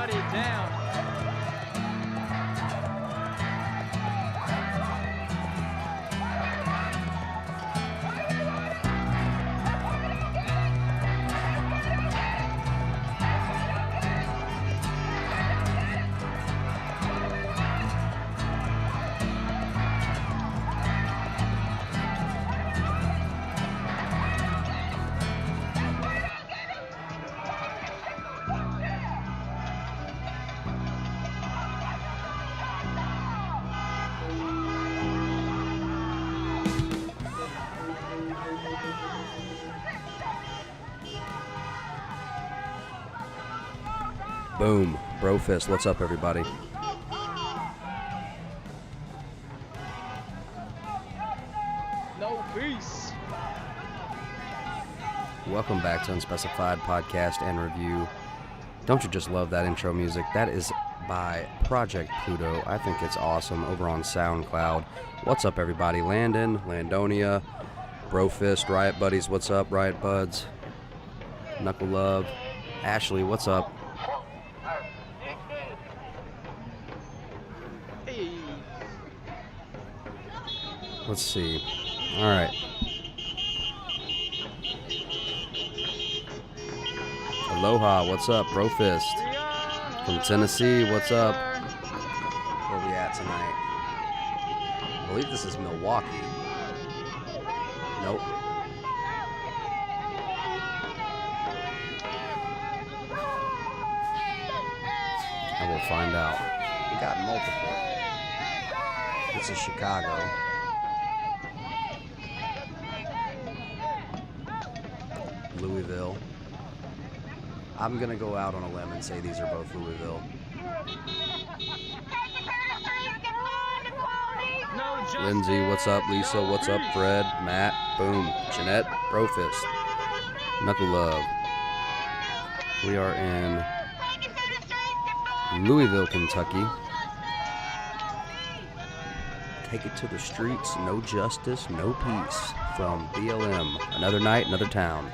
shut it down. Boom. Brofist. What's up, everybody? No peace. Welcome back to Unspecified Podcast and Review. Don't you just love that intro music? That is by Project Pluto. I think it's awesome over on SoundCloud. What's up, everybody? Landon, Landonia, Brofist, Riot Buddies. What's up, Riot Buds? Knuckle Love. Ashley, what's up? Let's see. All right. Aloha, what's up? Brofist. From Tennessee, what's up? Where we at tonight? I believe this is Milwaukee. Nope. I will find out. We got multiple. This is Chicago. Louisville. I'm going to go out on a limb and say these are both Louisville. Lindsay, what's up? Lisa, what's up? Fred, Matt, boom. Jeanette, Brofist. Knuckle Love. We are in Louisville, Kentucky. Take it to the streets, no justice, no peace. From BLM, another night, another town.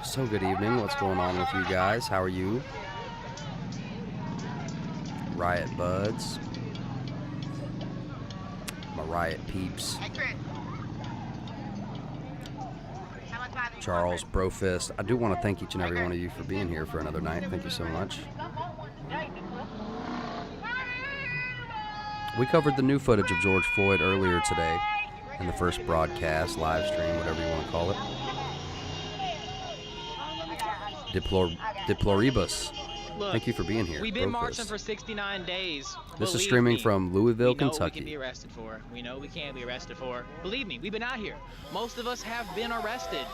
So good evening, what's going on with you guys? How are you? Riot Buds. My Riot Peeps. Charles, Brofist. I do want to thank each and every one of you for being here for another night. Thank you so much. We covered the new footage of George Floyd earlier today in the first broadcast, live stream, whatever you want to call it. Deploribus. Look, thank you for being here. We've been Brofist. marching for 69 days. This is streaming from Louisville, Kentucky. Kentucky. We can be arrested for. We know we can't be arrested for. Believe me, we've been out here. Most of us have been arrested.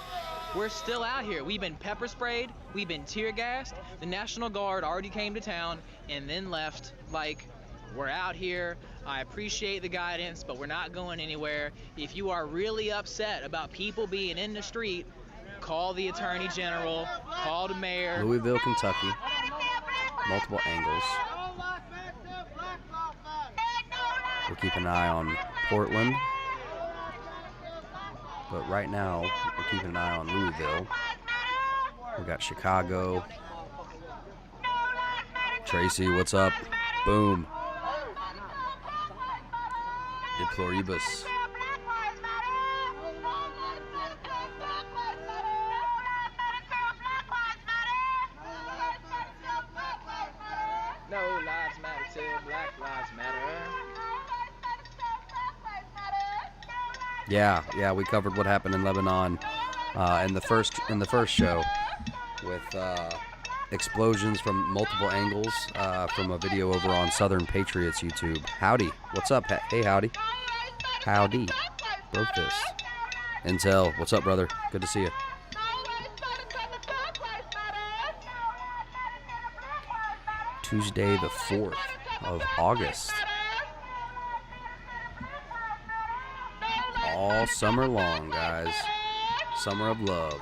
We're still out here. We've been pepper sprayed. We've been tear gassed. The National Guard already came to town and then left. Like, we're out here. I appreciate the guidance, but we're not going anywhere. If you are really upset about people being in the street, call the Attorney General, call the mayor. Louisville, Kentucky. Multiple angles. We'll keep an eye on Portland. But right now, we're keeping an eye on Louisville. We got Chicago. Tracy, what's up? Boom. Deploribus. No lives matter till Black Lives Matter. Yeah, we covered what happened in Lebanon in the first show with explosions from multiple angles from a video over on Southern Patriots YouTube. Howdy, what's up? Hey, howdy. Howdy, Brofist. Intel, what's up, brother? Good to see you. Tuesday the 4th of August. All summer long, guys. Summer of love.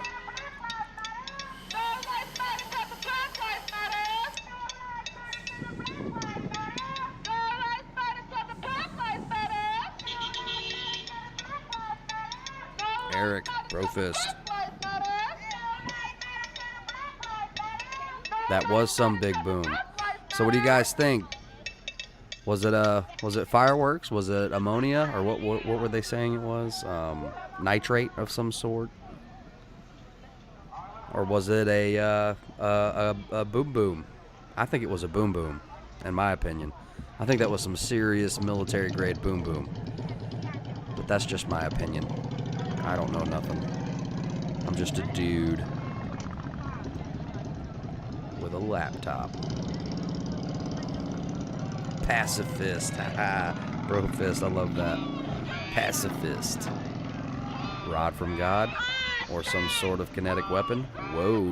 Eric, Brofist. That was some big boom. So what do you guys think? Was it fireworks? Was it ammonia, or what were they saying it was? Nitrate of some sort, or was it a boom boom? I think it was a boom boom, in my opinion. I think that was some serious military grade boom boom. But that's just my opinion. I don't know nothing. I'm just a dude with a laptop. Pacifist, haha. Brofist, I love that. Pacifist. Rod from God, or some sort of kinetic weapon. Whoa.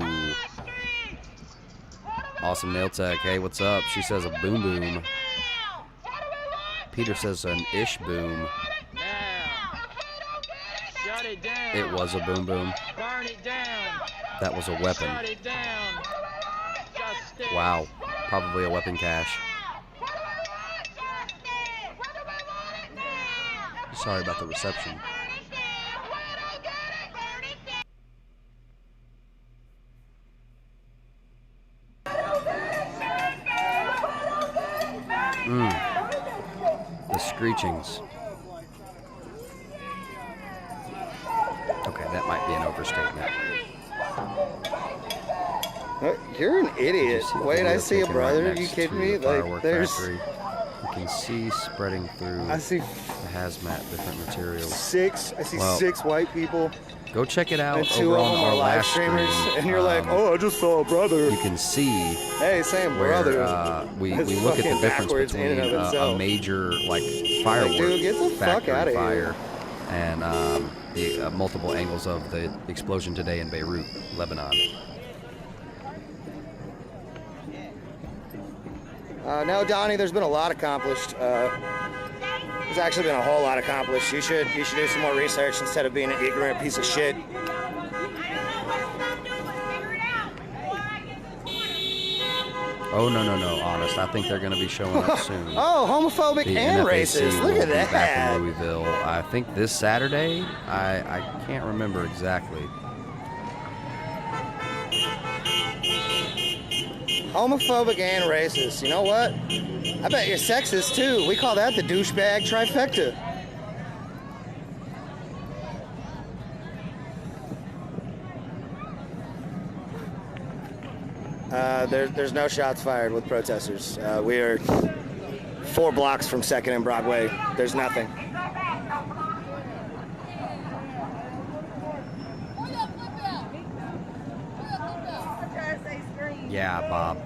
Awesome nail tech. Hey, what's up? She says a boom boom. Peter says an ish boom. It was a boom boom. That was a weapon. Wow. Probably a weapon cache. Sorry about the reception. The screechings. Okay, that might be an overstatement. You're an idiot. Wait, I see a brother. Are you kidding me? Like, there's... Factory. You can see spreading through I see the hazmat, different materials. I see 6 white people. Go check it out. And 2 over of on them our are live last streamers. stream. And you're like, oh, I just saw a brother. You can see hey, same where brother. we look at the difference between a major firework dude, get the fuck out of fire and the multiple angles of the explosion today in Beirut, Lebanon. No, Donnie, there's been a lot accomplished. There's actually been a whole lot accomplished. You should do some more research instead of being an ignorant piece of shit. Oh, no, honest. I think they're going to be showing up soon. Oh, homophobic the and NFAC racist. Look at that. Back in Louisville. I think this Saturday. I can't remember exactly. Homophobic and racist. You know what? I bet you're sexist too. We call that the douchebag trifecta. There's no shots fired with protesters. We are 4 blocks from 2nd and Broadway. There's nothing. Yeah, Bob.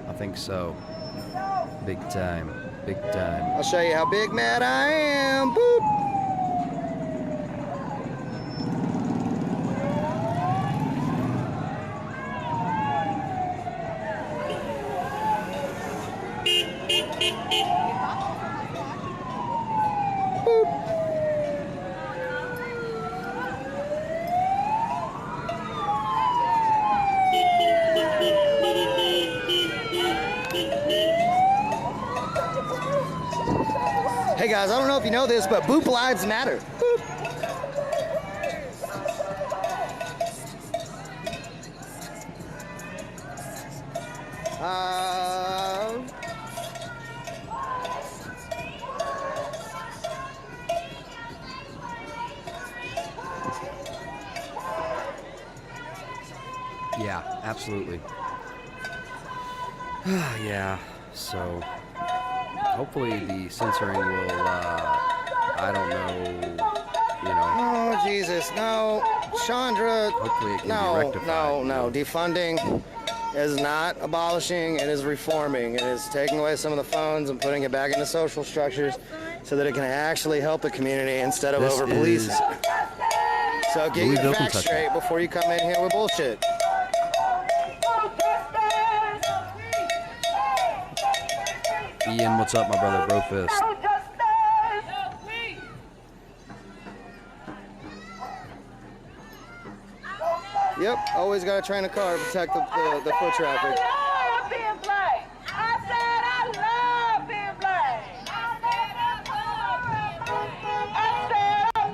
I think so. Big time. Big time. I'll show you how big mad I am. Boop. Hey guys, I don't know if you know this, but boop lives matter. Boop. Yeah, absolutely. Yeah, so hopefully the censoring will, I don't know, you know. Oh, Jesus, no. Chandra, hopefully it can be rectified. No. Defunding is not abolishing, it is reforming. It is taking away some of the phones and putting it back into social structures so that it can actually help the community instead of over-policing. So get your facts straight before you come in here with bullshit. Ian, what's up, my brother, Brofist? Yep, always gotta train a car to protect the foot traffic. I love being black. I said I love being black. I said I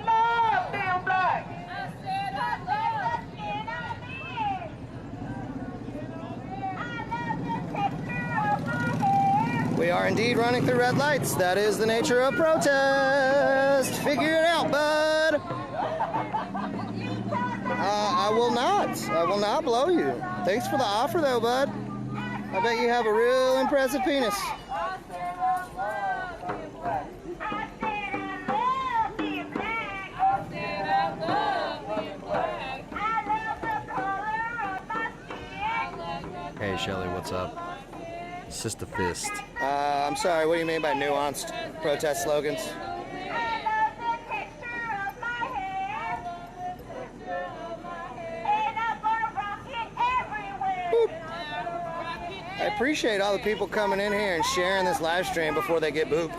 love being black. are indeed running through red lights. That is the nature of protest. Figure it out, bud. I will not blow you. Thanks for the offer, though, bud. I bet you have a real impressive penis. Hey, Shelly, what's up? Sister Fist. I'm sorry, what do you mean by nuanced protest slogans? I appreciate all the people coming in here and sharing this live stream before they get booped.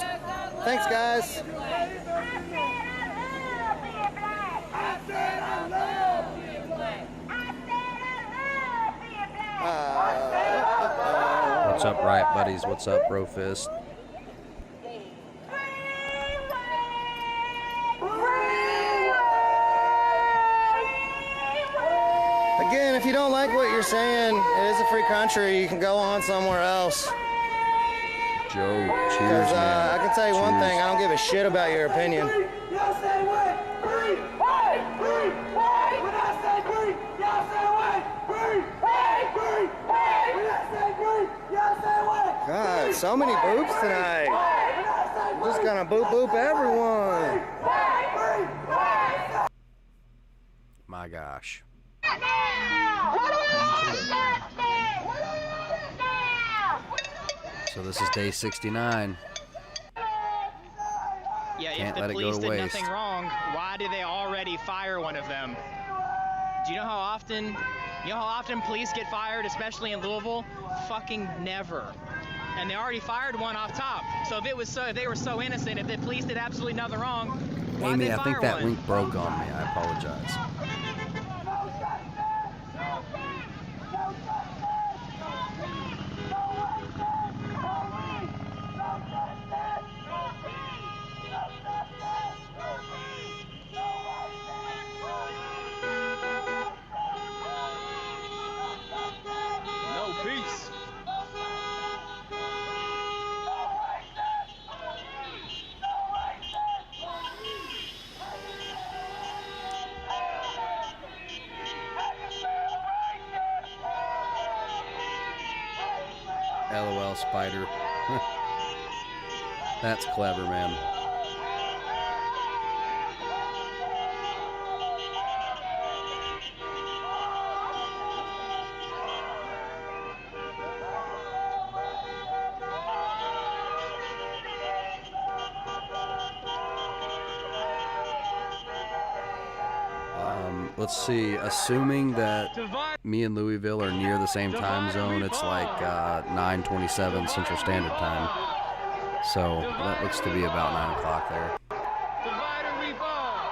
Thanks, guys. What's up, Riot Buddies? What's up, Bro Fist? Again, if you don't like what you're saying, it is a free country. You can go on somewhere else. Joe, cheers, Because man. I can tell you one Cheers. thing, I don't give a shit about your opinion. God, so many boops tonight. I'm just gonna boop everyone. My gosh. So this is day 69. Yeah, Can't if let the it go police to did waste. nothing wrong, why did they already fire one of them? Do you know how often police get fired, especially in Louisville? Fucking never. And they already fired one off top. So if they were so innocent, if the police did absolutely nothing wrong, why'd Amy, they I think fire that one? link broke on me. I apologize. No peace. LOL, Spider. That's clever, man. Let's see, assuming that me and Louisville are near the same time zone, it's like 9:27 Central Standard Time. So that looks to be about 9 o'clock there. Divide and we fall.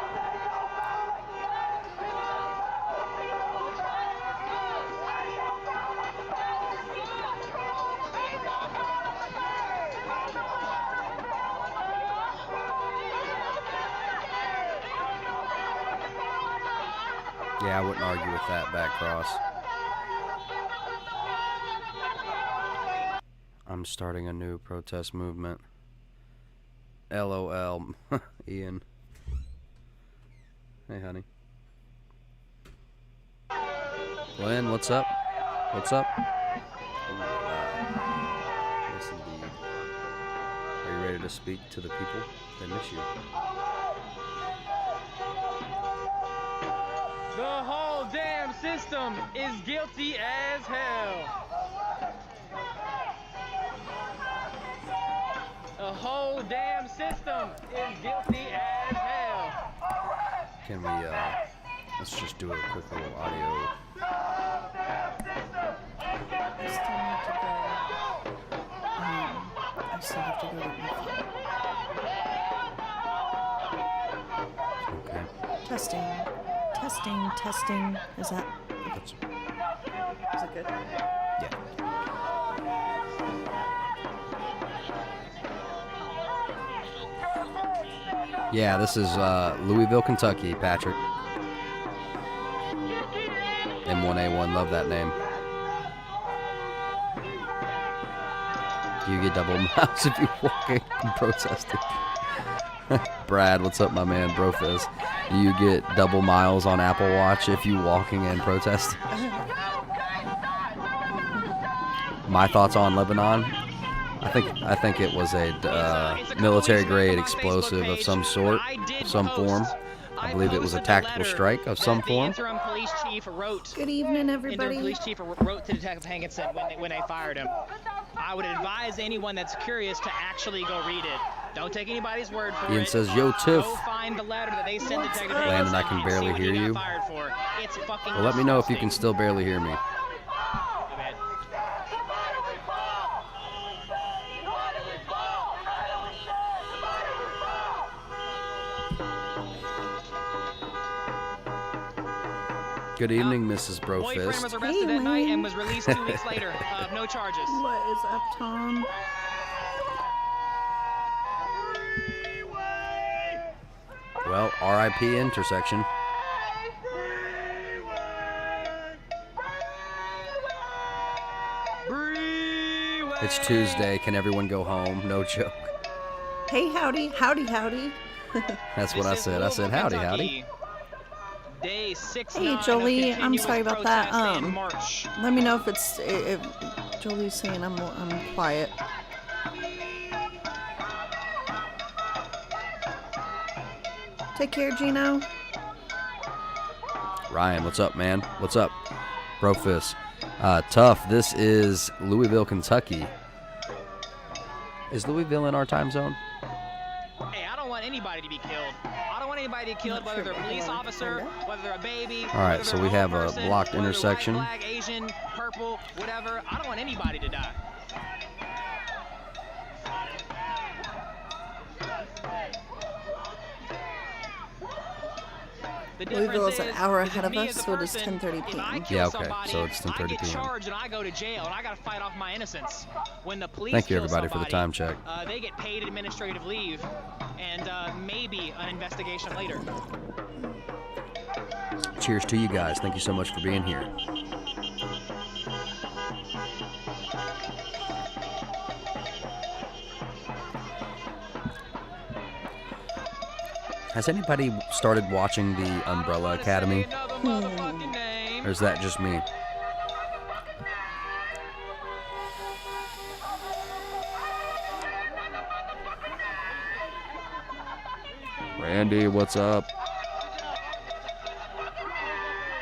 Yeah, I wouldn't argue with that back cross. I'm starting a new protest movement. LOL, Ian. Hey, honey. Glenn, what's up? What's up? Yes, indeed. Are you ready to speak to the people? They miss you. The whole damn system is guilty as hell. The whole damn system is guilty as hell. Can we, let's just do a quick little audio. I still have to go to Okay. Testing. Is that That's, good? yeah. Yeah, this is Louisville, Kentucky, Patrick. M1A1, love that name. Do you get double miles if you walking and protesting? Brad, what's up, my man? Brofist. Do you get double miles on Apple Watch if you walking and protesting? My thoughts on Lebanon? I think it was a military-grade explosive of some sort, some form. I believe it was a tactical strike of some form. Good evening, everybody. The police chief wrote to Detective Hankinson when they fired him. I would advise anyone that's curious to actually go read it. Don't take anybody's word for it. Ian says, "Yo, Tiff." Go find the letter that they sent Detective Hankinson. Landon, I can barely hear you. It's fucking Well, let me know if you disgusting. can still barely hear me. Good evening, Mrs. Boyfriend was Brofist. arrested that night and was released 2 weeks later. No charges. What is up, Tom? Well, R.I.P. intersection. It's Tuesday. Can everyone go home? No joke. Hey, howdy, howdy, howdy. That's what I said. I said, howdy, howdy. Day 6 Hey, Jolie, I'm sorry about that. Let me know if Jolie's saying I'm quiet. Take care, Gino. Ryan, what's up, man? What's up? Brofist. Tough. This is Louisville, Kentucky. Is Louisville in our time zone? Hey, I don't want anybody to be killed. I don't want anybody to be killed, whether they're a police officer, whether they're a baby. All right, so we have a blocked intersection. Black, Asian, purple, whatever. I don't want anybody to die. Louisville is an hour ahead of us, so it is 10:30 p.m. Yeah, okay, so it's 10:30 I get p.m. charged and I go to jail and I got to fight off my innocence. When the police Thank you, kill everybody, for the time somebody, check. they get paid administrative leave and maybe an investigation later. Cheers to you guys. Thank you so much for being here. Has anybody started watching the Umbrella Academy? Or is that just me? Randy, what's up?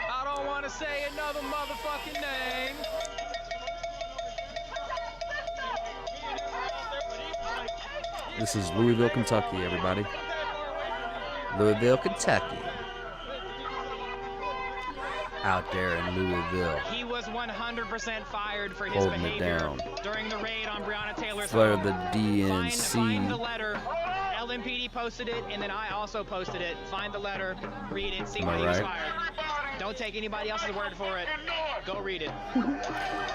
I don't want to say another motherfucking name. This is Louisville, Kentucky, everybody. Louisville, Kentucky. Out there in Louisville. He was 100% fired for his Holding it behavior down. during the raid on Breonna Taylor's For home. the DNC. Find the letter. LMPD posted it, and then I also posted it. Find the letter, read it, see Am why I he was right? fired. Don't take anybody else's word for it. Go read it.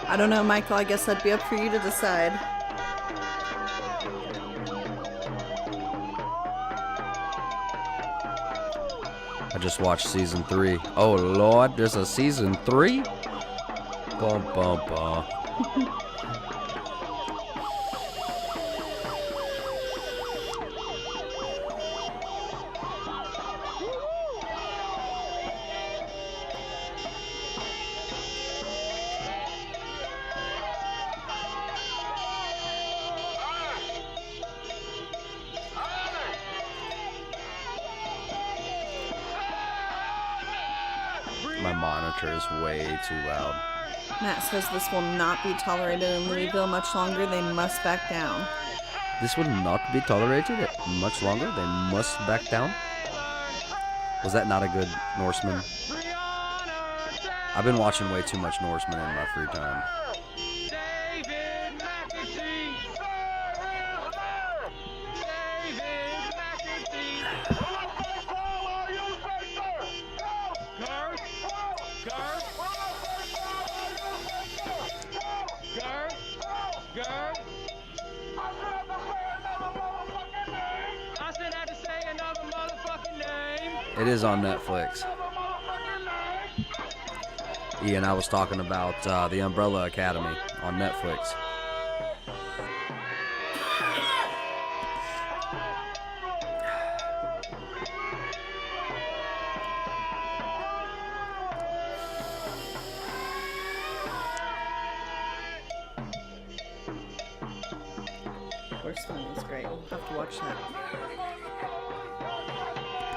I don't know, Michael. I guess that'd be up for you to decide. I just watched season 3. Oh Lord, there's a season 3? Bum bum bum. My monitor is way too loud. Matt says this will not be tolerated in Louisville much longer. They must back down. This will not be tolerated much longer. They must back down. Was that not a good Norseman? I've been watching way too much Norseman in my free time. It is on Netflix. Ian, I was talking about the Umbrella Academy on Netflix. Horseman is great. I'll have to watch that.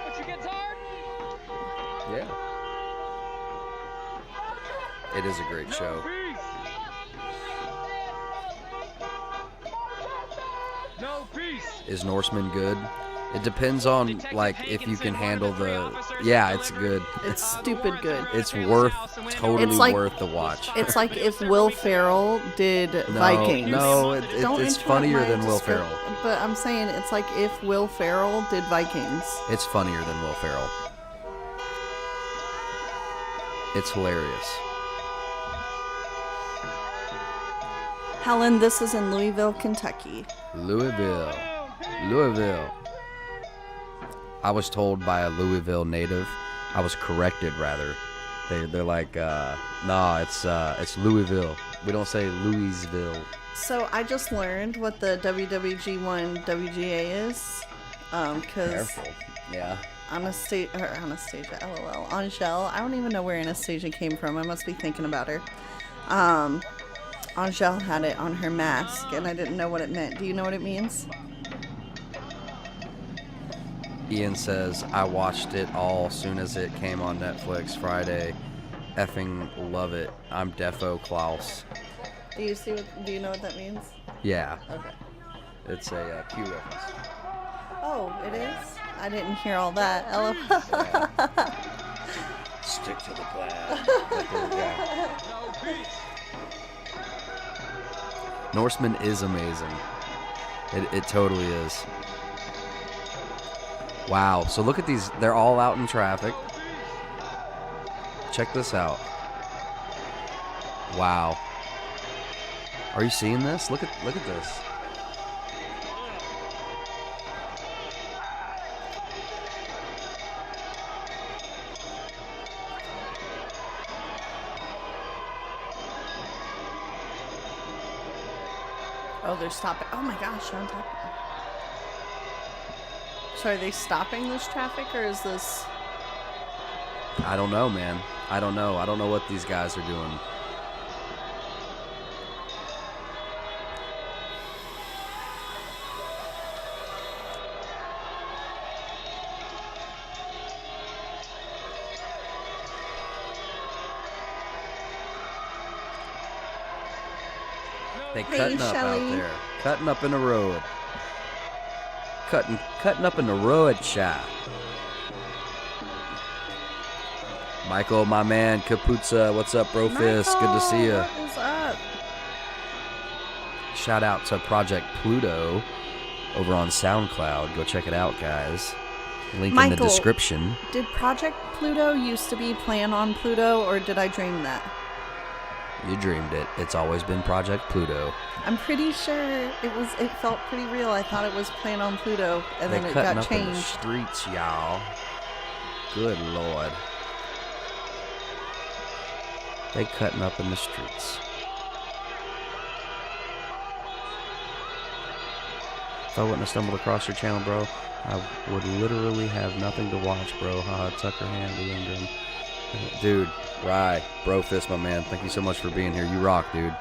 But you get tired? Yeah. It is a great show. No peace. Is Norseman good? It depends on, like, if you can handle the... Yeah, it's good. It's stupid good. It's totally worth the watch. It's like if Will Ferrell did Vikings. No, it's funnier than Will Ferrell. But I'm saying it's like if Will Ferrell did Vikings. It's funnier than Will Ferrell. It's hilarious. Helen, this is in Louisville, Kentucky. Louisville. I was told by a Louisville native. I was corrected, rather. They're like, nah, it's Louisville. We don't say Louisville. So I just learned what the WWG1 WGA is. Careful. Yeah. Anastasia, LOL. Angel, I don't even know where Anastasia came from. I must be thinking about her. Angel had it on her mask, and I didn't know what it meant. Do you know what it means? Ian says, I watched it all soon as it came on Netflix Friday. Effing love it. I'm Defo Klaus. Do you know what that means? Yeah. Okay. It's a Q reference. Oh, it is? I didn't hear all that. LOL. Yeah. Stick to the plan. Norseman is amazing. It totally is. Wow. So look at these. They're all out in traffic. Check this out. Wow. Are you seeing this? Look at this. Oh, they're stopping. Oh my gosh, on top. So are they stopping this traffic, or is this... I don't know, man. I don't know. I don't know what these guys are doing. They cutting up Shelley. out there. Cutting up in the road. Cutting up in the road, shot. Michael, my man, Kaputza, what's up, bro? Fist? Good to see you. What is up? Shout out to Project Pluto over on SoundCloud. Go check it out, guys. Link in the description. Did Project Pluto used to be Plan on Pluto, or did I dream that? You dreamed it. It's always been Project Pluto. I'm pretty sure it felt pretty real. I thought it was Plan on Pluto, and then it cutting got up in the changed. streets, y'all. Good Lord. They cutting up in the streets. If I wouldn't have stumbled across your channel, bro, I would literally have nothing to watch, bro. Haha, Tucker Handy Ingram. Dude, Rye, bro fist, my man. Thank you so much for being here. You rock, dude.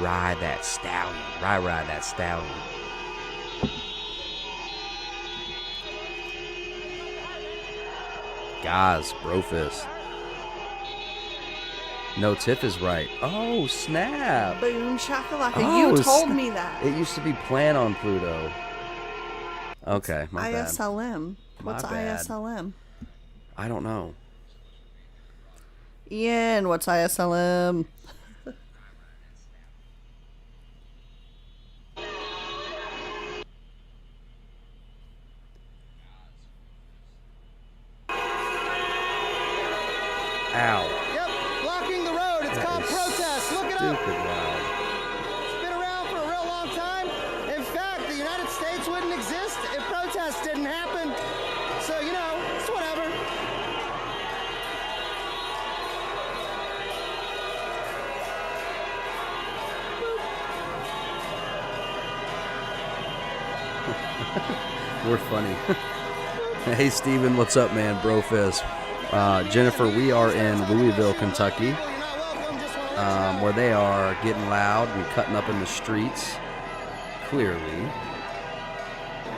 Ride that stallion. Ride that stallion. Guys, bro fist. No, Tiff is right. Oh, snap. Boom shakalaka. Oh, You told me that. It used to be Plan on Pluto. Okay, my bad. ISLM. What's My bad. ISLM? I don't know. Ian, what's ISLM? Ow. Yep, blocking the road. It's That called is protest. Look it up. Stupid loud. It's been around for a real long time. In fact, the United States wouldn't exist if protests didn't happen. So, you know, it's whatever. We're funny. Hey, Steven, what's up, man? Bro fist. Jennifer, we are in Louisville, Kentucky, where they are getting loud and cutting up in the streets. clearly.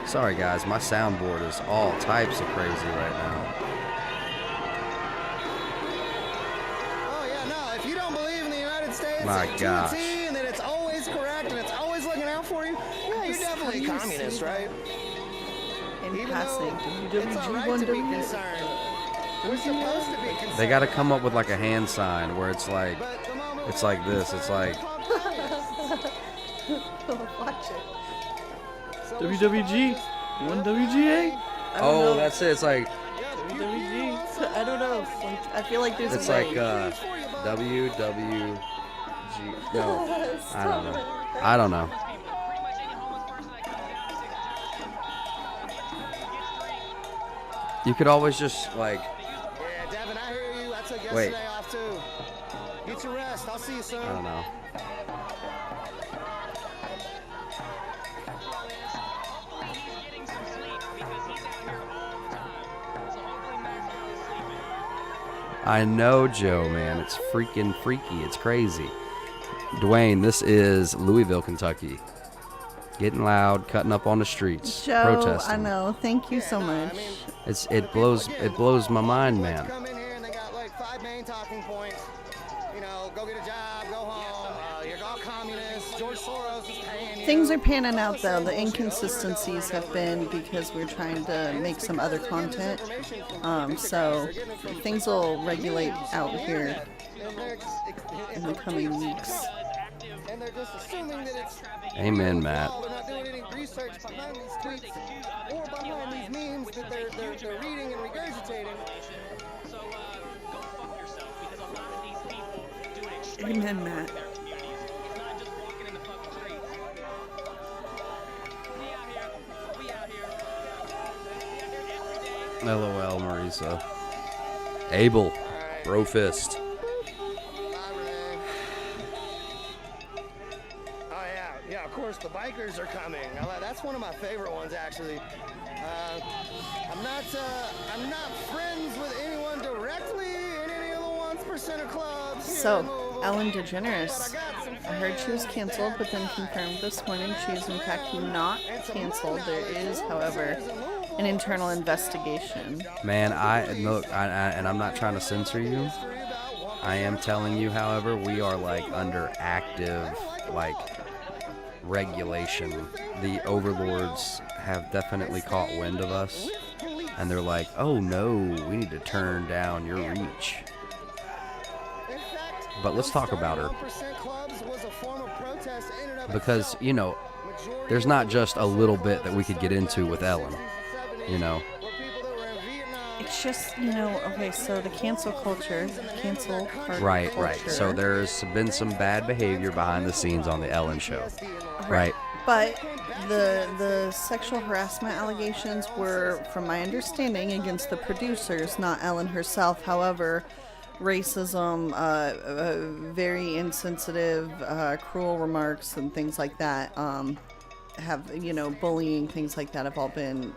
Sorry guys, my soundboard is all types of crazy right now. Oh yeah, no, if you don't believe in the United States My gosh. and that it's always correct and it's always looking out for you, yeah, you're definitely a communist, right? In Even passing, though it's all right to be WWG1W. concerned. We're supposed to be concerned. They got to come up with like a hand sign where it's like this. It's like Watch it. WWG, 1WGA. oh, that's it. It's like WWG. I don't know. Like, I feel like there's it's a like way. WWG. No, I don't know. You could always just like. Yeah, Devin, I hear you. I took Wait. yesterday off too. Get your rest. I'll see you soon. I don't know. I know, Joe, man. It's freaking freaky. It's crazy. Dwayne, this is Louisville, Kentucky. Getting loud, cutting up on the streets, Joe, protesting. I know. Thank you so much. It blows my mind, man. Come in here and they got like 5 main talking points. You know, go get a job, go home. You're all communists. George Soros is paying you. Things are panning out though. The inconsistencies have been because we're trying to make some other content. So things will regulate out here in the coming weeks. And they're just assuming that it's Amen, Matt. they're not doing any research behind these tweets or behind these memes that they're reading and regurgitating. Amen, Matt. LOL, Marisa. Abel, bro fist. Yeah, of course, the bikers are coming. That's one of my favorite ones, actually. I'm not friends with anyone directly in any of the 1% clubs. So, Ellen DeGeneres, I heard she was canceled, but then confirmed this morning she is in fact not canceled. There is, however, an internal investigation. Man, and I'm not trying to censor you. I am telling you, however, we are like under active, like, regulation. The overlords have definitely caught wind of us, and they're like, oh no, we need to turn down your reach. But let's talk about her, because you know there's not just a little bit that we could get into with Ellen, you know. It's just, you know, okay, so the cancel culture. Right. So there's been some bad behavior behind the scenes on the Ellen show. Right. But the sexual harassment allegations were, from my understanding, against the producers, not Ellen herself. However, racism, very insensitive, cruel remarks and things like that, have, you know, bullying, things like that have all been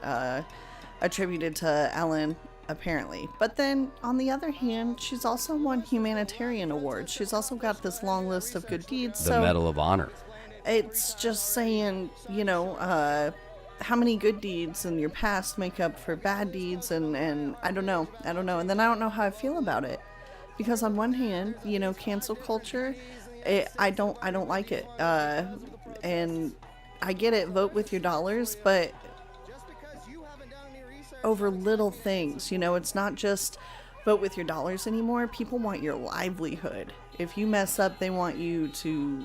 attributed to Ellen, apparently. But then, on the other hand, she's also won humanitarian awards. She's also got this long list of good deeds. The Medal of Honor. It's just saying, you know, how many good deeds in your past make up for bad deeds, and I don't know. And then I don't know how I feel about it. Because on one hand, you know, cancel culture, I don't like it. And I get it, vote with your dollars, but over little things, you know, it's not just vote with your dollars anymore. People want your livelihood. If you mess up, they want you to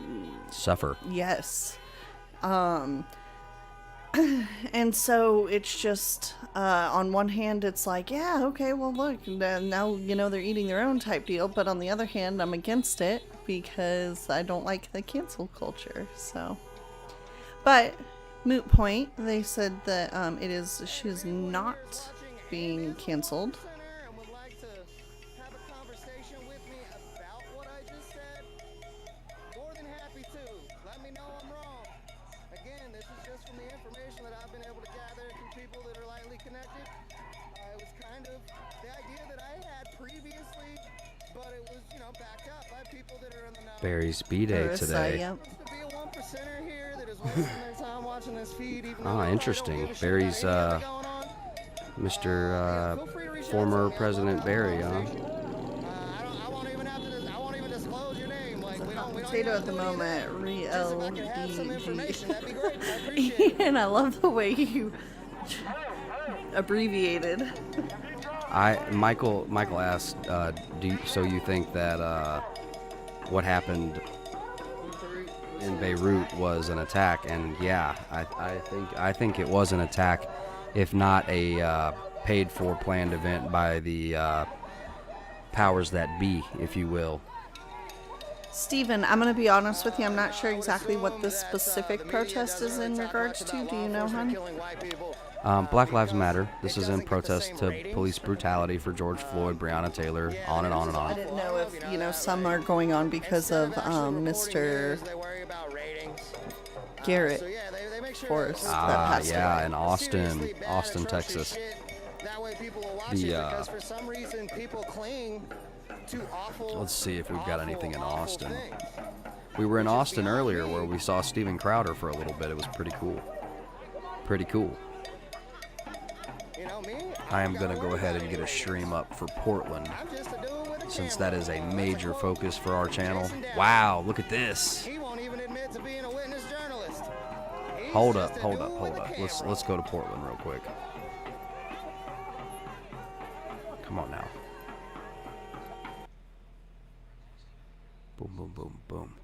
suffer. Yes. And so it's just, on one hand, it's like, yeah, okay, well, look, now, you know, they're eating their own type deal. But on the other hand, I'm against it because I don't like the cancel culture. So, but moot point, they said that she is not being canceled. Barry's B-Day Marissa, today. yep. Interesting. Barry's, Mr. Former President Barry, huh? I won't even disclose your name. Like, we don't Potato at the moment, RELDG. And I love the way you abbreviated. Michael asked, so you think that what happened in Beirut was an attack? And yeah, I think it was an attack, if not a paid for planned event by the powers that be, if you will. Stephen, I'm going to be honest with you. I'm not sure exactly what this specific protest is in regards to. Do you know, hon? Black Lives Matter. This is in protest to police brutality for George Floyd, Breonna Taylor, on and on and on. I didn't know if, some are going on because of Mr. Garrett Forrest that passed away. In Austin, Texas. Let's see if we've got anything in Austin. We were in Austin earlier where we saw Steven Crowder for a little bit. It was pretty cool. I am going to go ahead and get a stream up for Portland, since that is a major focus for our channel. Wow, look at this. Hold up. Let's go to Portland real quick. Come on now. Boom, boom, boom, boom.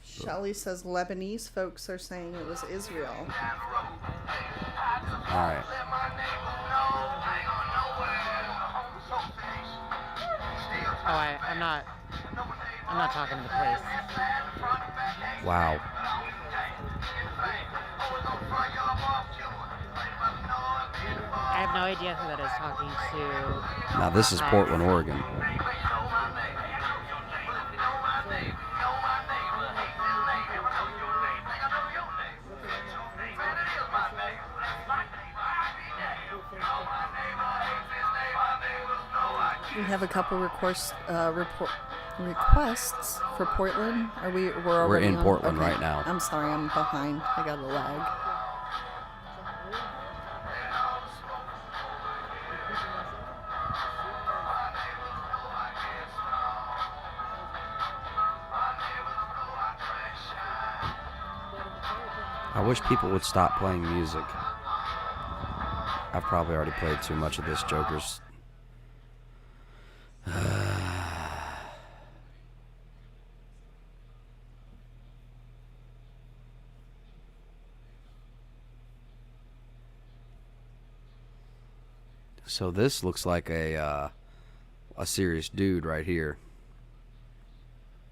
Shelly says Lebanese folks are saying it was Israel. All right. Oh, I'm not talking to the police. Wow. I have no idea who that is talking to. Now this is Portland, Oregon. We have a couple requests for Portland. We're in on? Portland Okay. right now. I'm sorry, I'm behind. I got a lag. I wish people would stop playing music. I've probably already played too much of this Joker's. So this looks like a serious dude right here.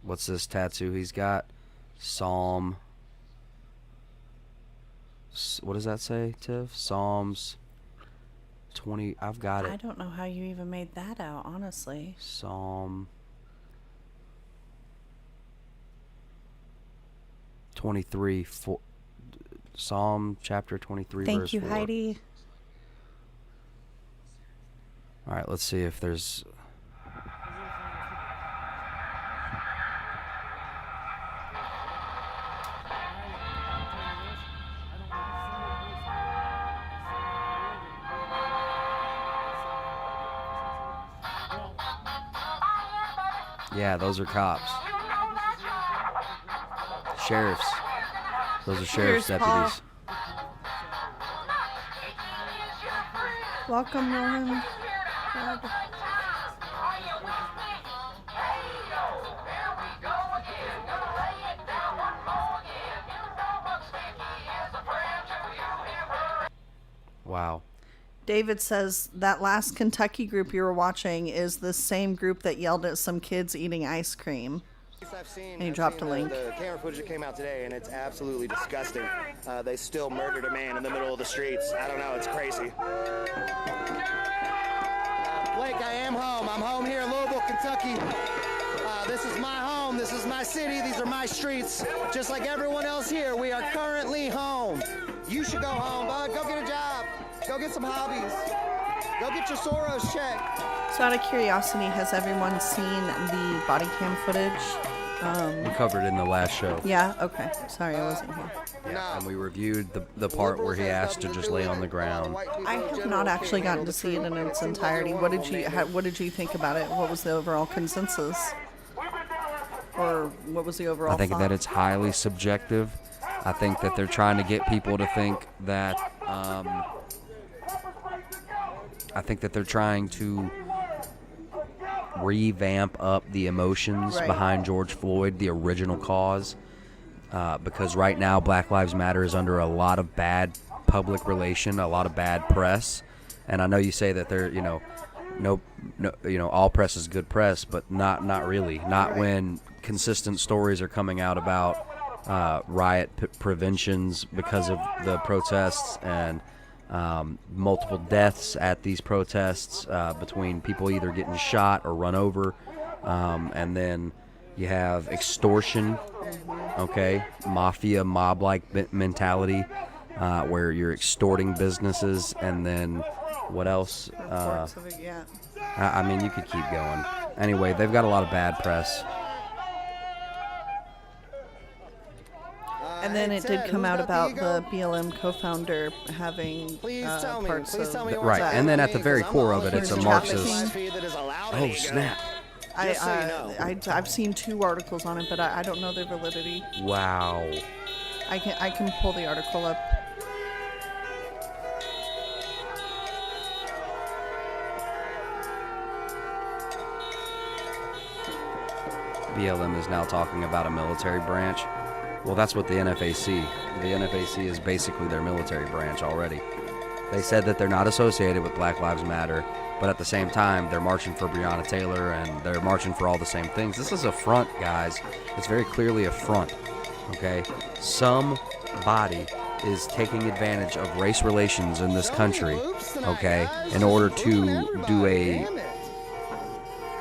What's this tattoo he's got? Psalm. What does that say, Tiff? Psalms 20. I've got it. I don't know how you even made that out, honestly. Psalm 23. Psalm chapter 23, Thank verse you, 4. Heidi. All right, let's see if there's... Yeah, those are cops. Sheriffs. Those are sheriff's Cheers, Paul. deputies. Welcome, Roland. Wow. David says that last Kentucky group you were watching is the same group that yelled at some kids eating ice cream. And he dropped a link. The camera footage that came out today, and it's absolutely disgusting. They still murdered a man in the middle of the streets. I don't know, it's crazy. Blake, I am home. I'm home here in Louisville, Kentucky. This is my home. This is my city. These are my streets. Just like everyone else here, we are currently home. You should go home, bud. Go get a job. Go get some hobbies. Go get your Soros checked. So out of curiosity, has everyone seen the body cam footage We covered it in the last show. Yeah. Okay. Sorry, I wasn't here. Yeah, and we reviewed the part where he asked to just lay on the ground. I have not actually gotten to see it in its entirety. What did you think about it? What was the overall consensus? Or what was the overall I think thought? that it's highly subjective. I think that they're trying to get people to think that. I think that they're trying to revamp up the emotions behind George Floyd, the original cause, because right now Black Lives Matter is under a lot of bad public relation, a lot of bad press, and I know you say that they're, all press is good press, but not really, not when consistent stories are coming out about riot preventions because of the protests and multiple deaths at these protests between people either getting shot or run over, and then you have extortion, mafia, mob-like mentality, where you're extorting businesses, and then what else? I mean, you could keep going. Anyway, they've got a lot of bad press. And then it did come out about the BLM co-founder having parts of right, and then at the very core of it, it's a Marxist. Oh, snap. I've seen 2 articles on it, but I don't know their validity. Wow. I can pull the article up. BLM is now talking about a military branch. Well, that's what the NFAC. The NFAC is basically their military branch already. They said that they're not associated with Black Lives Matter, but at the same time, they're marching for Breonna Taylor, and they're marching for all the same things. This is a front, guys. It's very clearly a front, okay? Somebody is taking advantage of race relations in this country, okay, in order to do a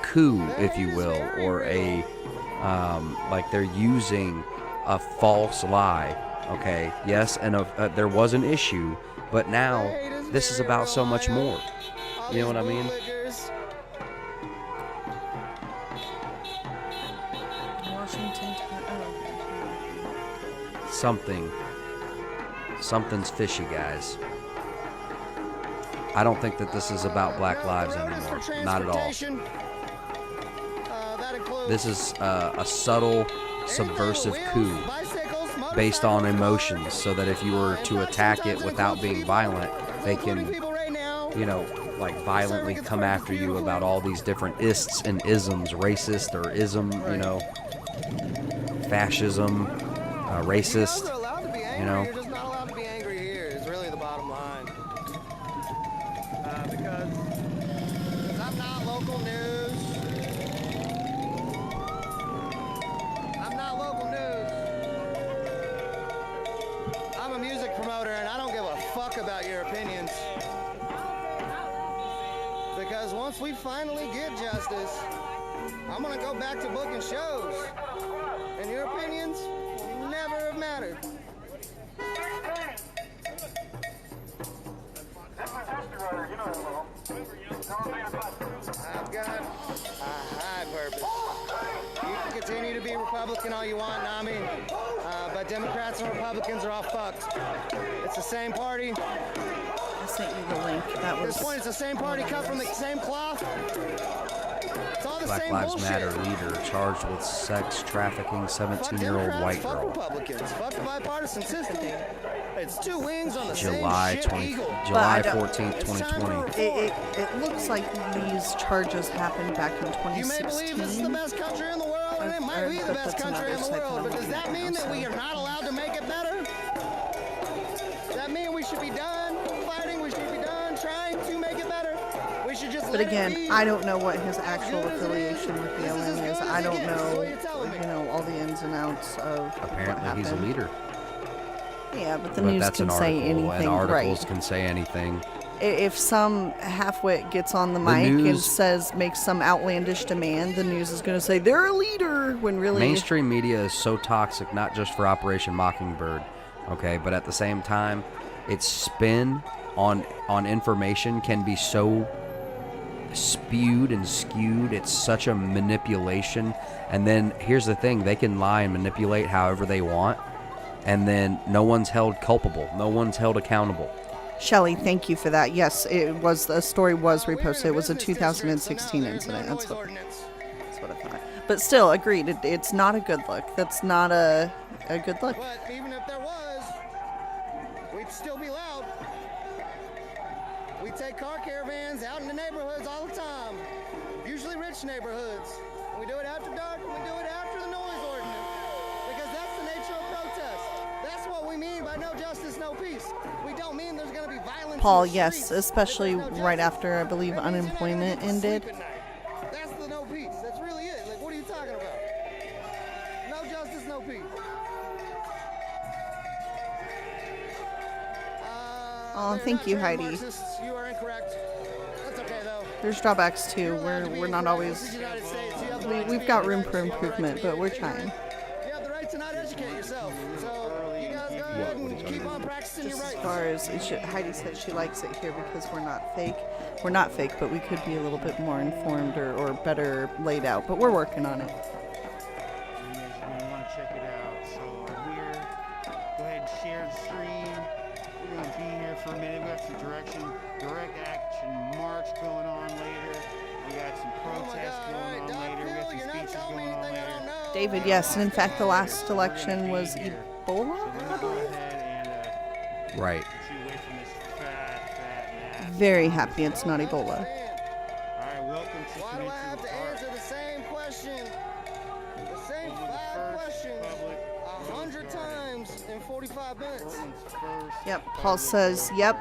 coup, if you will, or a, like they're using a false lie, okay? Yes, and there was an issue, but now this is about so much more. You know what I mean? Something's fishy, guys. I don't think that this is about Black lives anymore. Not at all. This is a subtle, subversive coup based on emotions, so that if you were to attack it without being violent, they can, like violently come after you about all these different ists and isms, racist or ism, fascism, racist, You're just not allowed to be angry here, is really the bottom line. Because I'm not local news. I'm not local news. I'm a music promoter, and I don't give a fuck about your opinions. Because once we finally get justice, I'm gonna go back to booking shows. And your opinions never have mattered. I've got a high purpose. You can continue to be Republican all you want, but Democrats and Republicans are all fucked. It's the same party. I sent you the link. That At was. this point, it's the same party cut from the same cloth. It's all the Black same Lives bullshit. Matter leader charged with sex trafficking 17-year-old white Fuck girl. Republicans. Fuck the bipartisan system. It's two wings on the July same shit eagle. July But I don't- 14th, 2020. It looks like these charges happened back in 2016. You may believe this is the best country in the world, and it might be the But best that's country in the another world, but does that site mean that that I'm we looking are at not allowed to make it better? Does that mean we should be done fighting? We should be done trying to make it better? We should just But let it again, be? I don't know what his actual affiliation with This is as BLM is. good I as it don't gets, is know, what you're telling me. all the ins and outs of what Apparently he's a happened. leader. Yeah, but the But news that's can an say article, anything, and articles right? can say anything. If some halfwit gets on the mic and news- makes some outlandish demand, the news is going to say they're a leader when really Mainstream media is so toxic, not just for Operation Mockingbird, okay, but at the same time, its spin on information can be so spewed and skewed. It's such a manipulation. And then here's the thing, they can lie and manipulate however they want, and then no one's held culpable. No one's held accountable. Shelley, thank you for that. Yes, the story was reposted. It was a 2016 incident. That's what I thought. But still, agreed. It's not a good look. That's not a good look. But even if there was, we'd still be loud. We take car caravans out in the neighborhoods all the time, usually rich neighborhoods. We do it after dark, and we do it after the noise ordinance, because that's the nature of protest. That's what we mean by no justice, no peace. We don't mean there's going to be violence. Paul, in the yes, streets. especially There's no right justice. after, I believe, That means unemployment you're not gonna ended. sleep at night. That's the no peace. That's really it. Like, what are you talking about? No justice, no peace. Oh, thank you, Heidi. Marxists, you are incorrect. That's okay though. There's drawbacks too. You're allowed to be We're not incorrect. always. This is the United States. You have the right to We've be got room incorrect. for You have the right improvement, to but be we're ignorant. trying. You have the right to not educate yourself. So you guys go ahead and keep on practicing your Just as rights. far as Heidi said, she likes it here because we're not fake. We're not fake, but we could be a little bit more informed or better laid out. But we're working on it. You guys want to check it out. So we're here. Go ahead and share the stream. We're going to be here for a minute. We got some direct action march going on later. We got some protests going on later. We got some speeches going on later. David, yes, and in fact, the last election was Ebola, So I let me go believe. ahead and Right. get you away from this fat mass. Very happy it's not Ebola. All right, welcome to Why do I have Peninsula to Park. answer the same question? The same One of the 5 first questions public 100 times in 45 minutes. Portland's first Yep, Paul public says, yep,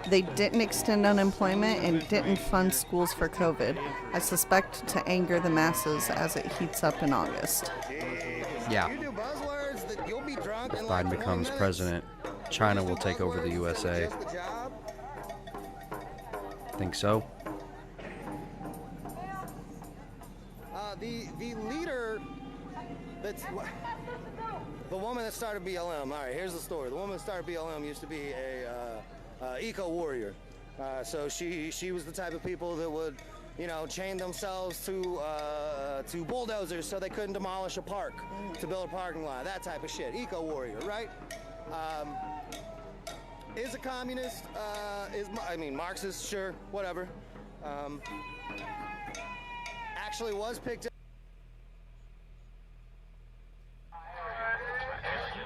they didn't extend unemployment and didn't fund schools for COVID. I suspect to anger the masses as it heats up in August. Yeah. You do buzzwords that you'll be drunk If in like Biden 20 becomes minutes. president, China will Do take over the buzzwords USA. just the job. Think so? The leader that's the woman that started BLM. All right, here's the story. The woman that started BLM used to be a eco warrior. So she was the type of people that would, chain themselves to bulldozers so they couldn't demolish a park to build a parking lot. That type of shit. Eco warrior, right? Is a communist. Marxist, sure, whatever. Actually was picked up.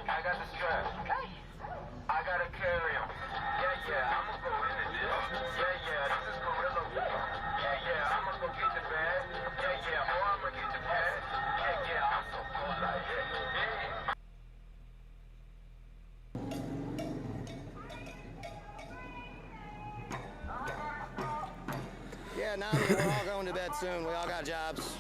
I got the strap. I gotta carry him. Yeah, I'ma go into this. Yeah, this is guerrilla war. Yeah, I'ma go get the bag. Yeah, I'ma get the bag. Yeah, I'm so cool like yeah. Yeah, now we're all going to bed soon. We all got jobs.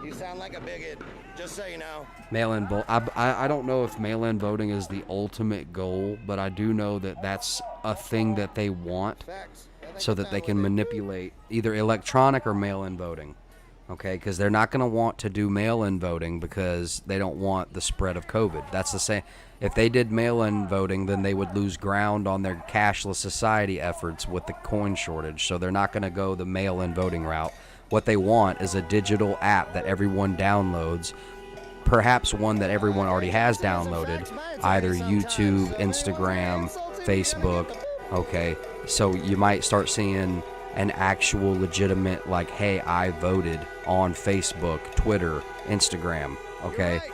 You sound like a bigot, just so you know. Mail-in vote. I don't know if mail-in voting is the ultimate goal, but I do know that that's a thing that they want Facts. so that they can manipulate either electronic or mail-in voting. Okay, because they're not going to want to do mail-in voting because they don't want the spread of COVID. That's the same. If they did mail-in voting, then they would lose ground on their cashless society efforts with the coin shortage. So they're not going to go the mail-in voting route. What they want is a digital app that everyone downloads, perhaps one that everyone already has downloaded, either YouTube, Instagram, Facebook. Okay, so you might start seeing an actual legitimate, like, hey, I voted on Facebook, Twitter, Instagram. Okay. Right.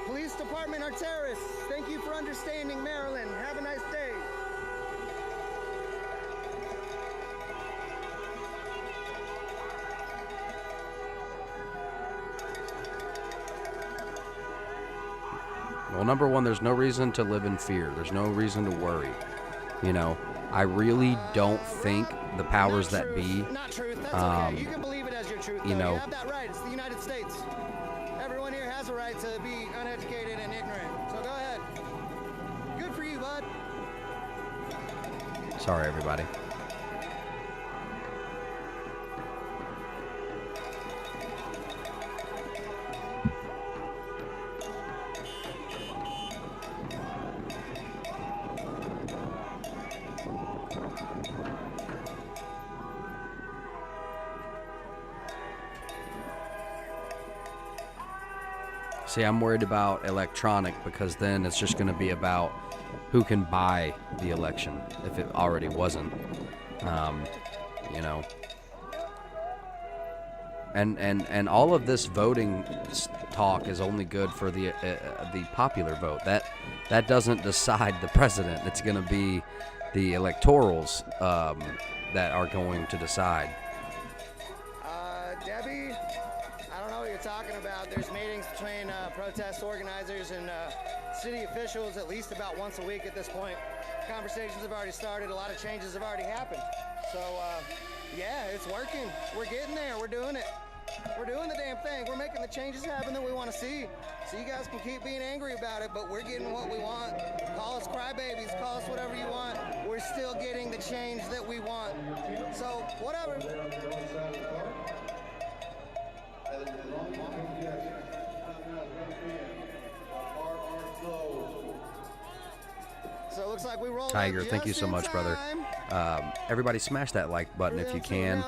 Police department are terrorists. Thank you for understanding, Maryland. Have a nice day. Well, number one, there's no reason to live in fear. There's no reason to worry. I really don't think the powers that be, Not truth. That's okay. You can believe it as your truth. you though. know- You have that right. It's the United States. Everyone here has a right to be uneducated and ignorant. So go ahead. Good for you, bud. sorry, everybody. See, I'm worried about electronic because then it's just going to be about who can buy the election if it already wasn't. You know. And all of this voting talk is only good for the popular vote. That doesn't decide the president. It's going to be the electorals that are going to decide. Debbie, I don't know what you're talking about. There's meetings between protest organizers and city officials at least about once a week at this point. Conversations have already started. A lot of changes have already happened. So, yeah, it's working. We're getting there. We're doing it. We're doing the damn thing. We're making the changes happen that we want to see. So you guys can keep being angry about it, but we're getting what we want. Call us crybabies. Call us whatever you want. We're still getting the change that we want. So, whatever. So it looks like we rolled Tiger, thank you so much, brother. Everybody smash that like button if you can.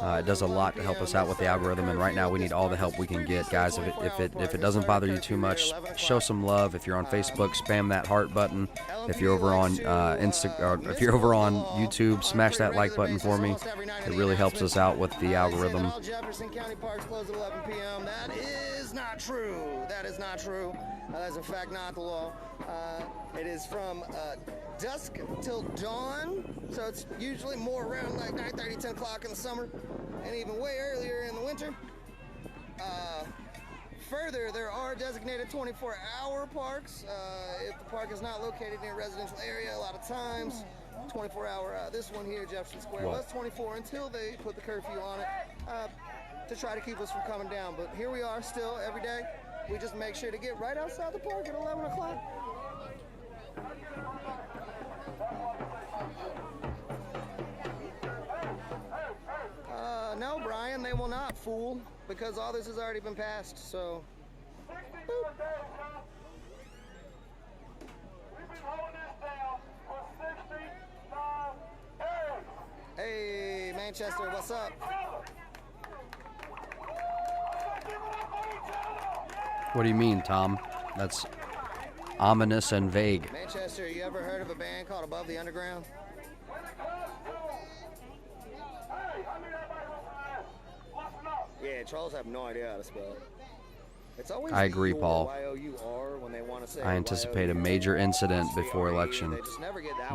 It does a lot to help us out with the algorithm, and right now we need all the help we can get, guys. If it doesn't bother you too much, show some love. If you're on Facebook, spam that heart button. If you're over on if you're over on YouTube, smash that like button for me. It really helps us out with the algorithm. Jefferson County parks close at 11 p.m. That is not true. That is not true. That is in fact not the law. It is from dusk till dawn, so it's usually more around like 9:30, 10 o'clock in the summer, and even way earlier in the winter. Further, there are designated 24-hour parks. If the park is not located in a residential area, a lot of times, 24-hour. This one here, Jefferson Square, was 24 until they put the curfew on it to try to keep us from coming down. But here we are still every day. We just make sure to get right outside the park at 11 o'clock. No, Brian, they will not, fool, because all this has already been passed, so... Boop. Hey, Manchester, what's up? What do you mean, Tom? That's ominous and vague. Manchester, you ever heard of a band called Above the Underground? Yeah, trolls have no idea how to spell. It's always I agree, Paul. Y-O-U-R when they want to say I anticipate a major incident before election,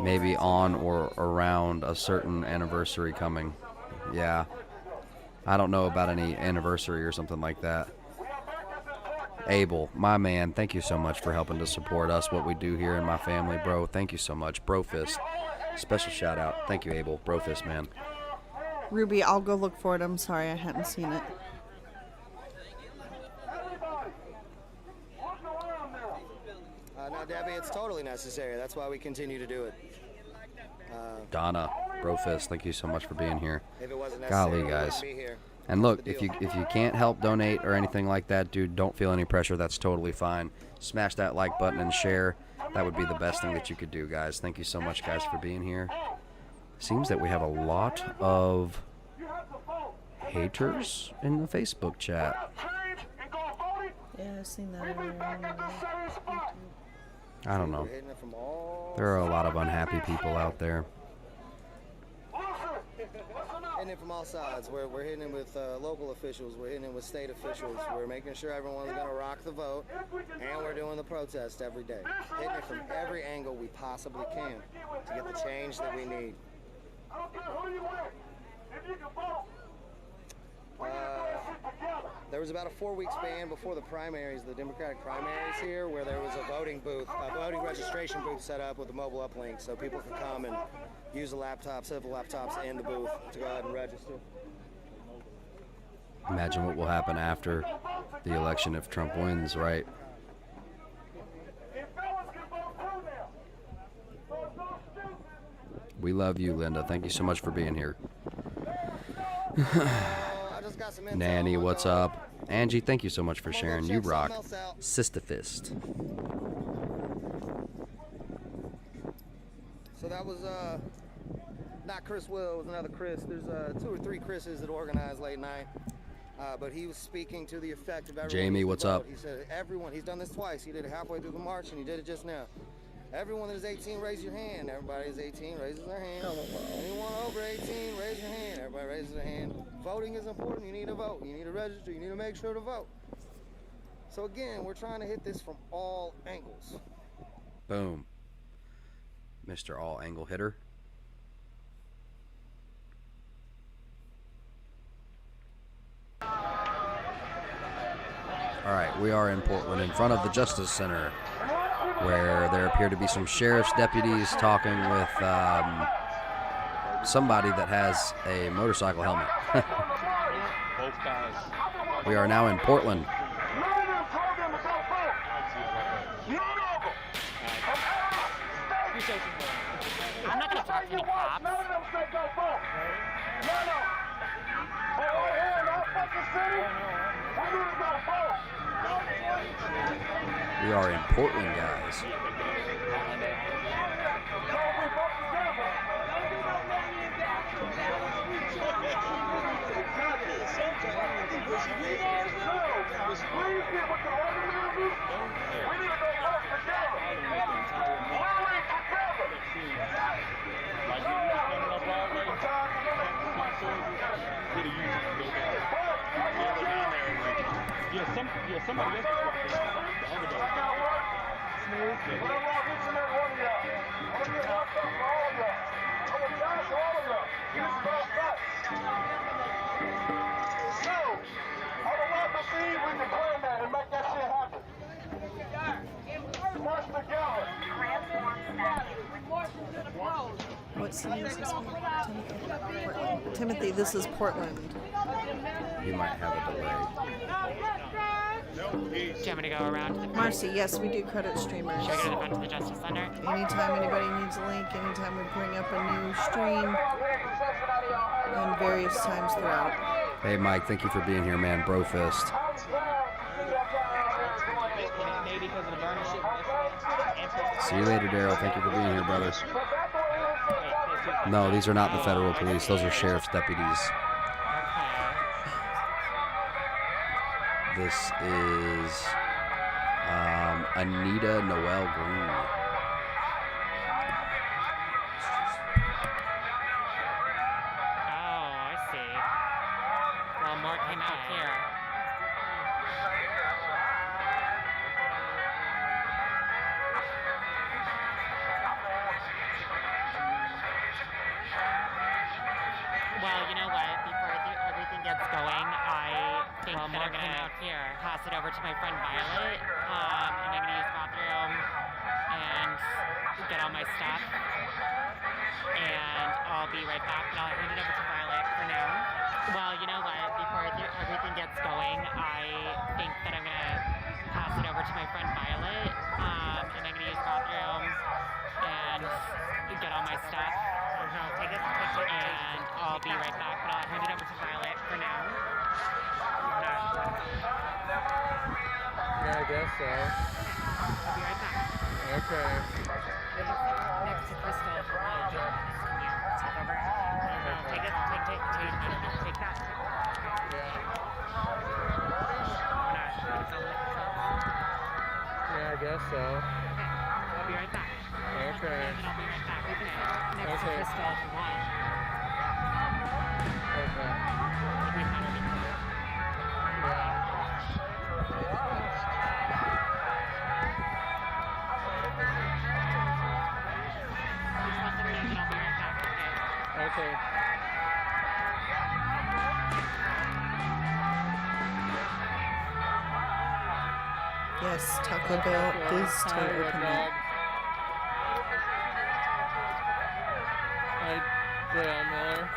maybe on or around a certain anniversary coming. Yeah, I don't know about any anniversary or something like that. Abel, my man, thank you so much for helping to support us, what we do here in my family, bro. Thank you so much. Brofist, special shout out. Thank you, Abel. Brofist, man. Ruby, I'll go look for it. I'm sorry, I hadn't seen it. No, Debbie, it's totally necessary. That's why we continue to do it. Donna, Brofist, thank you so much for being here. If it wasn't necessary, Golly, guys. we wouldn't be here. And look, if you can't help donate or anything like that, dude, don't feel any pressure. That's totally fine. Smash that like button and share. That would be the best thing that you could do, guys. Thank you so much, guys, for being here. Seems that we have a lot of haters in the Facebook chat. Yeah, I've seen that earlier. I don't know. There are a lot of unhappy people out there. Hitting it from all sides. We're hitting it with local officials. We're hitting it with state officials. We're making sure everyone's going to rock the vote. And we're doing the protest every day. Hitting it from every angle we possibly can to get the change that we need. There was about a 4-week span before the primaries, the Democratic primaries here, where there was a voting booth, a voting registration booth set up with a mobile uplink so people could come and use the laptops, civil laptops in the booth to go ahead and register. Imagine what will happen after the election if Trump wins, right? We love you, Linda. Thank you so much for being here. Nanny, what's up? Angie, thank you so much for sharing. You rock. Sistafist. So that was not Chris Will, it was another Chris. There's 2 or 3 Chris's that organized late night. But he was speaking to the effect of everyone. Jamie, what's up? He said, everyone, he's done this twice. He did it halfway through the march, and he did it just now. Everyone that is 18, raise your hand. Everybody is 18, raises their hand. Anyone over 18, raise your hand. Everybody raises their hand. Voting is important. You need to vote. You need to register. You need to make sure to vote. So again, we're trying to hit this from all angles. Boom. Mr. All Angle Hitter. All right, we are in Portland in front of the Justice Center, where there appear to be some sheriff's deputies talking with somebody that has a motorcycle helmet. We are now in Portland. I'm not going to talk to any cops. We are in Portland, guys. Somebody else is walking. The other dog. Smooth. What city is this one? Timothy. Timothy, this is Portland. You might have a delay. Do you want me to go around to the Marcy, yes, we do credit streamers. Should I go to the front of the Justice Center? Anytime anybody needs a link, anytime we bring up a new stream, and various times throughout. Hey, Mike, thank you for being here, man. Brofist. See you later, Daryl. Thank you for being here, brother. No, these are not the federal police. Those are sheriff's deputies. This is Anita Noel Green. Oh, I see. Well, more came out here. Well, you know what? Before everything gets going, I think that I'm gonna pass it over to my friend Violet, and I'm gonna use the bathroom and get all my stuff, and I'll be right back. But I'll hand it over to Violet for now. Well, you know what? Before everything gets going, I think that I'm gonna pass it over to my friend Violet, and I'm gonna use the bathroom and get all my stuff. And I'll be right back, but I'll hand it over to Violet for now. Yeah, I guess so. I'll be right back. Okay. Next to Crystal, can you take over? Take that. Yeah, I guess so. I'll be right back. Okay. I'll be right back. Next to Okay. Crystal, if you want. Okay. Okay. Yes, Taco Bell is still open. Hi, Dale Miller.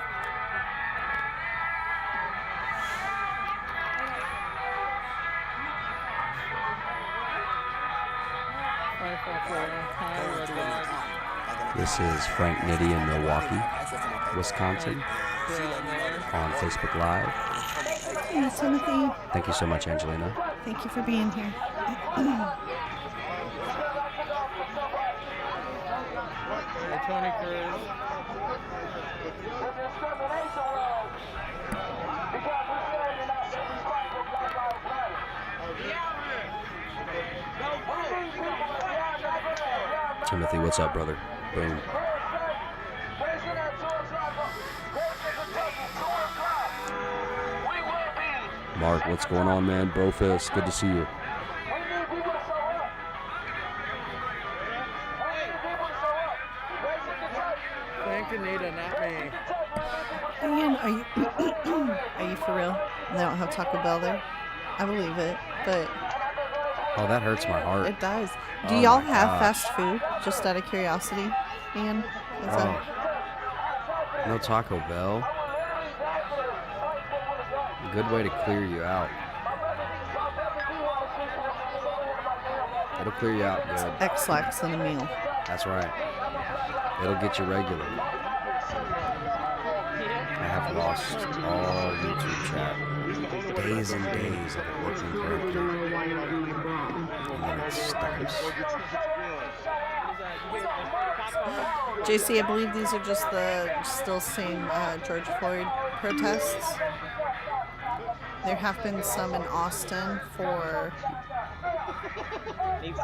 This is Frank Nitty in Milwaukee, Wisconsin, on Facebook Live. Hey, Timothy. Thank you so much, Angelina. Thank you for being here. Tony Cruz. Timothy, what's up, brother? Boom. Mark, what's going on, man? Brofist, good to see you. Thank Anita, not me. Ian, are you are you for real? They don't have Taco Bell there? I believe it, but Oh, that hurts my heart. it does. Do Oh y'all my have gosh. fast food? Just out of curiosity, Ian? Is that- No Taco Bell. A good way to clear you out. It'll clear you out good. X-Lax in a meal. That's right. It'll get you regular. I have lost all YouTube chat. Days and days of it working correctly. And then it stops. JC, I believe these are just the still same George Floyd protests. There have been some in Austin for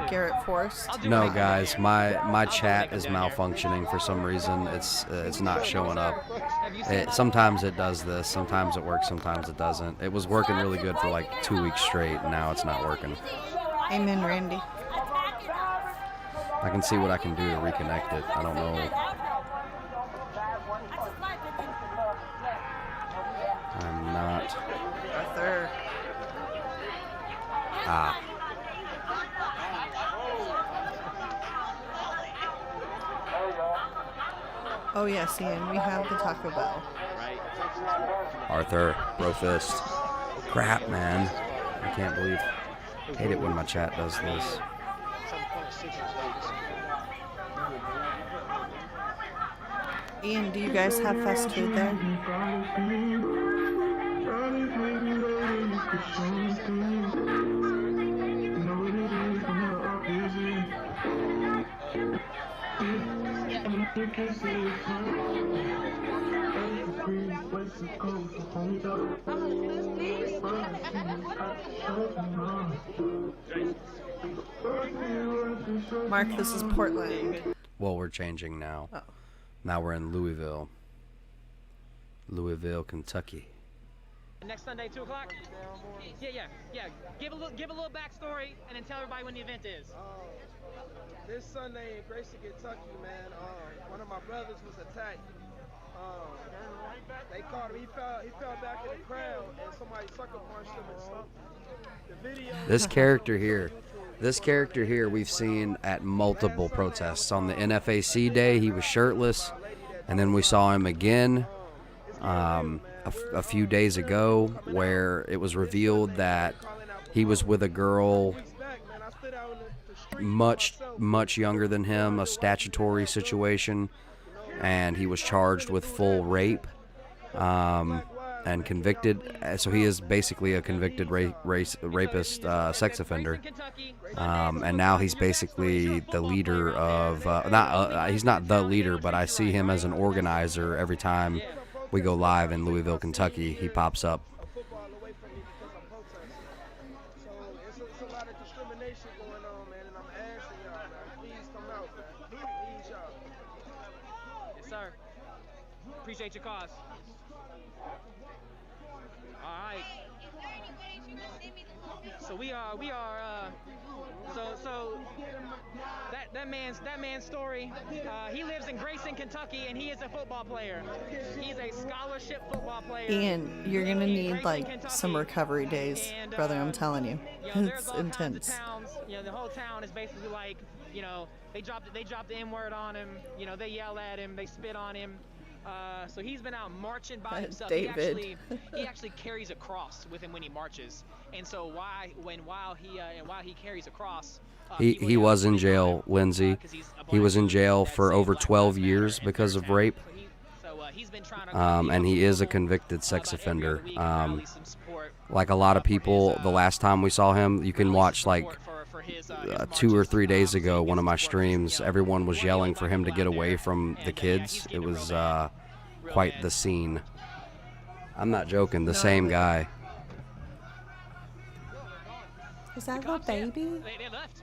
Garrett Forrest. No, guys, my chat is malfunctioning for some reason. It's not showing up. Sometimes it does this, sometimes it works, sometimes it doesn't. It was working really good for like 2 weeks straight, and now it's not working. Amen, Randy. I can see what I can do to reconnect it. I don't know. I'm not. Arthur. Ah. Oh yes, Ian, we have the Taco Bell. Arthur, Brofist. Crap, man. I can't believe. Hate it when my chat does this. Ian, do you guys have fast food there? Mark, this is Portland. Well, we're changing now. Oh. Now we're in Louisville. Louisville, Kentucky. Next Sunday, 2 o'clock? Yeah. Give a little backstory and then tell everybody when the event is. This Sunday in Grayson, Kentucky, man, one of my brothers was attacked. They caught him. He fell back in the crowd, and somebody sucker punched him and stuff. The video. This character here we've seen at multiple protests. On the NFAC day, he was shirtless, and then we saw him again a few days ago, where it was revealed that he was with a girl much younger than him, a statutory situation, and he was charged with full rape and convicted. So he is basically a convicted rapist, sex offender, and now he's basically the leader of he's not the leader, but I see him as an organizer every time we go live in Louisville, Kentucky. He pops up. Appreciate your cause. All right. So we are. So that man's story. He lives in Grayson, Kentucky, and he is a football player. He's a scholarship football player. Ian, you're gonna need like some recovery days, brother. I'm telling you, it's intense. The whole town is basically like, they dropped the N-word on him. They yell at him, they spit on him. So he's been out marching by himself. David. He actually carries a cross with him when he marches. And so while he carries a cross, he was in jail, Lindsay. He was in jail for over 12 years because of rape. And he is a convicted sex offender. Like a lot of people, the last time we saw him, you can watch like 2 or 3 days ago, one of my streams, everyone was yelling for him to get away from the kids. It was quite the scene. I'm not joking, the same guy. Is that little baby? They left.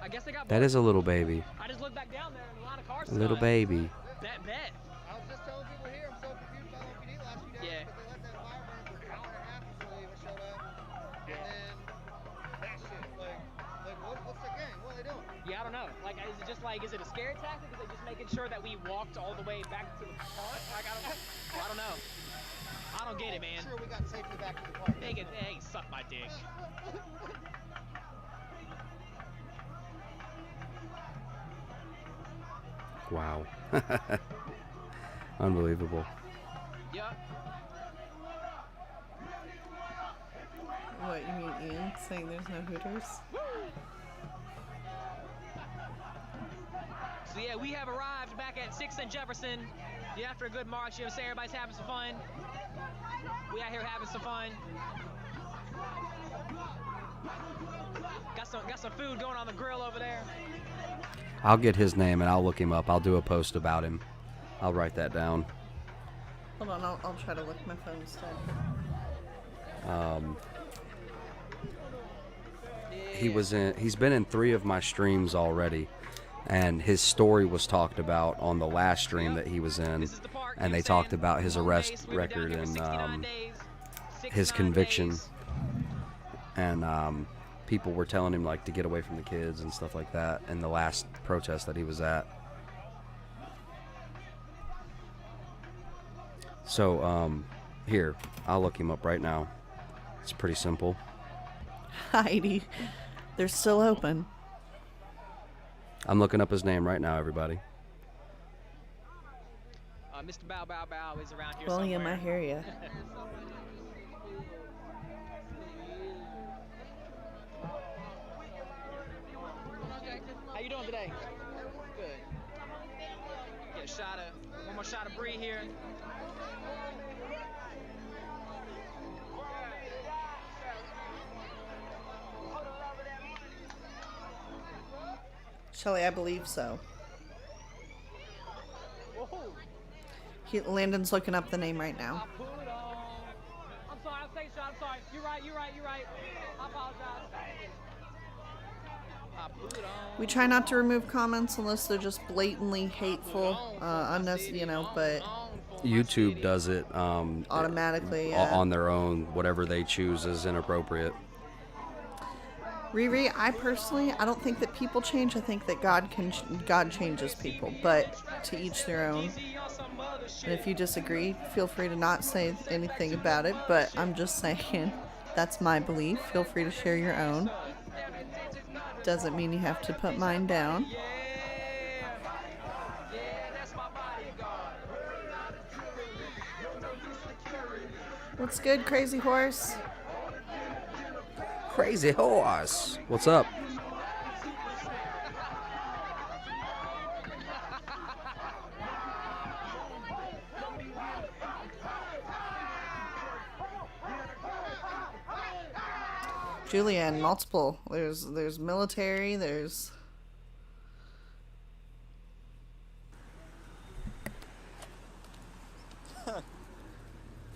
I guess they got That is a little baby. I just looked back down there and a lot of cars. A little baby. Bet. I was just telling people here, I'm so confused by the OPD last few days Yeah. because they let that fire burn for an hour and a half before they even showed up. And then that shit, what's the game? What are they doing? Yeah, I don't know. Like, is it a scare tactic? Is it just making sure that we walked all the way back to the park? Like, I don't know. I don't get it, man. Sure, we got safely back to the park. They can suck my dick. Wow. Unbelievable. Yep. What, you mean Ian saying there's no Hooters? So yeah, we have arrived back at 6th and Jefferson. Yeah, after a good march, you know, say everybody's having some fun. We out here having some fun. Got some food going on the grill over there. I'll get his name and I'll look him up. I'll do a post about him. I'll write that down. Hold on, I'll try to look my phone instead. He's been in 3 of my streams already, and his story was talked about on the last stream that he was in, and they talked about his arrest record and his conviction, and people were telling him like to get away from the kids and stuff like that in the last protest that he was at. So here, I'll look him up right now. It's pretty simple. Heidi, they're still open. I'm looking up his name right now, everybody. Mr. Bow Bow Bow is around here William, somewhere. I hear ya. How you doing today? Good. Get one more shot of Bree here. Shelly, I believe so. Landon's looking up the name right now. I'm sorry, I'll take a shot. I'm sorry. You're right. I apologize. We try not to remove comments unless they're just blatantly hateful, unnecessary, but YouTube does it automatically on their own. Whatever they choose is inappropriate. Riri, I don't think that people change. I think that God changes people, but to each their own. And if you disagree, feel free to not say anything about it, but I'm just saying that's my belief. Feel free to share your own. Doesn't mean you have to put mine down. What's good, Crazy Horse? Crazy Horse. What's up? Julianne, multiple. There's military, there's...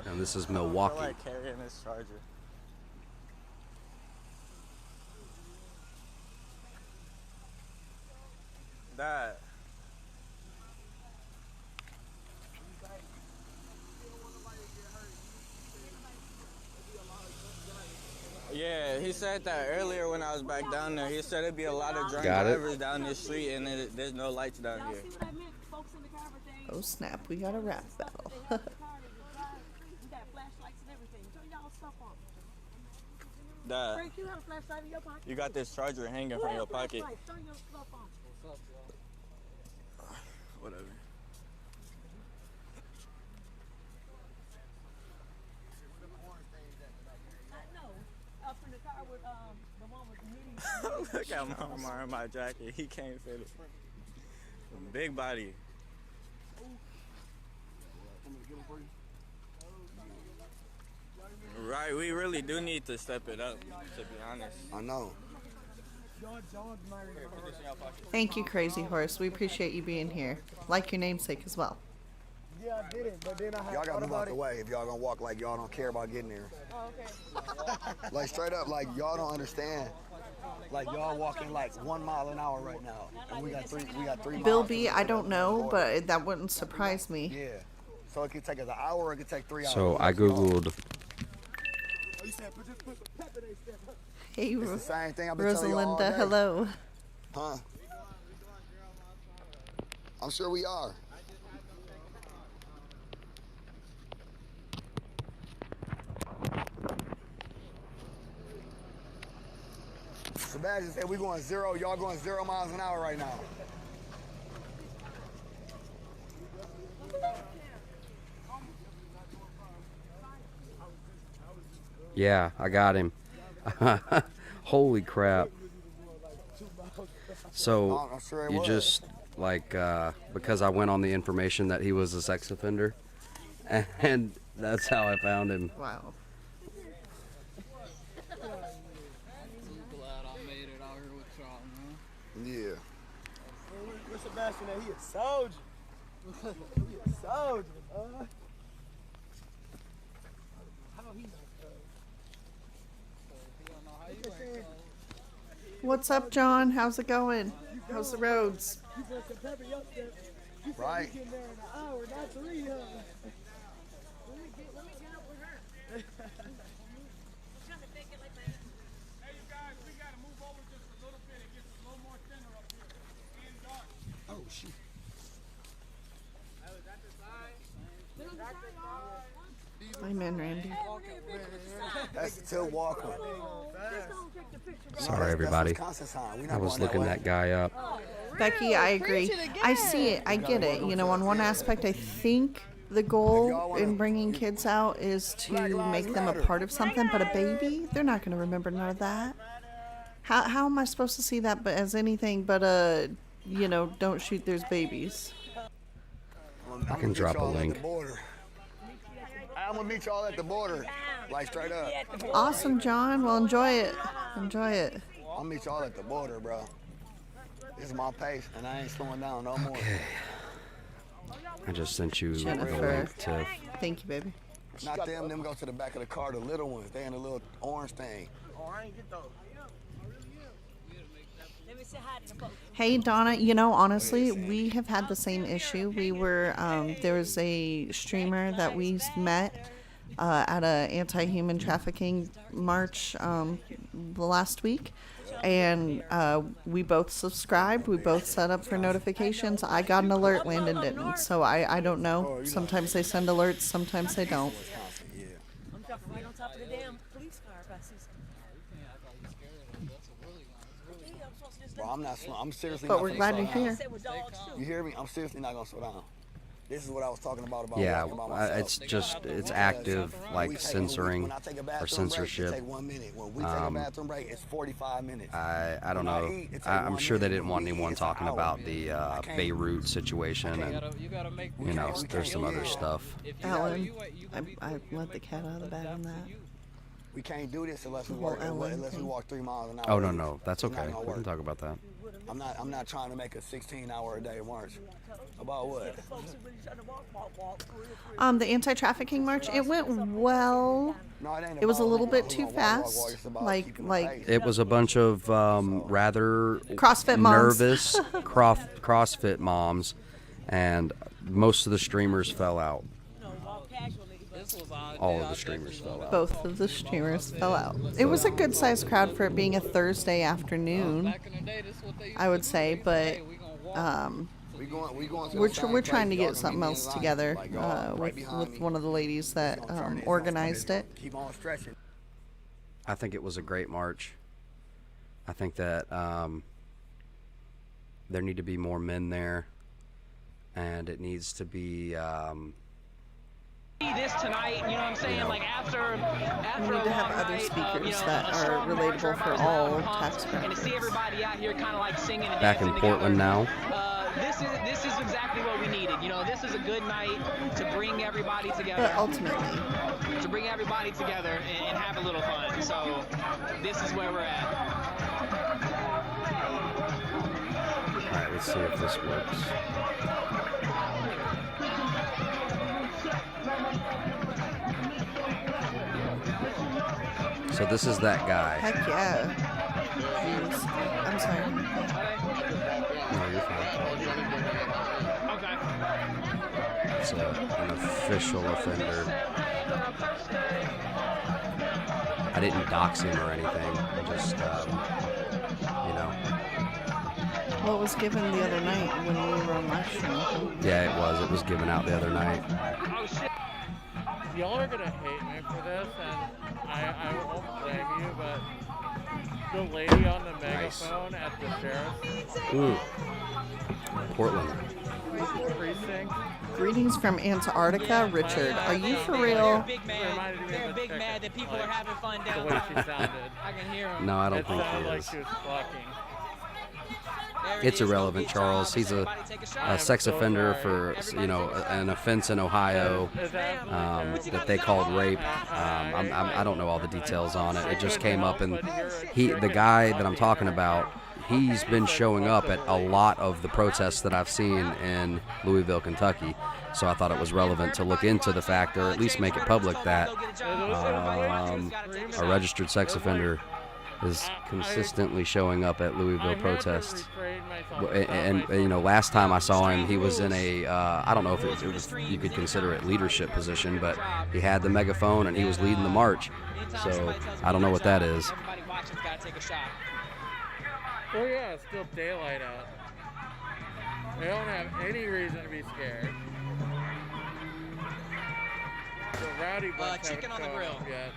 And this is Milwaukee. I like carrying this charger. That. Yeah, he said that earlier when I was back down there. He said it'd be a lot of drunk drivers down this street and there's no lights down here. Oh snap, we got a rap battle. Dad, you got this charger hanging from your pocket. Whatever. Look at Mom wearing my jacket. He can't fit it. Big body. Right, we really do need to step it up, to be honest. I know. Thank you, Crazy Horse. We appreciate you being here. Like your namesake as well. Yeah, I did it, but then y'all gotta move out the way if y'all gonna walk like y'all don't care about getting there. Oh, okay. Like straight up, like y'all don't understand. Like y'all walking like 1 mile an hour right now, and we got three. Bill miles B, I don't know, but that wouldn't surprise me. Yeah. So it could take us an hour, or it could take 3 hours. So I googled. Hey, It's the same thing I've been telling you all Rosalinda, day. hello. Huh? I'm sure we are. Sebastian said we going 0, y'all going 0 miles an hour right now. Yeah, I got him. Holy crap. So I'm sure it you was. just like because I went on the information that he was a sex offender, and that's how I found him. Wow. Yeah. Where's Sebastian at? He a soldier. He a soldier. What's up, John? How's it going? How's the roads? Right. Oh, shit. Amen, Randy. That's Till Walker. Sorry, everybody. Wisconsin sign. We I not was going that looking way. that guy up. Becky, I agree. I see it. I get it. You know, on one aspect, I think the goal in bringing kids out is to make them a part of something, but a baby, they're not going to remember none of that. How am I supposed to see that but as anything but you know, don't shoot, there's babies? I can drop a link. I'm gonna meet y'all at the border, like straight up. Awesome, John. Well, enjoy it. Enjoy it. I'll meet y'all at the border, bro. This is my pace, and I ain't slowing down no more. Okay. I just sent you the Jennifer. link to. Thank you, baby. Not them. Them go to the back of the car. The little ones. They in the little orange thing. Oh, I ain't get those. Hey, Donna, you know, honestly, we have had the same issue. We were, there was a streamer that we met at a anti-human trafficking march the last week, and we both subscribed. We both set up for notifications. I got an alert, Landon didn't, so I don't know. Sometimes they send alerts, sometimes they don't. I'm dropping right on top of the damn police car if I see something. Bro, I'm not slow. I'm seriously But not we're gonna glad slow you're down. here. You hear me? I'm seriously not gonna slow down. This is what I was talking about Yeah, walking by myself. it's just it's active like censoring or censorship. Take 1 minute. When we take a bathroom break, it's 45 minutes. I don't When I know. eat, it take I'm 1 sure they minute. didn't want When we anyone eat, it's an talking hour. about the Beirut situation, and you know, there's some other stuff. Alan, I let the cat out of the bag on that. We can't do this unless we The whole walk, Ellen unless we thing. walk 3 miles an hour. Oh no, that's It's not okay. gonna We work. can talk about that. I'm not trying to make a 16-hour a day march. About what? The anti-trafficking march, it went well. No, it ain't It was a about little bit who too gonna walk, fast. it's about Like keeping the pace. It was a bunch of rather CrossFit moms. nervous CrossFit moms, and most of the streamers fell out. All of the streamers fell out. Both of the streamers fell out. It was a good sized crowd for it being a Thursday afternoon, I would say, but we're trying to get something else together with one of the ladies that organized it. Keep on stretching. I think it was a great march. I think that there need to be more men there, and it needs to be this tonight, you know what I'm saying? Like after We need to have other speakers that are relatable for all tax and to see everybody out here kind of like singing and back in dancing Portland together. now. This is exactly what we needed. You know, this is a good night to bring everybody together. But ultimately, to bring everybody together and have a little fun. So this is where we're at. All right, let's see if this works. So this is that guy. heck yeah. Jeez. I'm sorry. No, you're fine. It's an official offender. I didn't dox him or anything. I just, What was given the other night when we were on live stream? Yeah, it was. It was given out the other night. Y'all are gonna hate me for this, and I won't blame you, but the lady on the megaphone at the sheriff's Ooh. Portland. precinct. Greetings from Antarctica, Richard. Are you for real? They're big mad that people are having fun down The way she sounded. I can hear them. No, I don't It think sounded he like is. she was clucking. It's irrelevant, Charles. He's a sex offender for, an offense in Ohio that they called rape. I don't know all the details on it. It just came up, and the guy that I'm talking about, he's been showing up at a lot of the protests that I've seen in Louisville, Kentucky. So I thought it was relevant to look into the fact, or at least make it public, that a registered sex offender is consistently showing up at Louisville protests. And last time I saw him, he was in a, I don't know if you could consider it leadership position, but he had the megaphone and he was leading the march. So I don't know what that is. Oh yeah, it's still daylight out. They don't have any reason to be scared. The rowdy bunch chicken on the grill. Yet.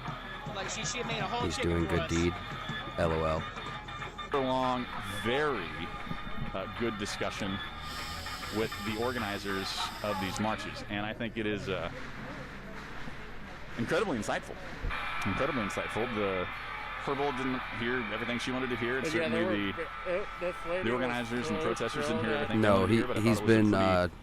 Like she made a whole He's chicken doing for good us. deed. LOL. Long, very good discussion with the organizers of these marches, and I think it is incredibly insightful. Incredibly insightful. The Herbold didn't hear everything she wanted to hear, and But certainly this lady the organizers and was protesters didn't hear really everything. No, they wanted to hear, but I he's thought it was a been pretty-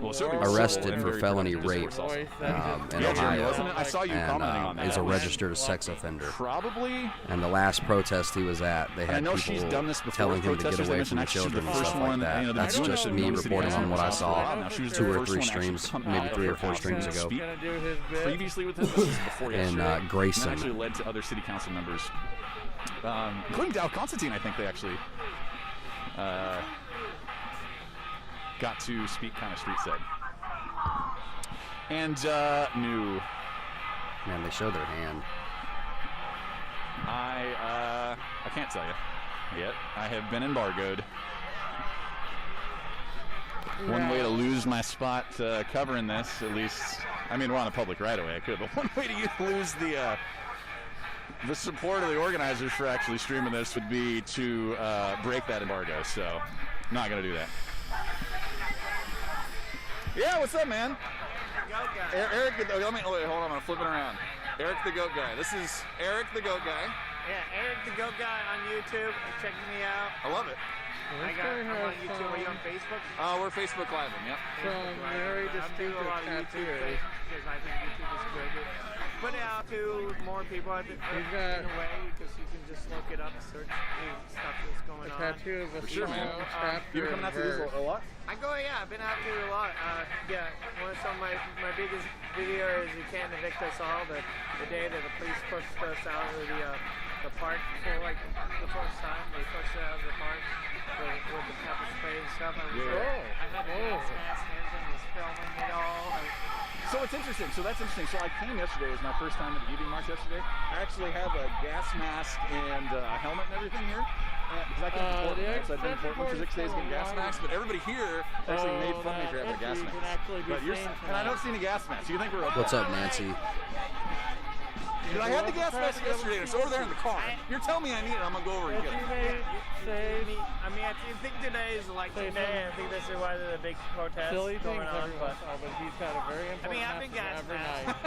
Well, certainly arrested and for very felony productive rape discourse also. in Yeah, Jeremy, Ohio, wasn't it? I saw you commenting on that. and is a registered sex offender. Probably. And the last protest he was at, they I had know she's done this people before telling him to get protesters. away They from the mentioned children and she's the stuff first like one, that. they're That's doing just it me in the city reporting on what I council saw now. She was the 2 or first 3 one actually streams, to come maybe out 3 or of 4 her streams house ago. and speak previously with him. This is before In yesterday. Grayson. And that actually led to other city council members, including Dow Constantine. I think they actually got to speak kind of street said. And new. Man, they show their hand. I can't tell you yet. I have been embargoed. One way to lose my spot covering this, at least. I mean, we're on a public right-of-way. I could, but one way to lose the support of the organizers for actually streaming this would be to break that embargo. So, not gonna do that. Yeah, what's up, man? Eric, wait, hold on, I'm gonna flip it around. Eric the Goat Guy. This is Eric the Goat Guy. Yeah, Eric the Goat Guy on YouTube. Check me out. I love it. I'm on YouTube. Are you on Facebook? We're Facebook Live, yep. Some very distinctive a lot of YouTube tattoos. because I think YouTube is good. Put it out to more people in a way because you can just look it up, search stuff that's going on. Tattoo of a For sure, man. chapter. You ever coming out to these a lot? I go, yeah, I've been out to a lot. Yeah, some of my biggest video is You Can't Evict Us All, the day that the police pushed us out of the park for like the first time. They pushed us out of the park with the pepper spray and stuff. I had the gas mask and everything, was filming it all. So it's interesting. So that's interesting. So I came yesterday. It was my first time at the evening march yesterday. I actually have a gas mask and a helmet and everything here. Because I came to Portland, right? So I've been in Portland for 6 days getting gas masks. But everybody here actually made fun of me for having a gas mask. And I don't see any gas masks. You think we're okay? What's up, Nancy? I had the gas mask yesterday, and it's over there in the car. You're telling me I need it, I'm going to go over and get it. I mean, I think today is like today. I think this is why there's a big protest going on. But he's got a very important I've been gas masked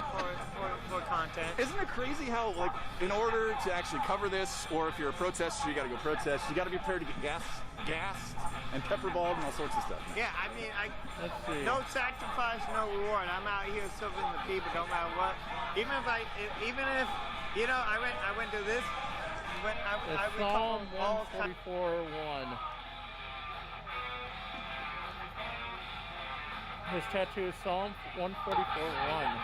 for content. Isn't it crazy how, like, in order to actually cover this, or if you're a protester, you got to go protest, you got to be prepared to get gassed and pepperballed and all sorts of stuff. Yeah, I mean, no sacrifice, no reward. I'm out here serving the people, no matter what. Even if you know, I went to this. I Psalm 144:1. His tattoo is Psalm 144:1.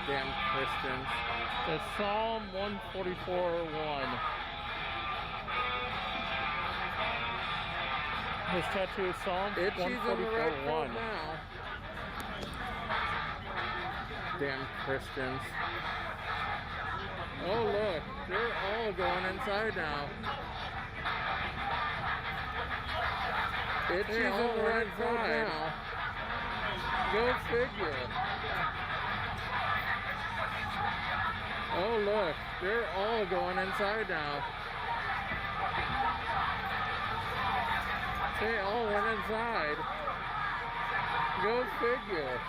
Damn Christians. It's Psalm 144:1. His tattoo is Psalm 144:1. Damn Christians. Oh look, they're all going inside now. Itchy's on the right side now. Go figure. Oh look, they're all going inside now. They all went inside. Go figure.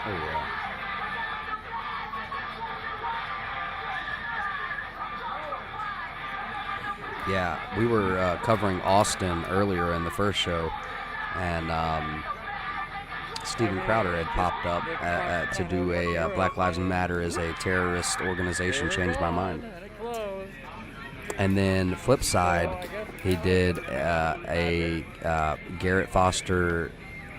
Oh yeah. Yeah, we were covering Austin earlier in the first show, and Steven Crowder had popped up to do a Black Lives Matter as a terrorist organization changed my mind. And then flip side, he did a Garrett Foster,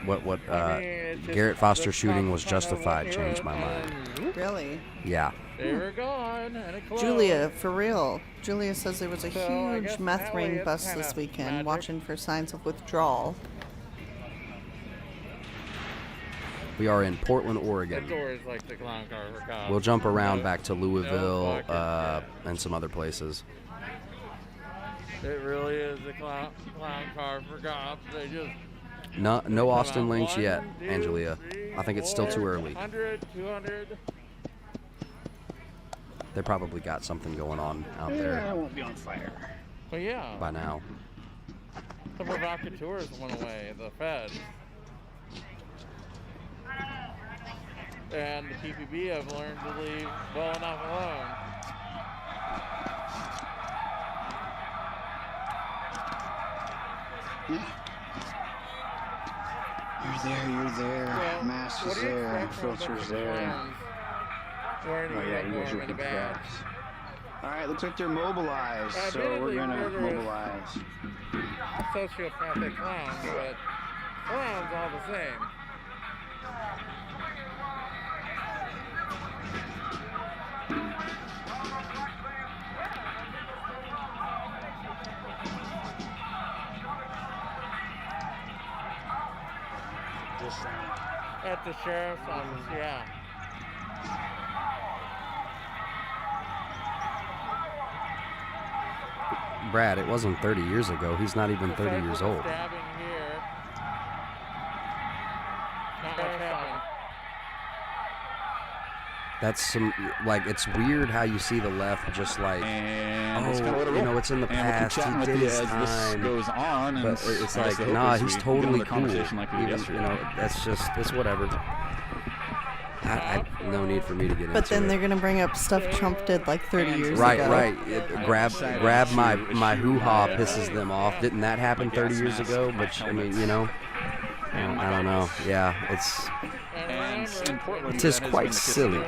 Garrett Foster shooting was justified, changed my mind. Really? Yeah. They were gone, and it closed. Julia, for real. Julia says there was a huge meth ring bust this weekend, watching for signs of withdrawal. We are in Portland, Oregon. Like the clown car for cops. We'll jump around back to Louisville and some other places. It really is a clown car for cops. They just... No Austin links yet, Angelia. I think it's still too early. 100, 200. They probably got something going on out there. Yeah, I won't be on fire. But yeah. By now. The provocateurs went away, the feds. And the PPB have learned to leave well enough alone. You're there. Well, Mask what is do you there. expect from a bunch Filter's of there. clowns wearing a Yeah, uniform here's your and a big badge? guys. Alright, looks like they're mobilized, so we're Admittedly, gonna murderous mobilize. Sociopathic clowns, but clowns all the same. At the sheriff's office, yeah. Brad, it wasn't 30 years ago. He's not even 30 years old. Stabbing here. Not much happened. That's some, like, it's weird how you see the left just like, it's in the past, he did his time, goes on, but it's like, nah, he's totally cool. It's whatever. No need for me to get into it. But then they're going to bring up stuff Trump did like 30 years ago. Right. Grab my hoo-ha pisses them off. Didn't that happen 30 years ago? But, I mean, I don't know. Yeah, it is quite silly.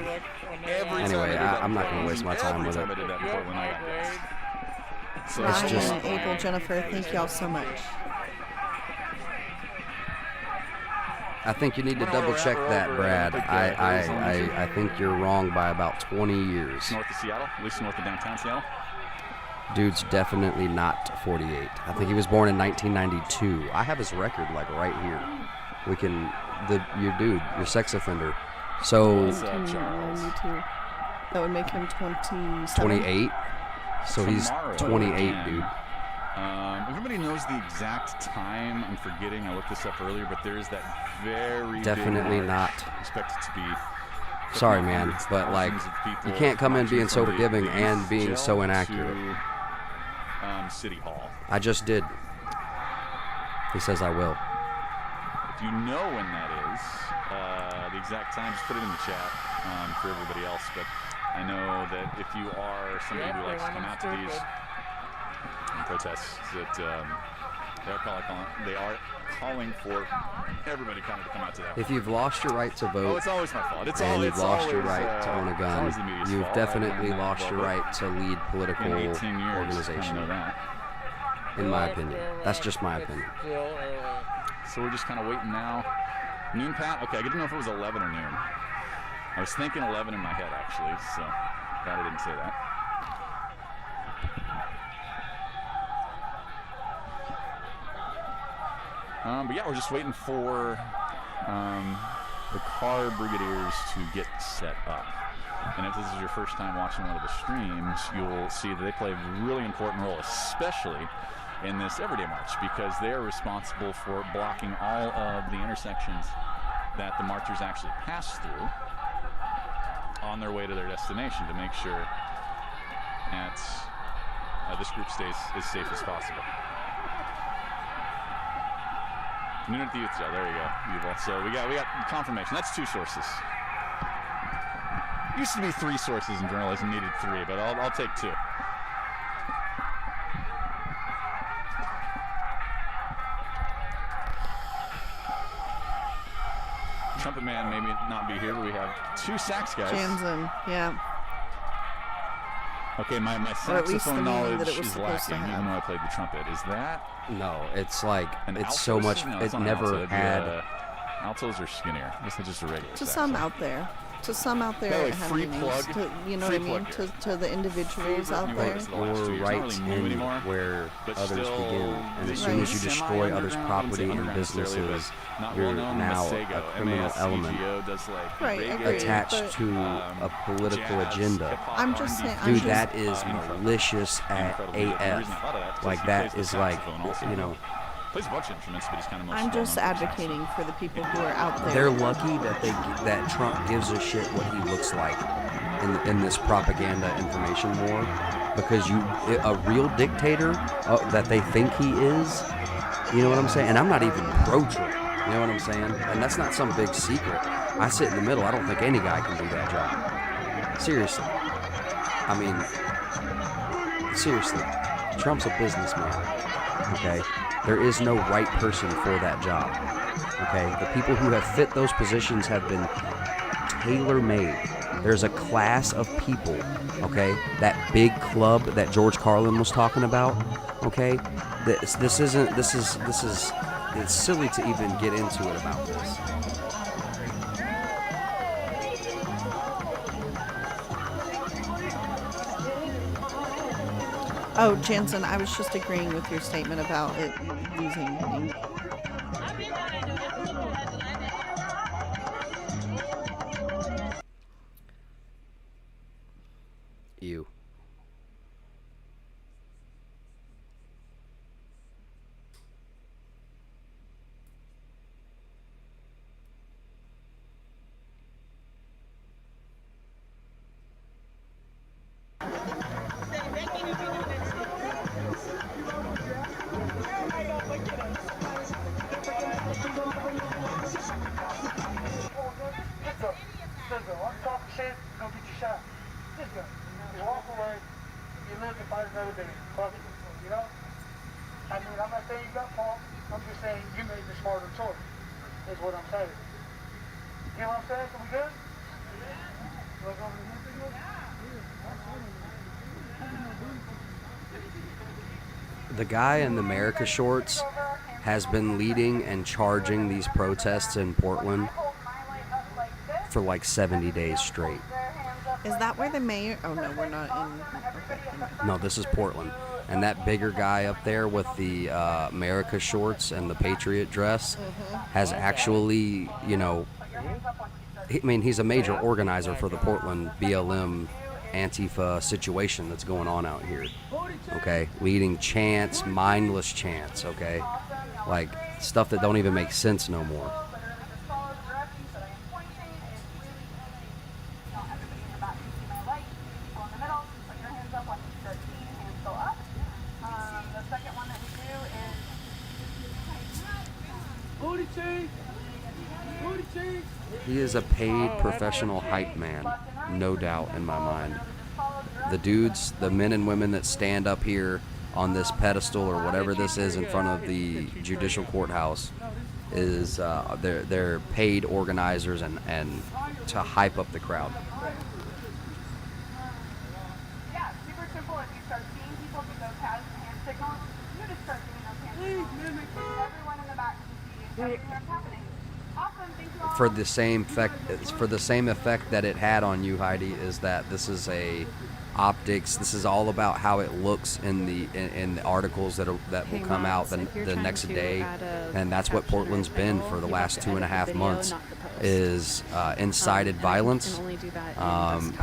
Anyway, I'm not going to waste my time with it. Ryan and Abel, Jennifer, thank y'all so much. I think you need to double check that, Brad. I think you're wrong by about 20 years. North of Seattle, at least north of downtown Seattle. Dude's definitely not 48. I think he was born in 1992. I have his record like right here. We can, your sex offender. So that would make him 27. 28. So he's 28, dude. Everybody knows the exact time. I'm forgetting. I looked this up earlier, but there is that very definitely big not expected to be. Sorry, man, but like you can't come in being so forgiving and being so inaccurate. City Hall. I just did. He says I will. If you know when that is, the exact time, just put it in the chat for everybody else. But I know that if you are somebody who likes to come out to these protests, that they are calling for everybody kind of to come out to that. If you've lost your right to vote, it's always my fault. And you've lost your right to own a gun, you've definitely lost your right to lead political organizations. In my opinion, that's just my opinion. So we're just kind of waiting now. Noon, Pat? Okay, I didn't know if it was 11 or noon. I was thinking 11 in my head, actually, so glad I didn't say that. But yeah, we're just waiting for the car brigadiers to get set up. And if this is your first time watching one of the streams, you'll see that they play a really important role, especially in this everyday march, because they are responsible for blocking all of the intersections that the marchers actually pass through on their way to their destination to make sure that this group stays as safe as possible. Noon at the Youth Jail. There you go. So we got confirmation. That's 2 sources. Used to be 3 sources in journalism, needed 3, but I'll take 2. Trumpet man maybe not be here, but we have 2 sax guys. Jansen, yeah. Okay, my saxophone knowledge is lacking, even though I played the trumpet. Is that? No, it's like, it's alto? so much, No, it never had. Altos are skinnier. I guess it's just a regular To sax. some out there. To some out there, Like it had free meanings. plug. To, you know Free what I mean? plug To the individuals out there. Or right in where others begin. And as soon as you destroy others' property and businesses, you're now a criminal element attached to a political agenda. I'm just saying. Dude, that is malicious at AF. Like, that is like, you know. Plays a bunch of instruments, but he's kind of I'm just advocating for the people who are out there. They're lucky that Trump gives a shit what he looks like in this propaganda information war, because a real dictator that they think he is, you know what I'm saying? And I'm not even pro-Trump, you know what I'm saying? And that's not some big secret. I sit in the middle. I don't think any guy can do that job. Seriously. I mean, seriously. Trump's a businessman, okay? There is no right person for that job, okay? The people who have fit those positions have been tailor-made. There's a class of people, okay? That big club that George Carlin was talking about, okay? It's silly to even get into it about this. Oh, Jansen, I was just agreeing with your statement about it losing meaning. You. The guy in the America shorts has been leading and charging these protests in Portland for like 70 days straight. Is that where the mayor? Oh no, we're not in. Okay. No, this is Portland. And that bigger guy up there with the America shorts and the Patriot dress has actually, you know, I mean, he's a major organizer for the Portland BLM Antifa situation that's going on out here. Okay, leading chants, mindless chants. Okay, like stuff that don't even make sense no more. He is a paid professional hype man, no doubt in my mind. The dudes, the men and women that stand up here on this pedestal or whatever this is in front of the judicial courthouse is they're paid organizers and to hype up the crowd. Yeah, super simple. If you start seeing people do those hand signals, you just start doing those hand signals. Everyone in the back can see for the same effect that it had on you, Heidi, is that this is a optics. This is all about how it looks in the articles that will come out the next day, and that's what Portland's been for the last 2.5 months, is incited violence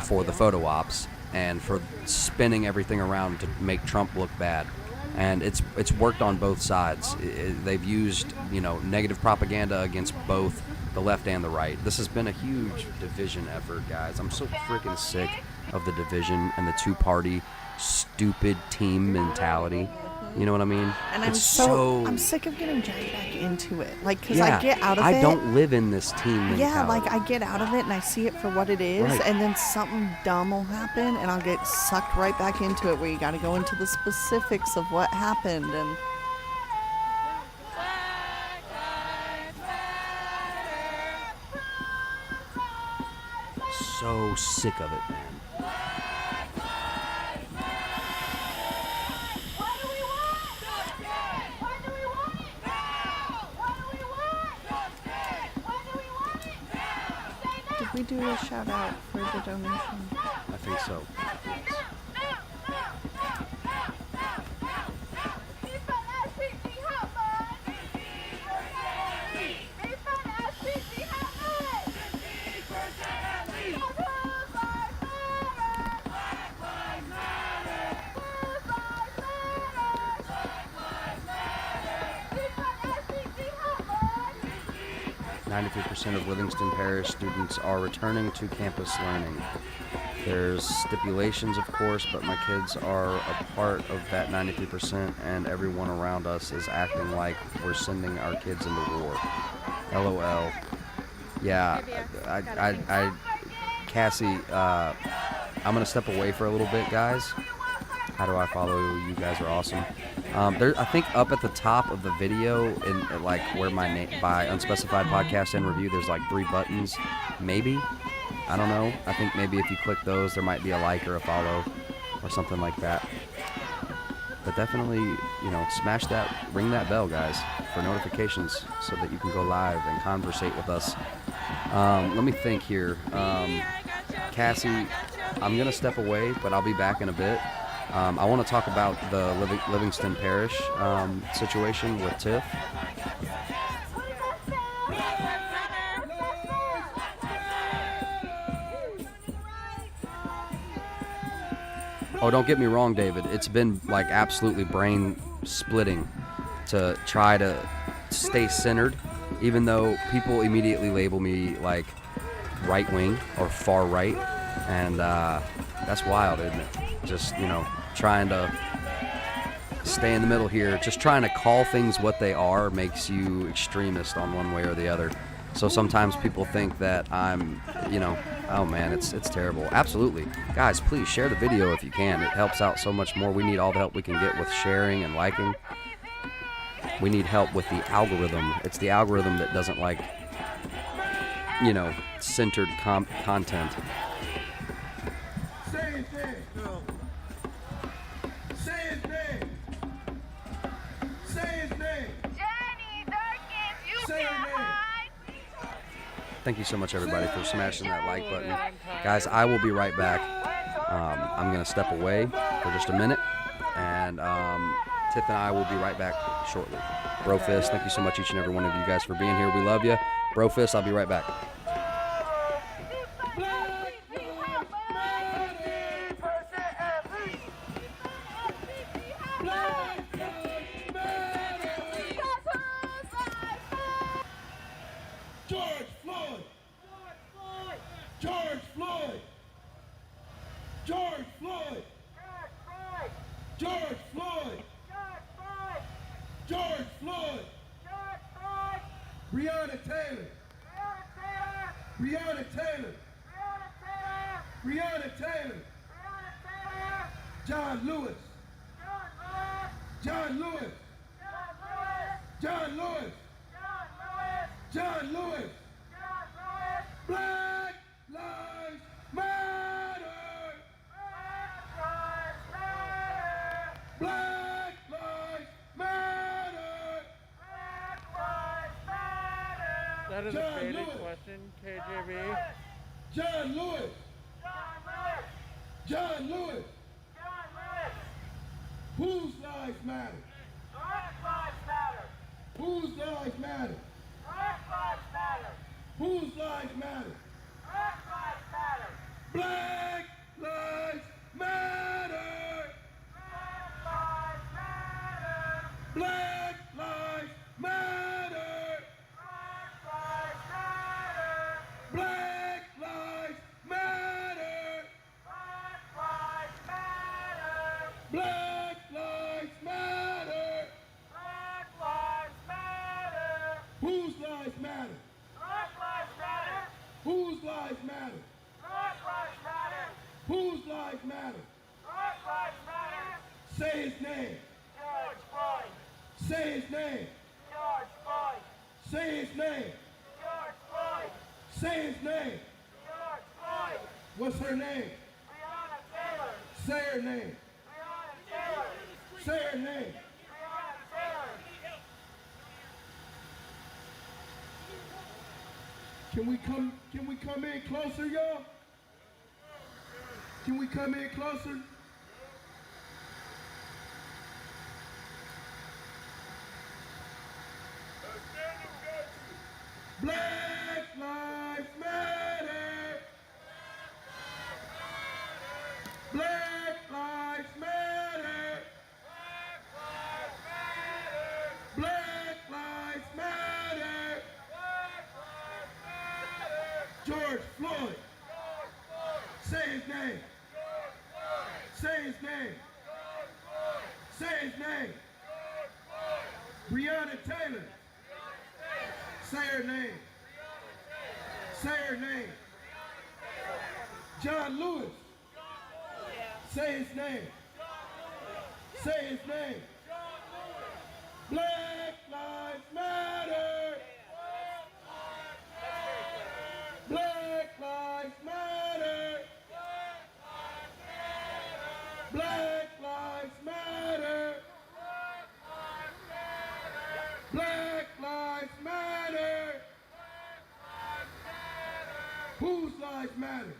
for the photo ops and for spinning everything around to make Trump look bad. And it's worked on both sides. They've used negative propaganda against both the left and the right. This has been a huge division effort, guys. I'm so freaking sick of the division and the two-party stupid team mentality. You know what I mean? And I'm sick of getting dragged back into it. Like, because yeah, I get out of it. I don't live in this team mentality. Yeah, like I get out of it and I see it for what it is, Right. and then something dumb will happen and I'll get sucked right back into it, where you got to go into the specifics of what happened. And so sick of it, man. did we do a shout out for the donation? I think so. Of Livingston Parish students are returning to campus learning. There's stipulations, of course, but my kids are a part of that 93%, and everyone around us is acting like we're sending our kids into war. LOL. Yeah, I Cassie, I'm gonna step away for a little bit, guys. How do I follow you? You guys are awesome. I think up at the top of the video, in like where my name by Unspecified Podcast and Review, there's like 3 buttons, maybe. I don't know. I think maybe if you click those, there might be a like or a follow or something like that. But definitely, smash that, ring that bell, guys, for notifications so that you can go live and conversate with us. Let me think here. Cassie, I'm gonna step away, but I'll be back in a bit. I want to talk about the Livingston Parish situation with Tiff. Oh, don't get me wrong, David. It's been like absolutely brain splitting to try to stay centered, even though people immediately label me like right wing or far right, and that's wild, isn't it? Just, trying to stay in the middle here. Just trying to call things what they are makes you extremist on one way or the other. So sometimes people think that I'm, oh man, it's terrible. Absolutely. Guys, please share the video if you can. It helps out so much more. We need all the help we can get with sharing and liking. We need help with the algorithm. It's the algorithm that doesn't like, centered content. Thank you so much, everybody, for smashing that like button. Guys, I will be right back. I'm going to step away for just a minute, and Tiff and I will be right back shortly. Brofist, thank you so much, each and every one of you guys, for being here. We love you. Brofist, I'll be right back. That is John a baited Lewis. question, KJB. John Lewis. John Lewis. Whose lives matter? Black lives matter. Whose lives matter? Black lives matter. Whose lives matter? Black lives matter. Black lives matter. Black lives matter. Black lives matter. Black lives matter. Black lives matter. Black lives matter. Whose lives matter? Black lives matter. Whose lives matter? Black lives matter. Whose lives matter? Black lives matter. Say his name. George Floyd. Say his name. George Floyd. Say his name. George Floyd. Say his name. George Floyd. What's her name? Breonna Taylor. Say her name. Breonna Taylor. Say her name. Breonna Taylor. Can we come in closer, y'all? Can we come in closer? Black lives matter. Black lives matter. Black lives matter. George Floyd. Say his name. Say his name. Say his name. Breonna Taylor. Say her name. Say her name. John Lewis. Say his name. Say his name. Black lives matter. Black lives matter. Black lives matter. Black lives matter. Whose lives matter?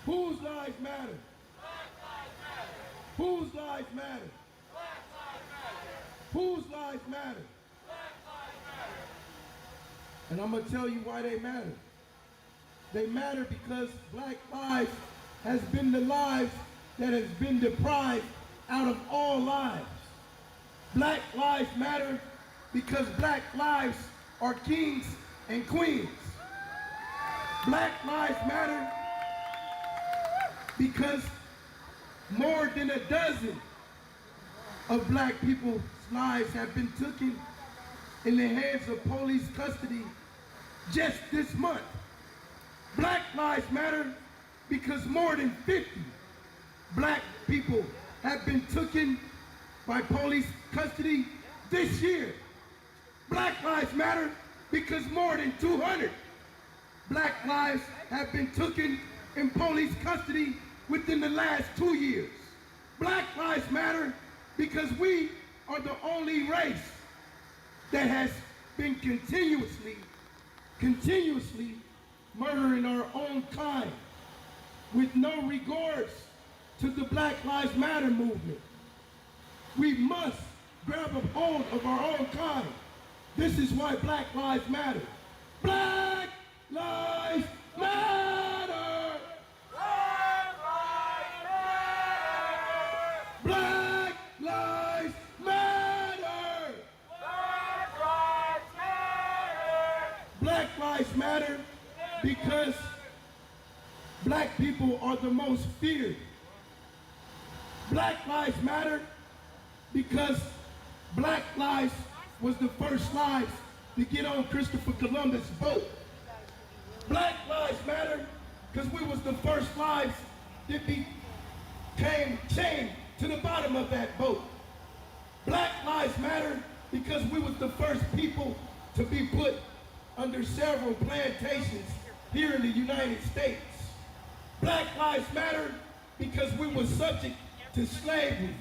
Whose lives matter? Whose lives matter? Whose lives matter? And I'm going to tell you why they matter. They matter because black lives has been the lives that has been deprived out of all lives. Black lives matter because black lives are kings and queens. Black lives matter because more than a dozen of black people's lives have been taken in the hands of police custody just this month. Black lives matter because more than 50 black people have been taken by police custody this year. Black lives matter because more than 200 black lives have been taken in police custody within the last 2 years. Black lives matter because we are the only race that has been continuously murdering our own kind with no regards to the Black Lives Matter movement. We must grab a hold of our own kind. This is why Black Lives Matter. Black Lives Matter! Black Lives Matter! Black Lives Matter because black people are the most feared. Black Lives Matter because black lives was the first lives to get on Christopher Columbus' boat. Black Lives Matter because we was the first lives that came chained to the bottom of that boat. Black Lives Matter because we was the first people to be put under several plantations here in the United States. Black Lives Matter because we were subject to slavery.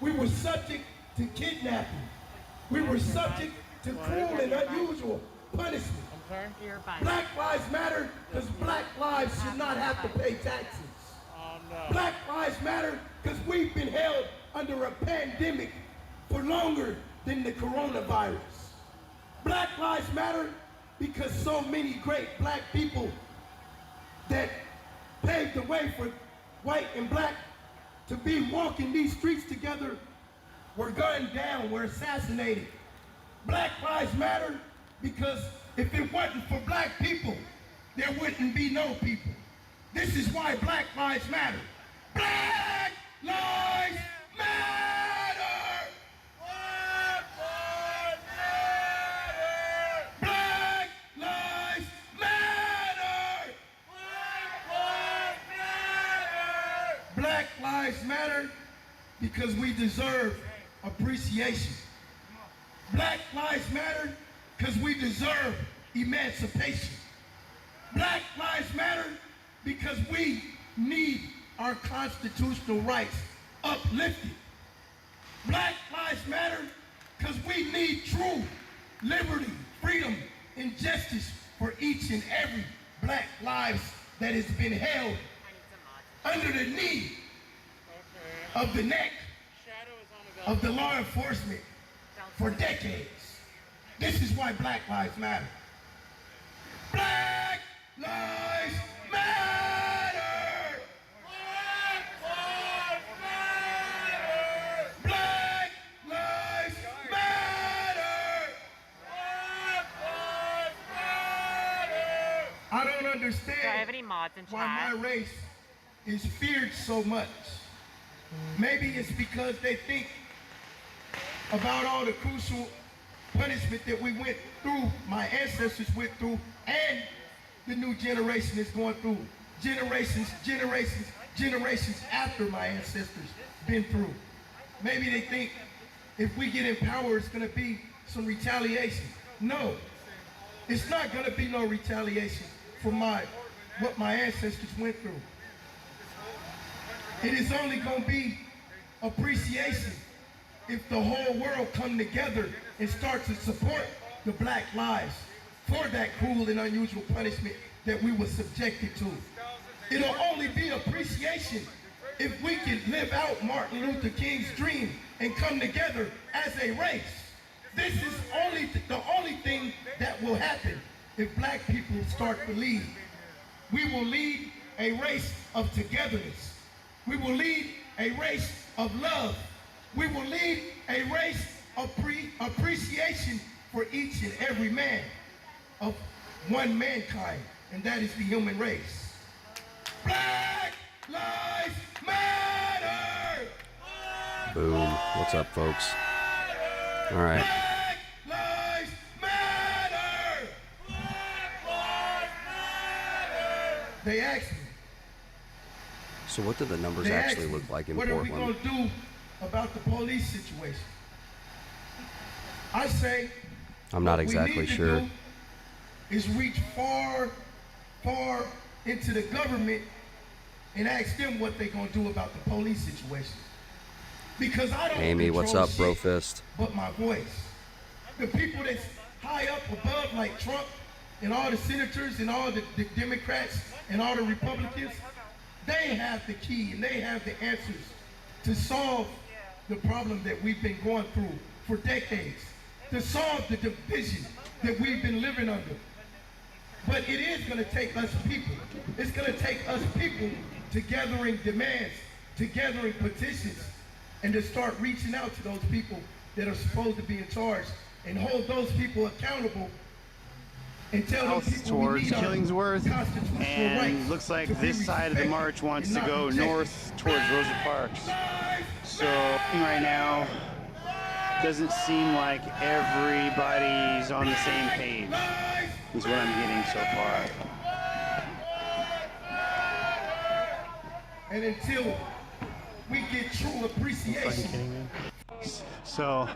We were subject to kidnapping. We were subject to cruel and unusual punishment. Black lives matter because black lives should not have to pay taxes. Black lives matter because we've been held under a pandemic for longer than the coronavirus. Black lives matter because so many great black people that paved the way for white and black to be walking these streets together were gunned down, were assassinated. Black lives matter because if it wasn't for black people, there wouldn't be no people. This is why black lives matter. Black lives matter! Black lives matter! Black lives matter because we deserve appreciation. Black lives matter because we deserve emancipation. Black lives matter because we need our constitutional rights uplifted. Black lives matter because we need true liberty, freedom, and justice for each and every black lives that has been held under the knee of the neck of the law enforcement for decades. This is why black lives matter. Black lives matter! Black lives matter! I don't understand Do I have any mods in why chat? my race is feared so much. Maybe it's because they think about all the crucial punishment that we went through, my ancestors went through, and the new generation is going through. Generations after my ancestors been through. Maybe they think if we get in power, it's gonna be some retaliation. No, it's not gonna be no retaliation for what my ancestors went through. It is only gonna be appreciation if the whole world come together and start to support the black lives for that cruel and unusual punishment that we were subjected to. It'll only be appreciation if we can live out Martin Luther King's dream and come together as a race. This is the only thing that will happen if black people start to lead. We will lead a race of togetherness. We will lead a race of love. We will lead a race of appreciation for each and every man of one mankind, and that is the human race. Black lives matter! Boom. What's up, folks? All right. Black lives matter! They asked me. So what do the numbers actually look like in Portland? What are we going to do about the police situation? I say I'm not exactly sure. Is reach far into the government and ask them what they're going to do about the police situation. Because I don't Amy, what's up, shit bro fist? But my voice. The people that's high up above, like Trump and all the senators and all the Democrats and all the Republicans, they have the key and they have the answers to solve the problem that we've been going through for decades, to solve the division that we've been living under. But it is going to take us people. It's going to take us people to gathering demands, to gathering petitions, and to start reaching out to those people that are supposed to be in charge and hold those people accountable and tell them people we towards need our Killingsworth, constitutional and rights looks like to be this side of the respected march wants and to not go rejected. north towards Rosa Parks. So right now, doesn't seem like everybody's on the same page, is what I'm getting so far. And until we get true appreciation. So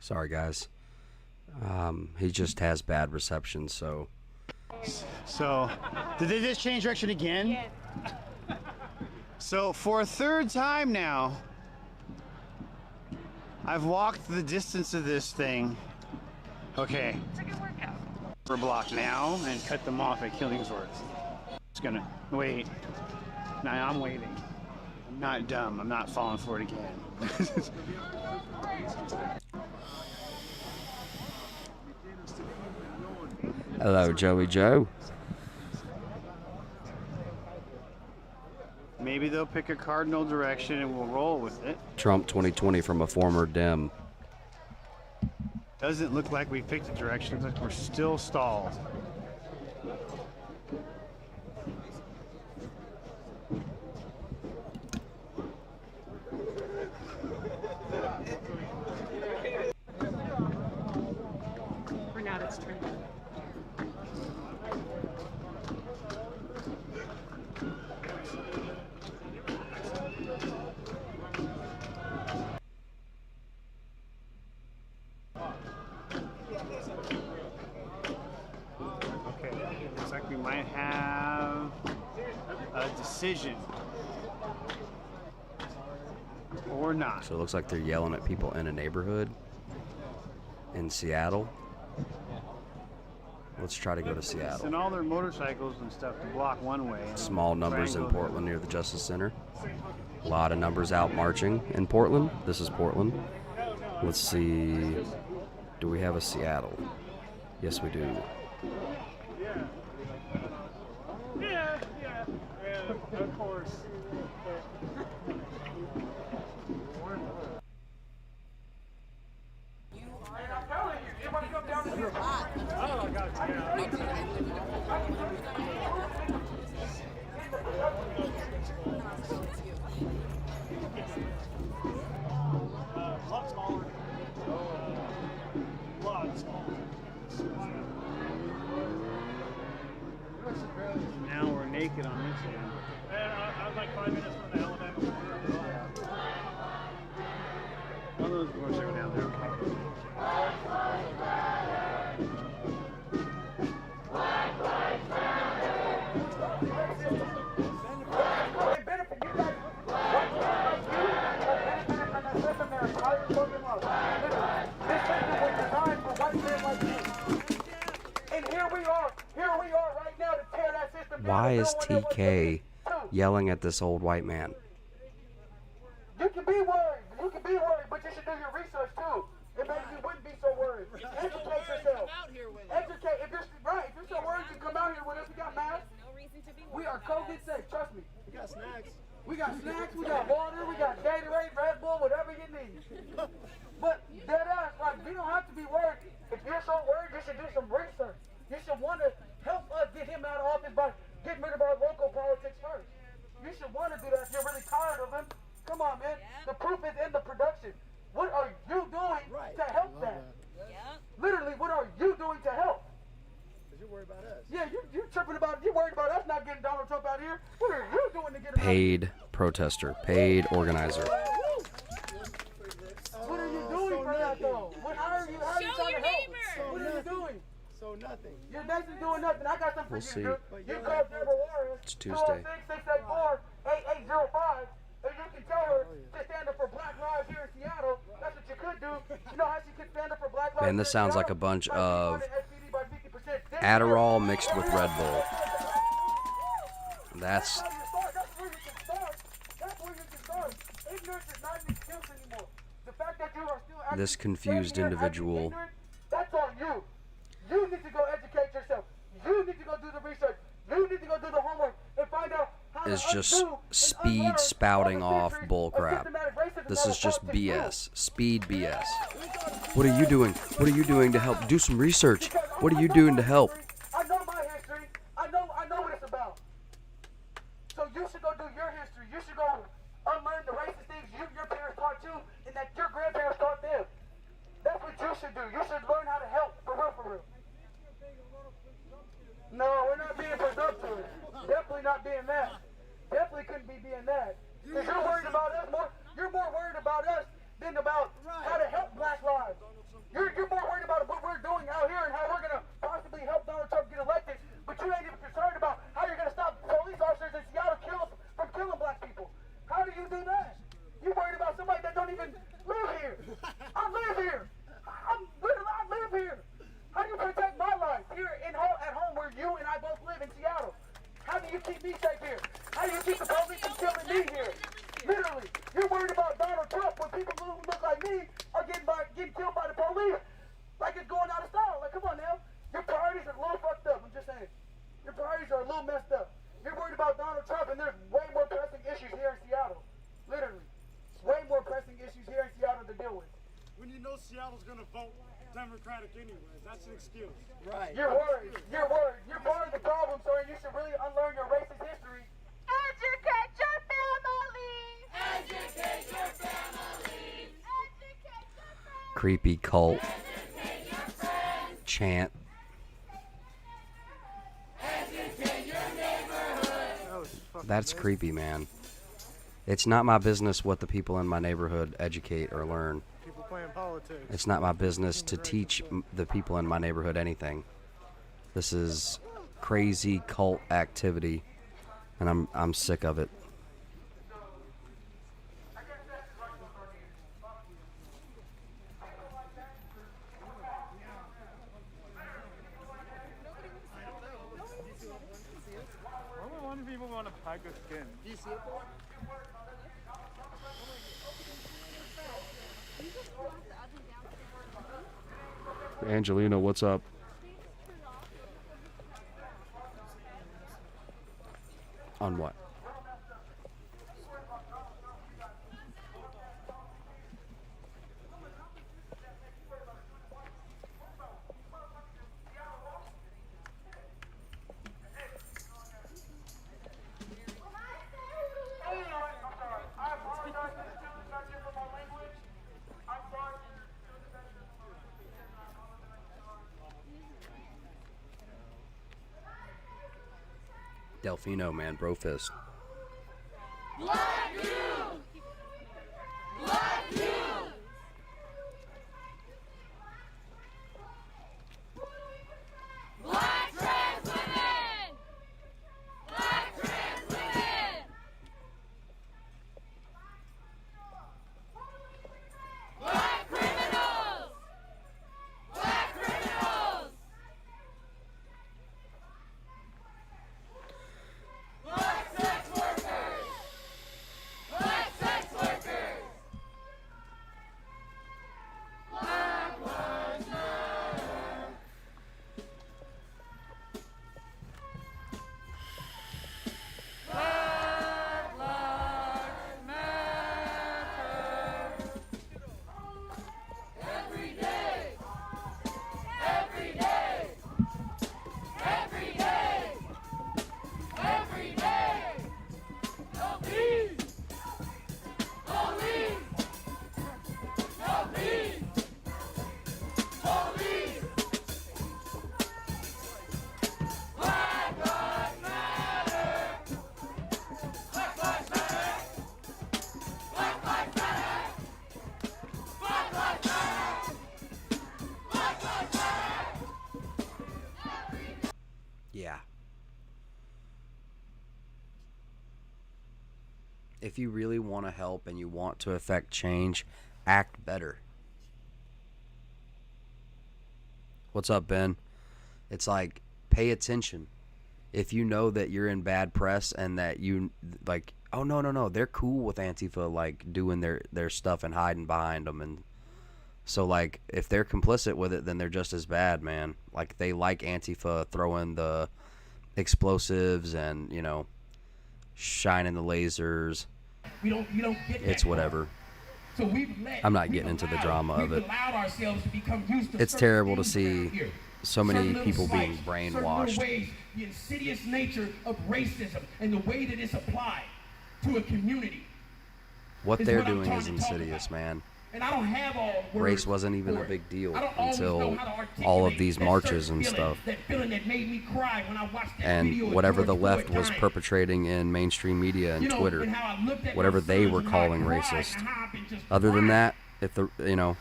Sorry, guys. He just has bad reception, so. did they just change direction again? So for a third time now, I've walked the distance of this thing. Okay. It's a good workout. We're blocked now and cut them off at Killingsworth. Just gonna wait. Now I'm waiting. I'm not dumb. I'm not falling for it again. Hello, Joey Joe. Maybe they'll pick a cardinal direction and we'll roll with it. Trump 2020 from a former Dem. Doesn't look like we picked a direction. Looks like we're still stalled. For now, that's true. Looks like we might have a decision. Or not. So it looks like they're yelling at people in a neighborhood in Seattle. Let's try to go to Seattle. Send all their motorcycles and stuff to block one way. Small numbers in Portland near the Justice Center. A lot of numbers out marching in Portland. This is Portland. Let's see. Do we have a Seattle? Yes, we do. Yeah, of course. Now we're naked on this end. I was like 5 minutes from the Alabama border. All those boys are down there. Why is TK yelling at this old white man? You can be worried. You can be worried, but you should do your research too. And maybe you wouldn't be so worried. Educate yourself. Educate. If you're right, if you're so worried, you come out here with us. We got masks. We are COVID safe. Trust me. We got snacks. We got snacks. We got water. We got Gatorade, Red Bull, whatever you need. But dead ass, like we don't have to be worried. If you're so worried, you should do some research. You should want to help us get him out of office by getting rid of our local politics first. You should want to do that if you're really tired of him. Come on, man. The proof is in the production. What are you doing to help that? Literally, what are you doing to help? Because you're worried about us. Yeah, you're tripping about it. You're worried about us not getting Donald Trump out of here. What are you doing to get him Paid protester, paid organizer. What are you doing for that, though? How are you trying to help? What are you doing? So nothing. You're basically doing nothing. I got something We'll for see. you to do. You call Deborah Warren. It's Tuesday. 206-684-8805. And you can tell her to stand up for Black Lives here in Seattle. That's what you could do. You know how she could stand up for Black Lives? Man, this sounds like a bunch of Adderall mixed with Red Bull. That's where you can start. That's where you can start. Ignorance is not an excuse anymore. The fact that you are still acting this confused individual. That's on you. You need to go educate yourself. You need to go do the research. You need to go do the homework and find out how is to just undo speed and spouting off bullcrap. This is just BS. Speed BS. What are you doing? What are you doing to help? Do some research. What are you doing to help? I know my history. I know what it's about. So you should go do your history. You should go unlearn the racist things your parents taught you and that your grandparents taught them. That's what you should do. You should learn how to help, for real. No, we're not being presumptuous. Definitely not being that. Definitely couldn't be being that. Because you're worried about us more. You're more worried about us than about how to help Black lives. You're more worried about what we're doing out here and how we're going to possibly help Donald me are getting killed by the police like it's going out of style. Like, come on now. Your priorities are a little fucked up. I'm just saying. Your priorities are a little messed up. You're worried about Donald Trump, and there's way more pressing issues here in Seattle. Literally. Way more pressing issues here in Seattle to deal with. When you know Seattle's going to vote Democratic anyways, that's an excuse. Right. You're worried. You're worried. You're part of the problem, sir, and you should really unlearn your racist history. Educate your family. Educate your family. Creepy cult chant. That's creepy, man. It's not my business what the people in my neighborhood educate or learn. People playing politics. It's not my business to teach the people in my neighborhood anything. This is crazy cult activity, and I'm sick of it. Why do people want to pack a skin? Do you see it there? Angelina, what's up? On what? Delfino, man, bro fist. Black youth! Black youth! Black trans women! Black trans women! Black criminals! Black criminals! Black sex workers! Black sex workers! Black lives matter! Black lives matter! Every day! Every day! Every day! Every day! No peace! Police! No peace! Police! Black lives matter! Black lives matter! Black lives matter! Black lives matter! Black lives matter! Yeah. If you really want to help and you want to affect change, act better. What's up, Ben? It's like, pay attention. If you know that you're in bad press and that you, like, oh, no, they're cool with Antifa, like, doing their stuff and hiding behind them. And so, like, if they're complicit with it, then they're just as bad, man. Like, they like Antifa throwing the explosives and, you know, shining the lasers. You don't get that. It's whatever. So I'm not getting into the drama of it. allowed ourselves to become used to It's certain terrible to things see around here. so many Certain little people being slights, certain brainwashed. little ways, the insidious nature of racism and the way that it's applied to a community. What is they're what I'm doing trying is to talk insidious, man. And I don't have all words Race wasn't even for a it. big deal I don't always know until how to articulate all of these that marches certain and feeling, stuff. That feeling that made me cry when I watched that And video of whatever George the left Floyd was dying. perpetrating in mainstream media and You know, Twitter, and how I looked at whatever my they sons were and how I calling cried racist. and how I've been just Other than crying. that, if the, you know,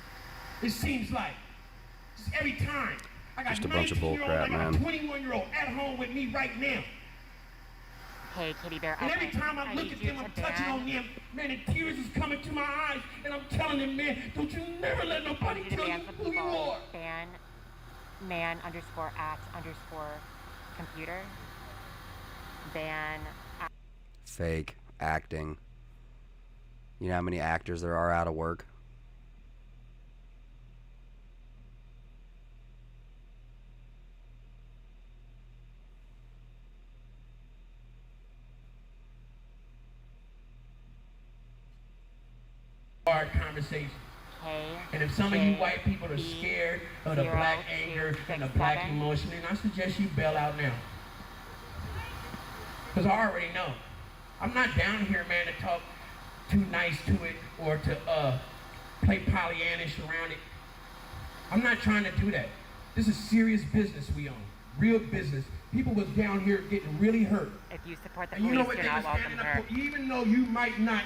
It seems like just every time I got Just a bunch of bull 19-year-old, crap, I got a man. 21-year-old at home with me right now. Hey, Kitty Bear. And every okay, time I look need at you them, to I'm touching ban- on them, man, and tears is coming to my eyes, and I'm telling them, man, don't you never let nobody you to tell you ban some who you people. are. Ban man_at_computer. Ban. fake acting. You know how many actors there are out of work? hard conversations. And if some of you white people are scared of the black anger and the black emotion, then I suggest you bail out now. Because I already know. I'm not down here, man, to talk too nice to it or to play Pollyannish around it. I'm not trying to do that. This is serious business we own. Real business. People was down here getting really hurt. If you support the And police, you know what you're they were not welcome standing up here. for? Even though you might not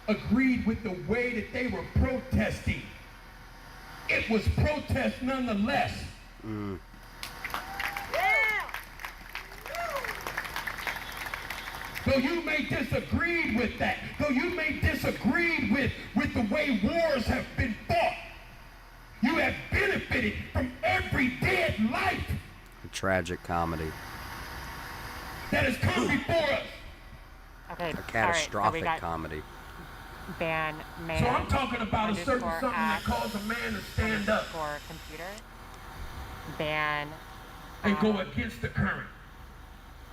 agree with the way that they were protesting, it was protest nonetheless. Though you may disagree with that, though you may disagree with the way wars have been fought, you have benefited from every dead life A tragic comedy. that has come before us. Okay, A catastrophic got comedy. ban man. So I'm talking about a certain underscore something that app calls a man to stand up underscore computer. Ban. and go against the current.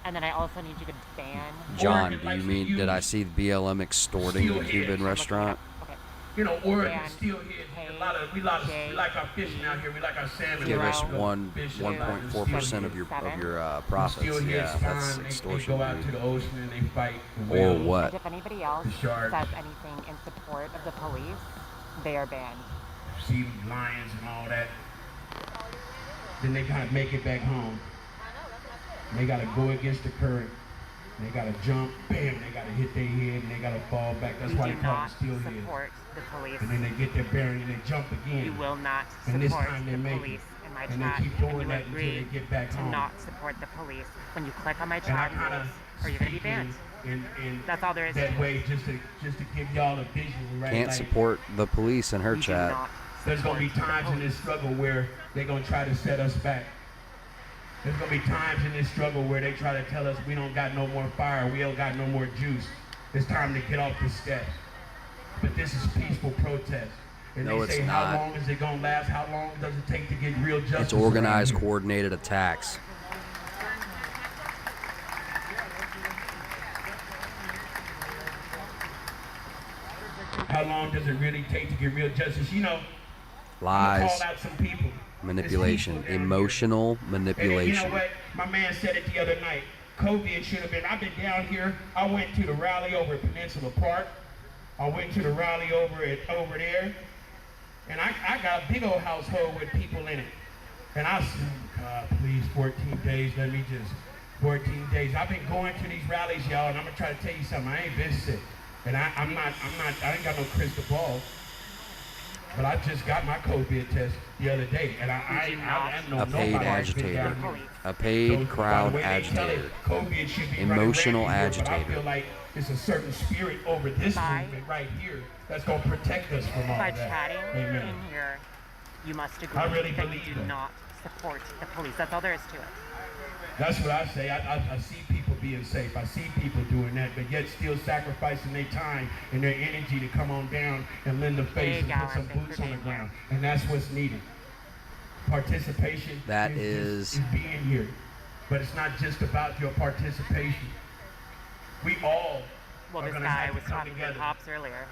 And then I also need you to ban. John, do you mean, did I see the BLM extorting the Cuban restaurant? You know, Oregon, steelhead. We like our fishing out here. We like our salmon. Give us We like 1.4% of your profits. Steelhead Yeah, that's spawn, extortion. They go out to dude. the ocean and they fight the Or whales. what? If anybody else The shark. says anything in support of the police, they are banned. See lions and all that. Then they kind of make it back home. And they got to go against the current. And they got to jump, bam, they got to hit their head and they got to fall back. That's You why do they call not them steelhead. support the police. And then they get their bearing and they jump again. You will not And this support time they the make police it. in my And chat. they keep And doing you that until agree they get back to home. not support the police. When you click on my And I chat kind of rules, or you're going to be banned. in That's all there is to that it. way, just to give y'all a visual, right? Can't Like, support the police in her chat. there's gonna be times in this struggle where they're gonna try to set us back. There's gonna be times in this struggle where they try to tell us we don't got no more fire, we don't got no more juice. It's time to get off the steps. But this is peaceful protest. And No, they it's say, not. how long is it gonna last? How long does it take to get real justice? It's organized, around here? coordinated attacks. How long does it really take to get real justice? You know, I'm Lies, gonna call out some people. manipulation, emotional And you manipulation. know what? My man said it the other night. COVID should have been. I've been down here. I went to the rally over at Peninsula Park. I went to the rally over there. And I got a big old household with people in it. And I said, oh God, please, 14 days, let me just, 14 days. I've been going to these rallies, y'all, and I'm gonna try to tell you something. I ain't been sick. And I ain't got no crystal ball. But I just got my COVID test the other day, and I know A paid nobody has been agitator, down here. a paid So, crowd by the way they tell it, agitator, COVID should be emotional running rampant here, but I agitator. feel like it's a certain spirit over this movement right here that's gonna protect us from all By that. chatting Amen. in here, you must agree I really that believe you do that. not support the police. That's all there is to it. That's what I say. I see people being safe. I see people doing that, but yet still sacrificing their time and their energy to come on down and lend a face and put some boots on the ground. And that's what's needed. Participation That is being here. But it's not just about your participation. We all Well, are this going to guy have was to come talking to the together. cops earlier.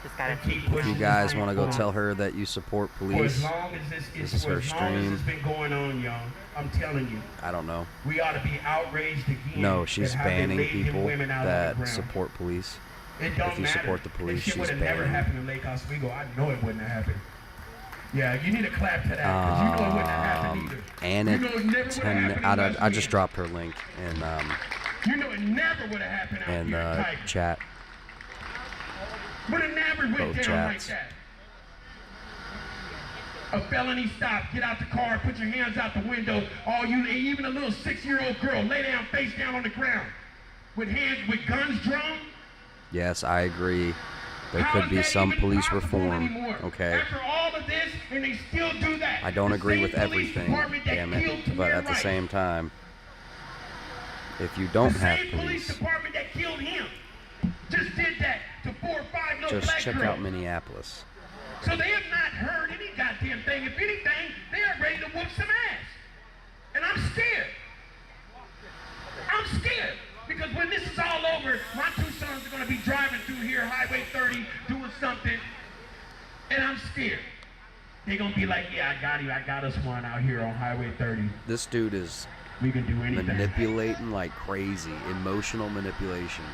This guy And keep If you pushing guys this want to go thing tell forward. her that you support For as police, long as this is her for as long as stream. it's been going on, y'all, I'm telling you, I don't know. we ought to be outraged again. No, she's at how they banning laid them people women out on the that ground. support police. It don't If you matter. support the police, This shit she's would have never banning. happened in Lake Oswego. I know it wouldn't have happened. Yeah, you need to clap to that, because you know it wouldn't have happened either. And You it, know it never would have happened in West I just Virginia. dropped her link in You know it never would have happened out here in Tiger. chat. Would have never went Both down like chats. that. A felony stop, get out the car, put your hands out the window. All you, even a little 6-year-old girl, lay down, face down on the ground, with guns drawn. Yes, I agree. There How could is be that some even police possible reform. anymore? Okay. After all of this, and they still do that. I don't The agree same with police everything, department that damn killed it. Tamir But at the Rice, same time, if you don't the have same police police, department that killed him just did that to 4 or 5 little just black check girls. out Minneapolis. So they have not heard any goddamn thing. If anything, they are ready to whoop some ass. And I'm scared. I'm scared. Because when this is all over, my 2 sons are going to be driving through here, Highway 30, doing something, And I'm scared. They're going to be like, yeah, I got you. I got us one out here on Highway 30. This dude is we can do anything. Manipulating like crazy. Emotional manipulation.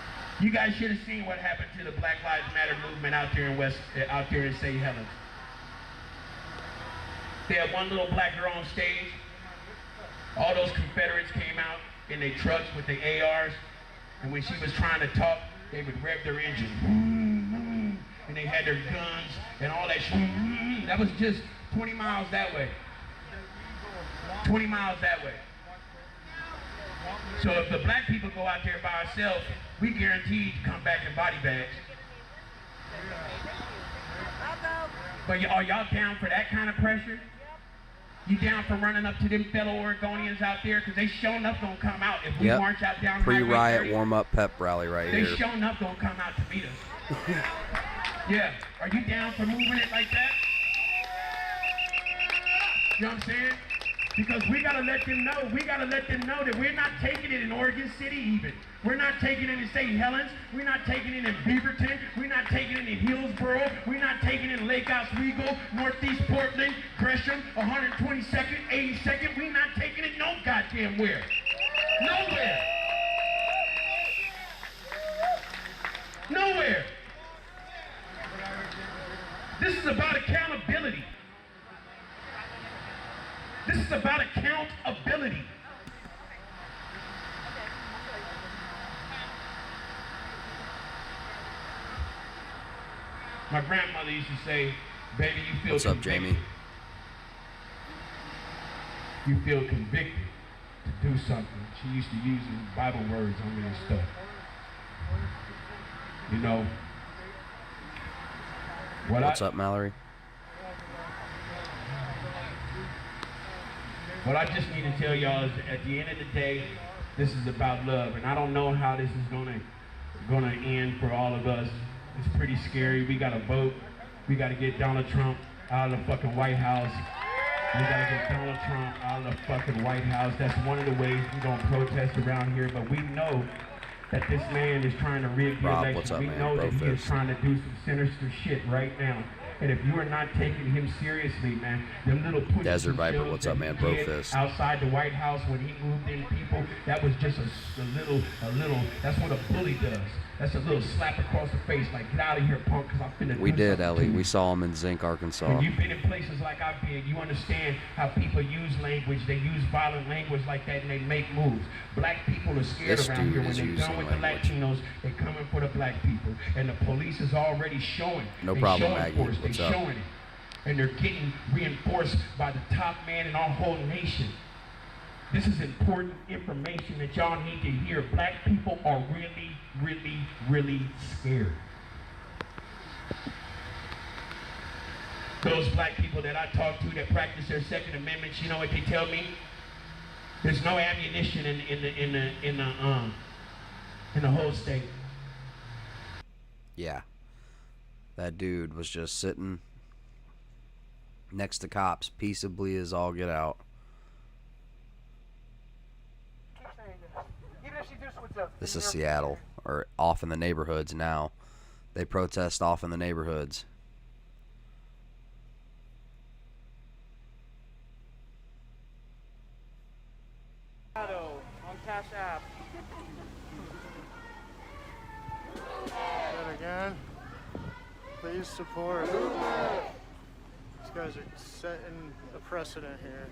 You guys should have seen what happened to the Black Lives Matter movement out there in St. Helens. They had one little black girl on stage. All those Confederates came out in their trucks with their ARs. And when she was trying to talk, they would rev their engine. And they had their guns and all that shit. That was just 20 miles that way. 20 miles that way. So if the black people go out there by ourselves, we guaranteed to come back in body bags. But are y'all down for that kind of pressure? You down for running up to them fellow Oregonians out there? Because they sure enough gonna come out if we march out down Pre-riot warm-up pep rally right here. They sure enough gonna come out to meet us. Yeah. Are you down for moving it like that? You know what I'm saying? Because we gotta let them know. We gotta let them know that we're not taking it in Oregon City even. We're not taking it in St. Helens. We're not taking it in Beaverton. We're not taking it in Hillsboro. We're not taking it in Lake Oswego, Northeast Portland, Gresham, 122nd, 82nd. We're not taking it no goddamn where. Nowhere. Nowhere. This is about accountability. This is about accountability. My grandmother used to say, baby, you feel What's up, Jamie? You feel convicted to do something. She used to use Bible words on me and stuff. You know. What's up, Mallory? What I just need to tell y'all is at the end of the day, this is about love. And I don't know how this is gonna end for all of us. It's pretty scary. We gotta vote. We gotta get Donald Trump out of the fucking White House. We gotta get Donald Trump out of the fucking White House. That's one of the ways we're gonna protest around here. But we know that this man is trying to rig the election. What's up, we man? know that he is trying to do some sinister shit right now. And if you are not taking him seriously, man, them little push Desert Viper, what's up, man? Bro fist. Outside the White House when he moved in people, that was just a little, that's what a bully does. That's a little slap across the face, like, get out of here, punk, because I'm finna We do did, something to Ellie. you. We saw him in Zinc, Arkansas. When you've been in places like I've been, you understand how people use language. They use violent language like that, and they make moves. Black people are scared This around here. dude When is they're using done with language. the Latinos, they're coming for the black people. And the police is already showing. No They problem, showing Maggie. for us. What's They're up? showing it. And they're getting reinforced by the top man in our whole nation. This is important information that y'all need to hear. Black people are really, really, really scared. Those black people that I talk to that practice their Second Amendments, you know what they tell me? There's no ammunition in the whole state. Yeah. That dude was just sitting next to cops, peaceably as all get out. This is Seattle, or off in the neighborhoods now. They protest off in the neighborhoods. On Cashapp. That again. Please support. These guys are setting a precedent here.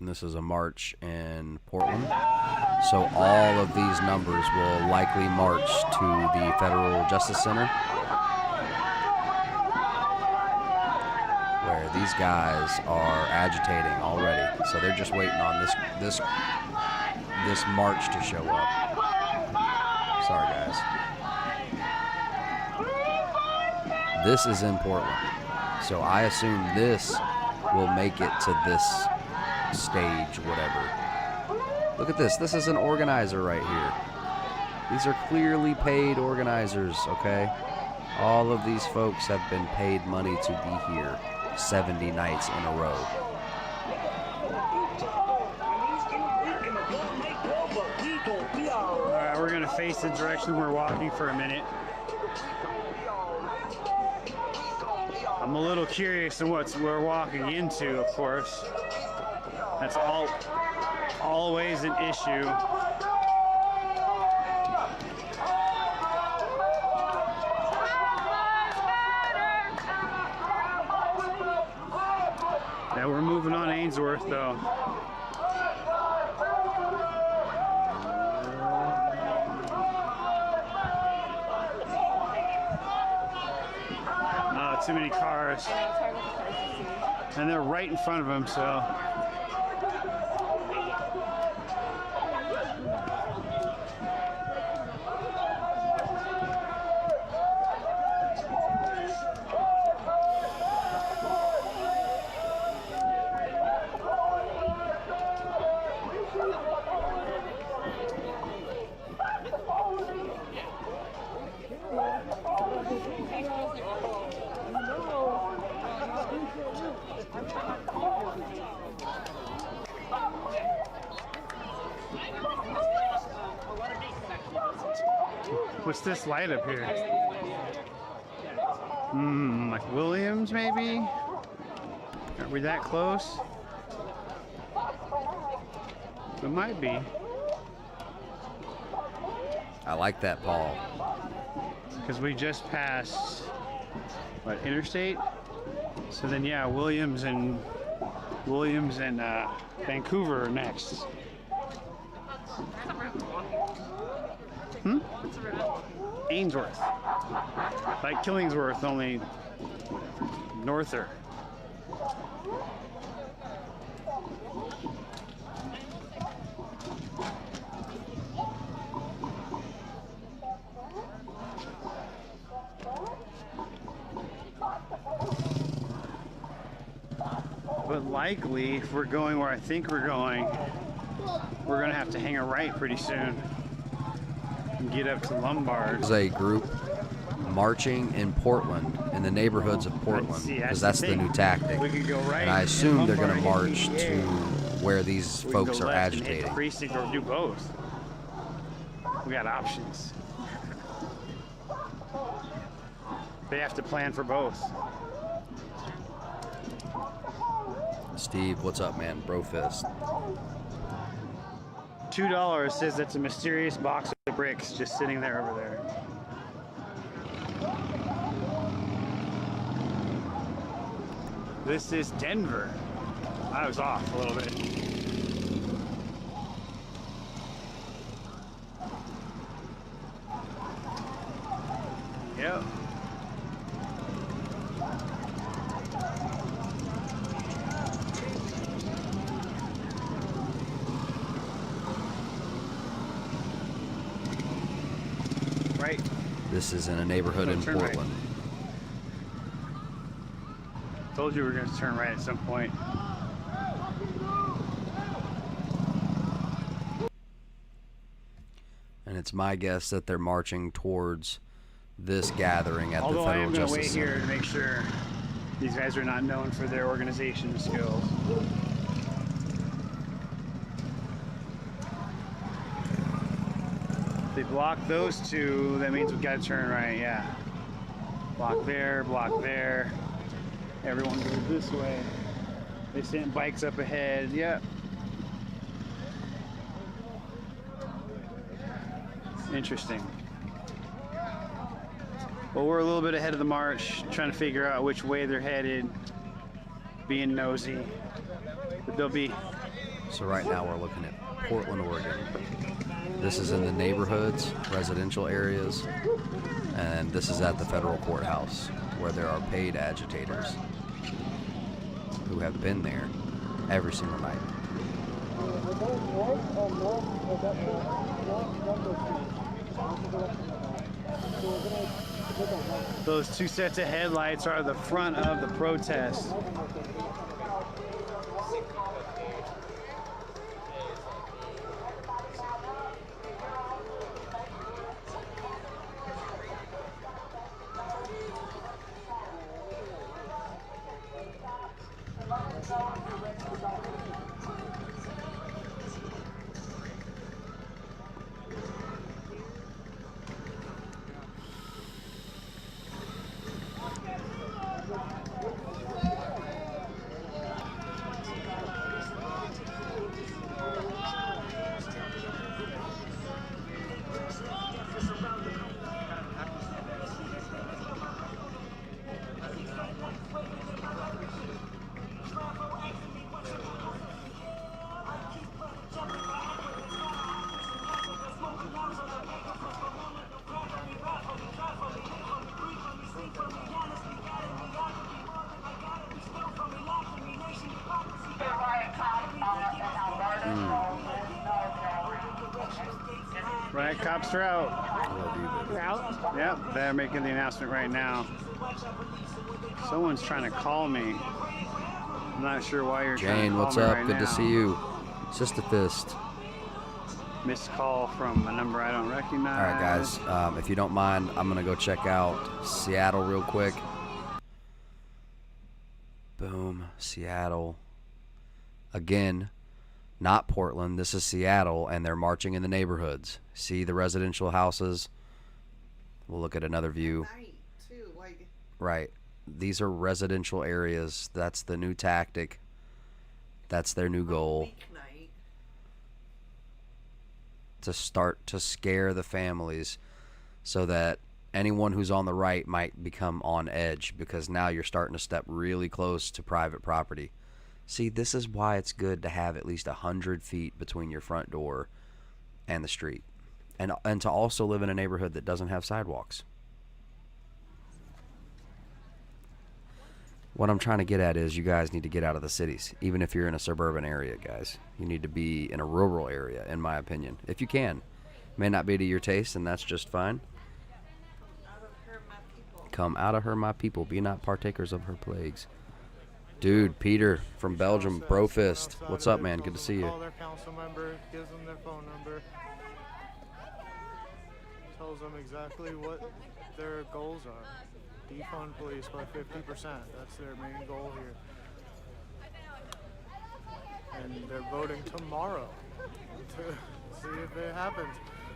And this is a march in Portland. So all of these numbers will likely march to the Federal Justice Center, where these guys are agitating already. So they're just waiting on this march to show up. Sorry, guys. This is in Portland. So I assume this will make it to this stage, whatever. Look at this. This is an organizer right here. These are clearly paid organizers, okay? All of these folks have been paid money to be here 70 nights in a row. All right, we're going to face the direction we're walking for a minute. I'm a little curious on what we're walking into, of course. That's always an issue. Now we're moving on Ainsworth, though. Too many cars. And they're right in front of him, so. What's this light up here? Like Williams, maybe? Are we that close? It might be. I like that, Paul. Because we just passed, what, Interstate? So then, yeah, Williams and Vancouver are next. Ainsworth. Like Killingsworth, only norther. But likely, if we're going where I think we're going, we're gonna have to hang a right pretty soon and get up to Lombard. There's a group marching in Portland, in the neighborhoods of Portland, because that's the new tactic. We could go right, and I assume they're going to Lombard march to where these folks are agitating. The precinct, or do both. We got options. They have to plan for both. Steve, what's up, man? Bro fist. $2 says that's a mysterious box of bricks just sitting there over there. This is Denver. I was off a little bit. Yep. Right. This is in a neighborhood in Portland. Right. Told you we were going to turn right at some point. And it's my guess that they're marching towards this gathering at Although the Federal I am going to Justice wait here Center. to make sure these guys are not known for their organization skills. If they block those two, that means we've got to turn right, yeah. Block there, block there. Everyone goes this way. They sent bikes up ahead, yep. Interesting. Well, we're a little bit ahead of the march, trying to figure out which way they're headed, being nosy. But they'll be So right now we're looking at Portland, Oregon. This is in the neighborhoods, residential areas, and this is at the federal courthouse where there are paid agitators who have been there every single night. Those two sets of headlights are the front of the protest. Right, cops are out. They're out? Yep, they're making the announcement right now. Someone's trying to call me. I'm not sure why you're trying to Jane, call what's me up? right Good now. to see you. Sister Fist. Missed call from a number I don't recognize. All right, guys. If you don't mind, I'm going to go check out Seattle real quick. Boom. Seattle. Again, not Portland. This is Seattle, and they're marching in the neighborhoods. See the residential houses? We'll look at another view. Right. These are residential areas. That's the new tactic. That's their new goal. To start to scare the families so that anyone who's on the right might become on edge, because now you're starting to step really close to private property. See, this is why it's good to have at least 100 feet between your front door and the street, and to also live in a neighborhood that doesn't have sidewalks. What I'm trying to get at is you guys need to get out of the cities. Even if you're in a suburban area, guys, you need to be in a rural area, in my opinion, if you can. May not be to your taste, and that's just fine. Come out of her, my people. Be not partakers of her plagues. Dude, Peter from Belgium, Brofist. What's up, man? Good to see you. Call their council member, gives them their phone number, tells them exactly what their goals are. Defund police by 50%. That's their main goal here. And they're voting tomorrow to see if it happens.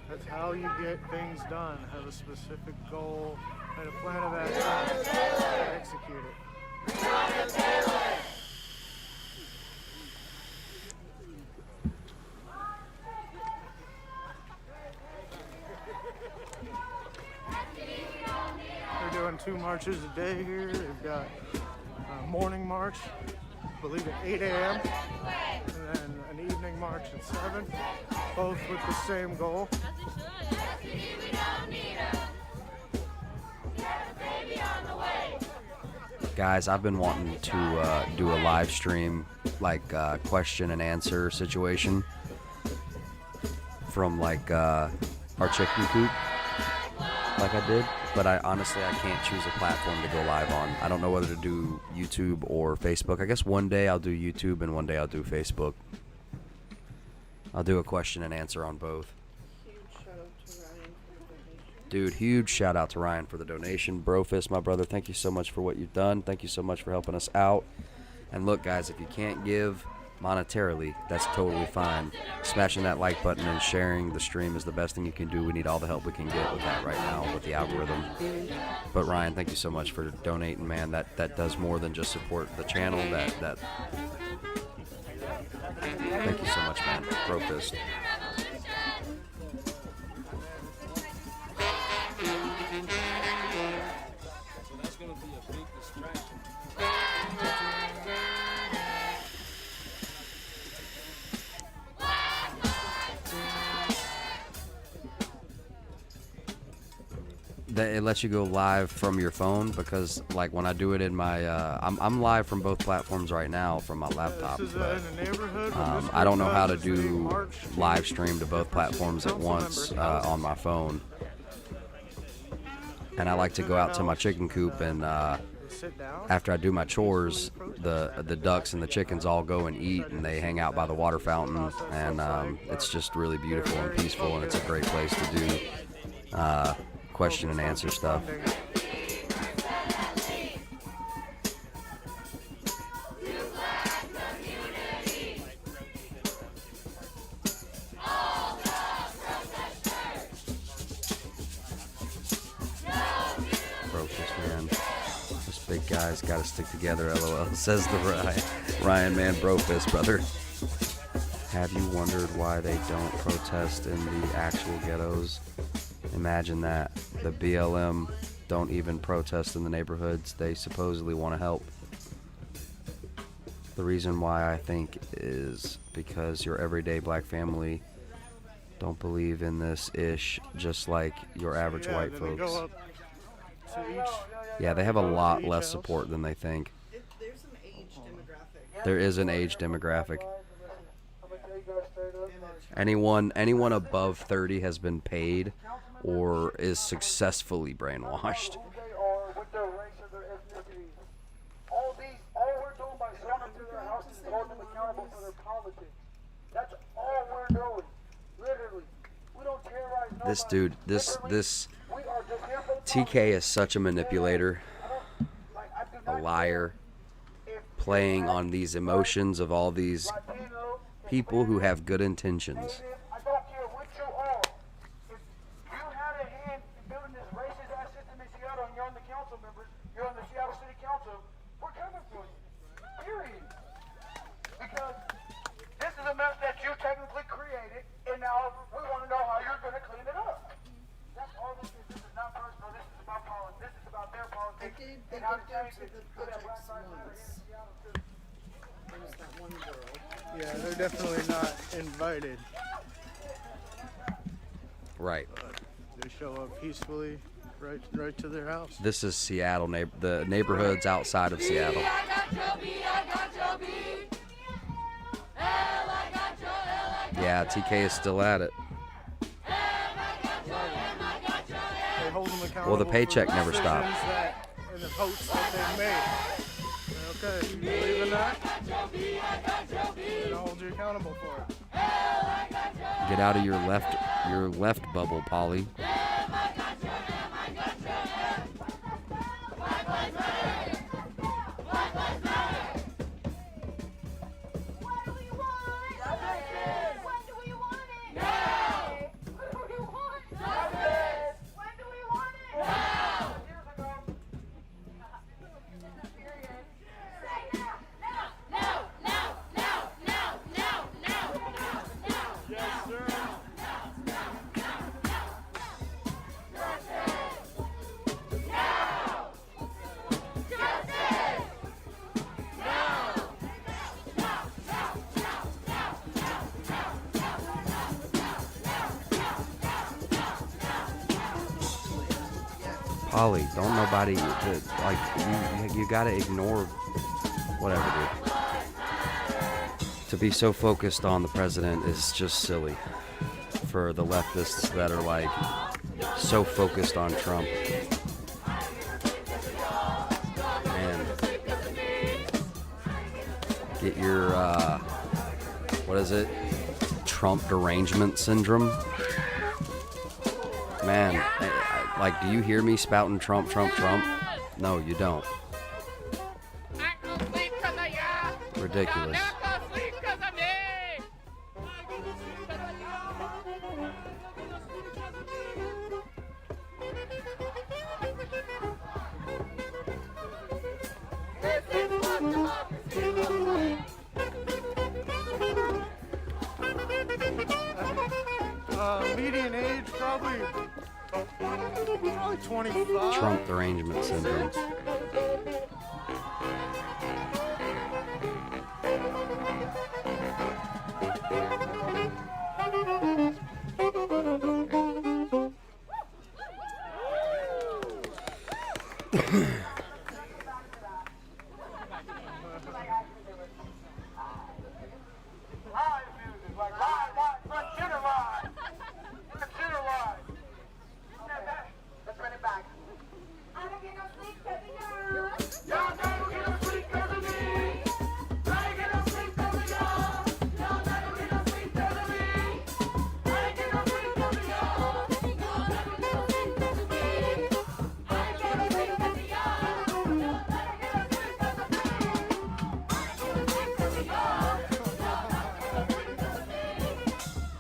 That's how you get things done. Have a specific goal and a plan of action and execute it. They're doing 2 marches a day here. They've got a morning march, I believe at 8 a.m. and then an evening march at 7, both with the same goal. Guys, I've been wanting to do a live stream, like question and answer situation from like our chicken coop, like I did. But I can't choose a platform to go live on. I don't know whether to do YouTube or Facebook. I guess one day I'll do YouTube and one day I'll do Facebook. I'll do a question and answer on both. Dude, huge shout out to Ryan for the donation. Brofist, my brother, thank you so much for what you've done. Thank you so much for helping us out. And look, guys, if you can't give monetarily, that's totally fine. Smashing that like button and sharing the stream is the best thing you can do. We need all the help we can get with that right now with the algorithm. But Ryan, thank you so much for donating, man. That does more than just support the channel. That thank you so much, man. Brofist. it lets you go live from your phone, because like when I do it in my I'm live from both platforms right now from my laptop, but I don't know how to do live stream to both platforms at once on my phone. And I like to go out to my chicken coop, and after I do my chores, the ducks and the chickens all go and eat, and they hang out by the water fountain, and it's just really beautiful and peaceful, and it's a great place to do question and answer stuff. Big guys gotta stick together, LOL, says the Ryan man, bro fist, brother. Have you wondered why they don't protest in the actual ghettos? Imagine that. The BLM don't even protest in the neighborhoods they supposedly want to help. The reason why, I think, is because your everyday black family don't believe in this ish, just like your average white folks. Yeah, they have a lot less support than they think. There's an age demographic. There is an age demographic. Anyone above 30 has been paid or is successfully brainwashed. This dude, this TK is such a manipulator, a liar, playing on these emotions of all these people who have good intentions. I don't care what you are. If you had a hand in building this racist ass system in Seattle and you're on the council members, you're on the Seattle City Council, we're coming for you. Period. Because this is a mess that you technically created, and now we want to know how you're going to clean it up. That's all this is. This is not personal. This is about politics. This is about their politics. They did go to the projects once. There was that one girl. Yeah, they're definitely not invited. Right. They show up peacefully, right to their house. This is Seattle, the neighborhoods outside of Seattle. Yeah, TK is still at it. They hold them accountable. Well, the paycheck never stopped. And the votes that they've made. Okay, you believe in that? And I'll hold you accountable for it. Get out of your left bubble, Polly. Polly, don't nobody, like, you gotta ignore whatever, dude. To be so focused on the president is just silly for the leftists that are, like, so focused on Trump. Man, get your, what is it? Trump derangement syndrome? Man, like, do you hear me spouting Trump, Trump, Trump? No, you don't. Ridiculous. Median age, probably 25. Trump derangement syndrome. Let's run it back. I don't get no sleep 'cause of you. Y'all don't get no sleep 'cause of me. I ain't get no sleep 'cause of y'all. Y'all don't get no sleep 'cause of me. I ain't get no sleep 'cause of y'all. Y'all don't get no sleep 'cause of me. I ain't get no sleep 'cause of y'all. Y'all don't get no sleep 'cause of me. I ain't get no sleep 'cause of y'all. Y'all don't get no sleep 'cause of me.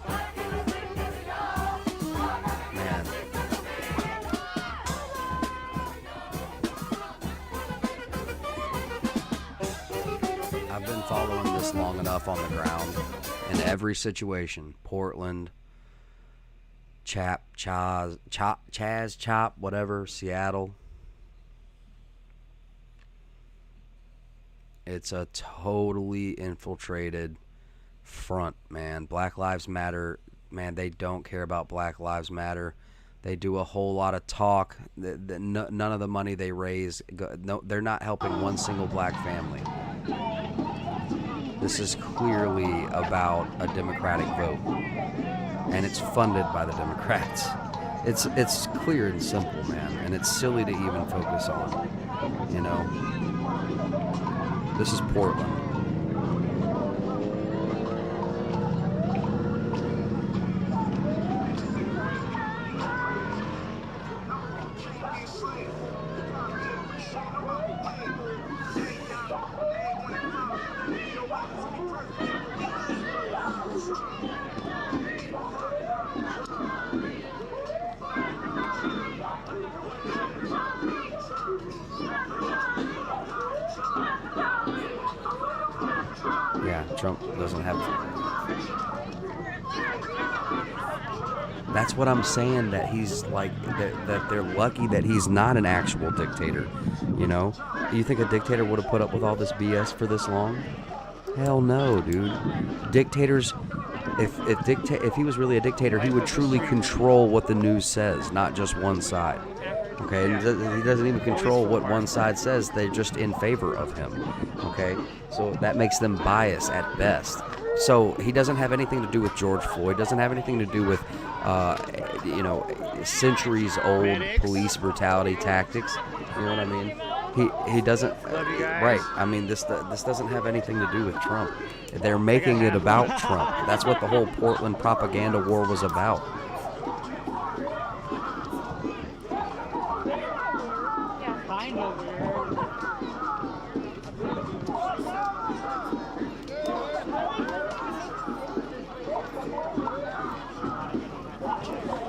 I ain't get no sleep 'cause of y'all. Y'all don't get no sleep 'cause of me. I've been following this long enough on the ground in every situation. Portland, Chaz, Chop, whatever, Seattle. It's a totally infiltrated front, man. Black Lives Matter, man, they don't care about Black Lives Matter. They do a whole lot of talk. None of the money they raise, no, they're not helping one single black family. This is clearly about a Democratic vote, and it's funded by the Democrats. It's clear and simple, man, and it's silly to even focus on, you know. This is Portland. Yeah, Trump doesn't have. That's what I'm saying, that he's like, that they're lucky that he's not an actual dictator, you know? You think a dictator would have put up with all this BS for this long? Hell no, dude. Dictators, if he was really a dictator, he would truly control what the news says, not just one side. Okay, and he doesn't even control what one side says. They're just in favor of him. Okay, so that makes them biased at best. So he doesn't have anything to do with George Floyd. Doesn't have anything to do with, centuries-old police brutality tactics. You know what I mean? He doesn't. Right. I mean, this doesn't have anything to do with Trump. They're making it about Trump. That's what the whole Portland propaganda war was about.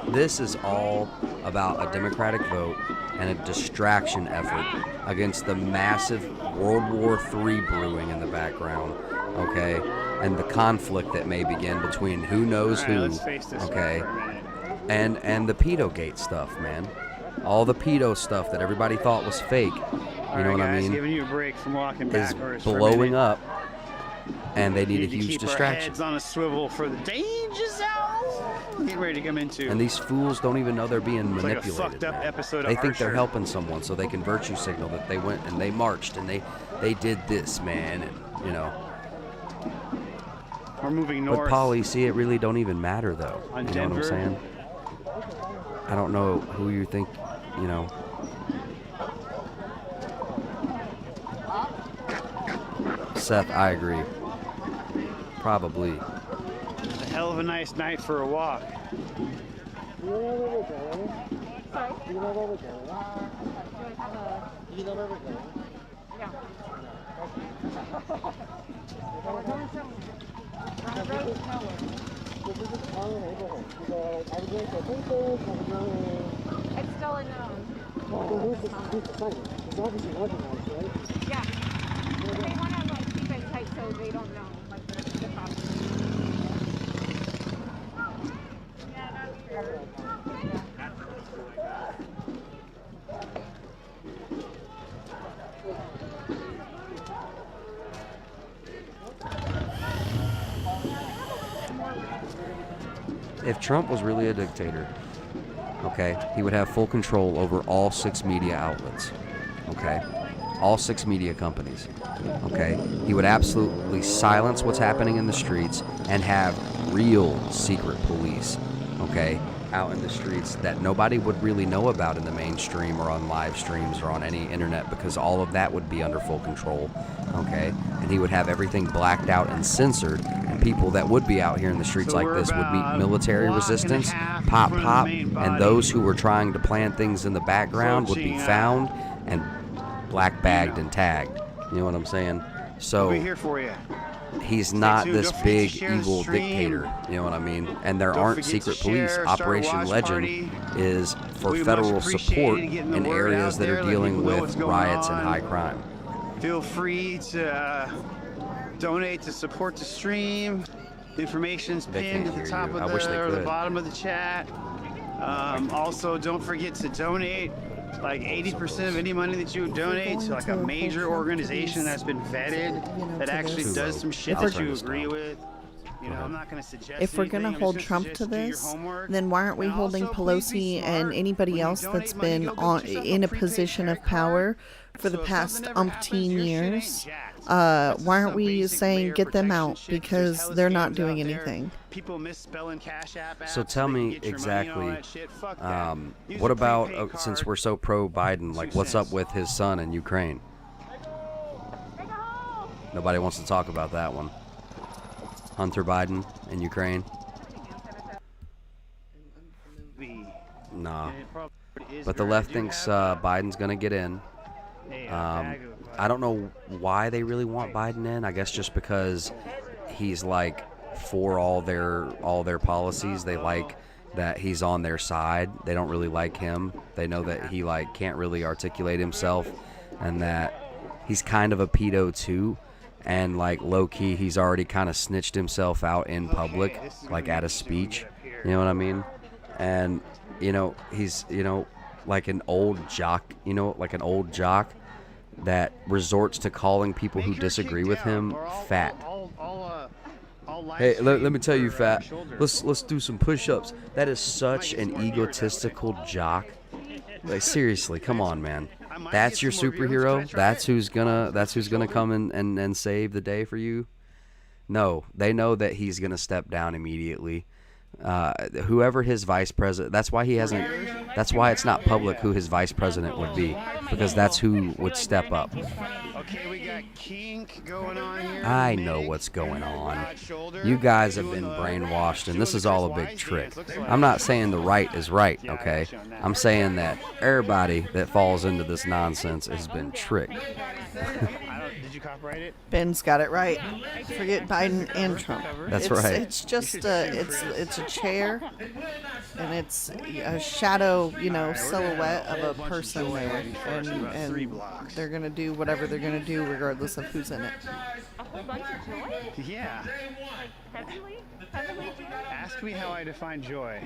This is all about a Democratic vote and a distraction effort against the massive World War III brewing in the background, okay? And the conflict that may begin between who knows who, okay? And the pedogate stuff, man. All the pedo stuff that everybody thought was fake, you know what I mean? Giving you a break from walking is backwards blowing up, and they need a huge keep distraction. Our heads on a swivel for the danger zone. Get ready to come into. And these fools don't even know they're being It's manipulated. like a fucked up episode of They think they're Archer. helping someone, so they can virtue signal that they went and they marched and they did this, man, and you know. We're moving north. But Polly, see, it really don't even matter though. On You know what I'm Denver. saying? I don't know who you think, you know. Seth, I agree. Probably. It's a hell of a nice night for a walk. Do you know where we're going? Sorry? Do you know where we're going? Do you know where we're going? Yeah. We're going somewhere. On the road nowhere. This is a small neighborhood. Are we going to Princess? Are we going... It's still unknown. Well, who's the site? It's obviously organized, right? Yeah. They want to like keep it tight so they don't know like the cops. Yeah, that's true. If Trump was really a dictator, okay, he would have full control over all 6 media outlets. okay? All 6 media companies, okay? He would absolutely silence what's happening in the streets and have real secret police, okay, out in the streets that nobody would really know about in the mainstream or on live streams or on any internet, because all of that would be under full control, okay? And he would have everything blacked out and censored, and people that would be out here in the streets like this would meet military resistance, pop, and those who were trying to plan things in the background would be found and black bagged and tagged. You know what I'm saying? So We'll be here for you. he's not this big evil dictator, you know what I mean? And there aren't secret police. Operation Legend is for federal support in areas that are dealing with riots and high crime. Feel free to donate to support the stream. The information's pinned at the top of the bottom of the chat. Also, don't forget to donate like 80% of any money that you donate to like a major organization that's been vetted, that actually does some shit that you agree with. You know, I'm not going to suggest If we're going to hold Trump to this, then why aren't we holding Pelosi and anybody else that's been in a position of power for the past umpteen years? Why aren't we saying get them out, because they're not doing anything? People misspelling Cashapp. So tell me exactly, what about, since we're so pro-Biden, like what's up with his son in Ukraine? Nobody wants to talk about that one. Hunter Biden in Ukraine? Nah. But the left thinks Biden's going to get in. I don't know why they really want Biden in. I guess just because he's like for all their policies. They like that he's on their side. They don't really like him. They know that he like can't really articulate himself, and that he's kind of a pedo too. And like low key, he's already kind of snitched himself out in public, like at a speech. You know what I mean? And you know, he's like an old jock. Like an old jock that resorts to calling people who disagree with him fat. Hey, let me tell you, fat. Let's do some push-ups. That is such an egotistical jock. Like seriously, come on, man. That's your superhero. That's who's gonna come and save the day for you. No, they know that he's gonna step down immediately. Whoever his vice president. That's why he hasn't. That's why it's not public who his vice president would be, because that's who would step up. Okay, we got kink going on here. I know what's going on. You guys have been brainwashed, and this is all a big trick. I'm not saying the right is right, okay? I'm saying that everybody that falls into this nonsense has been tricked. Did you copyright it? Ben's got it right. Forget Biden and Trump. That's right. It's just it's a chair, and it's a shadow, silhouette of a person there, and they're gonna do whatever they're gonna do regardless of who's in it. A whole bunch of joy? Yeah. Heavenly joy? Ask me how I define joy.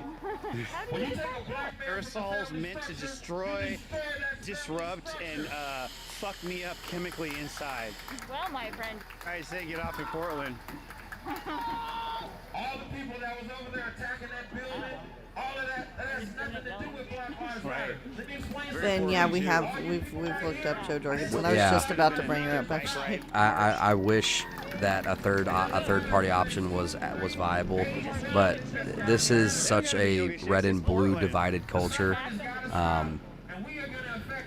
How do you define joy? Aerosols meant to destroy, disrupt, and fuck me up chemically inside. Well, my friend. I say get off in Portland. All the people that was over there attacking that building, all of that has nothing to do with Black Lives Matter. Let me explain. Then yeah, we've looked up Joe Jorgensen. I was just about to bring her up actually. I wish that a third party option was viable, but this is such a red and blue divided culture.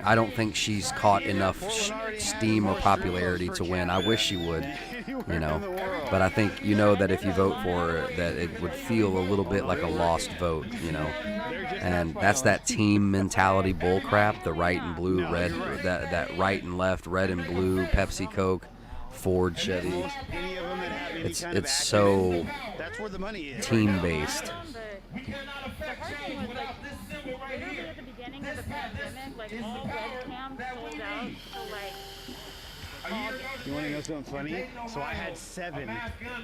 I don't think she's caught enough steam or popularity to win. I wish she would, but I think that if you vote for her, that it would feel a little bit like a lost vote, and that's that team mentality bullcrap. The right and blue, red, that right and left, red and blue, Pepsi, Coke, Ford, Chevy. It's so team based. Of the pandemic, like all webcams sold out, so like you want to know something funny? So I had 7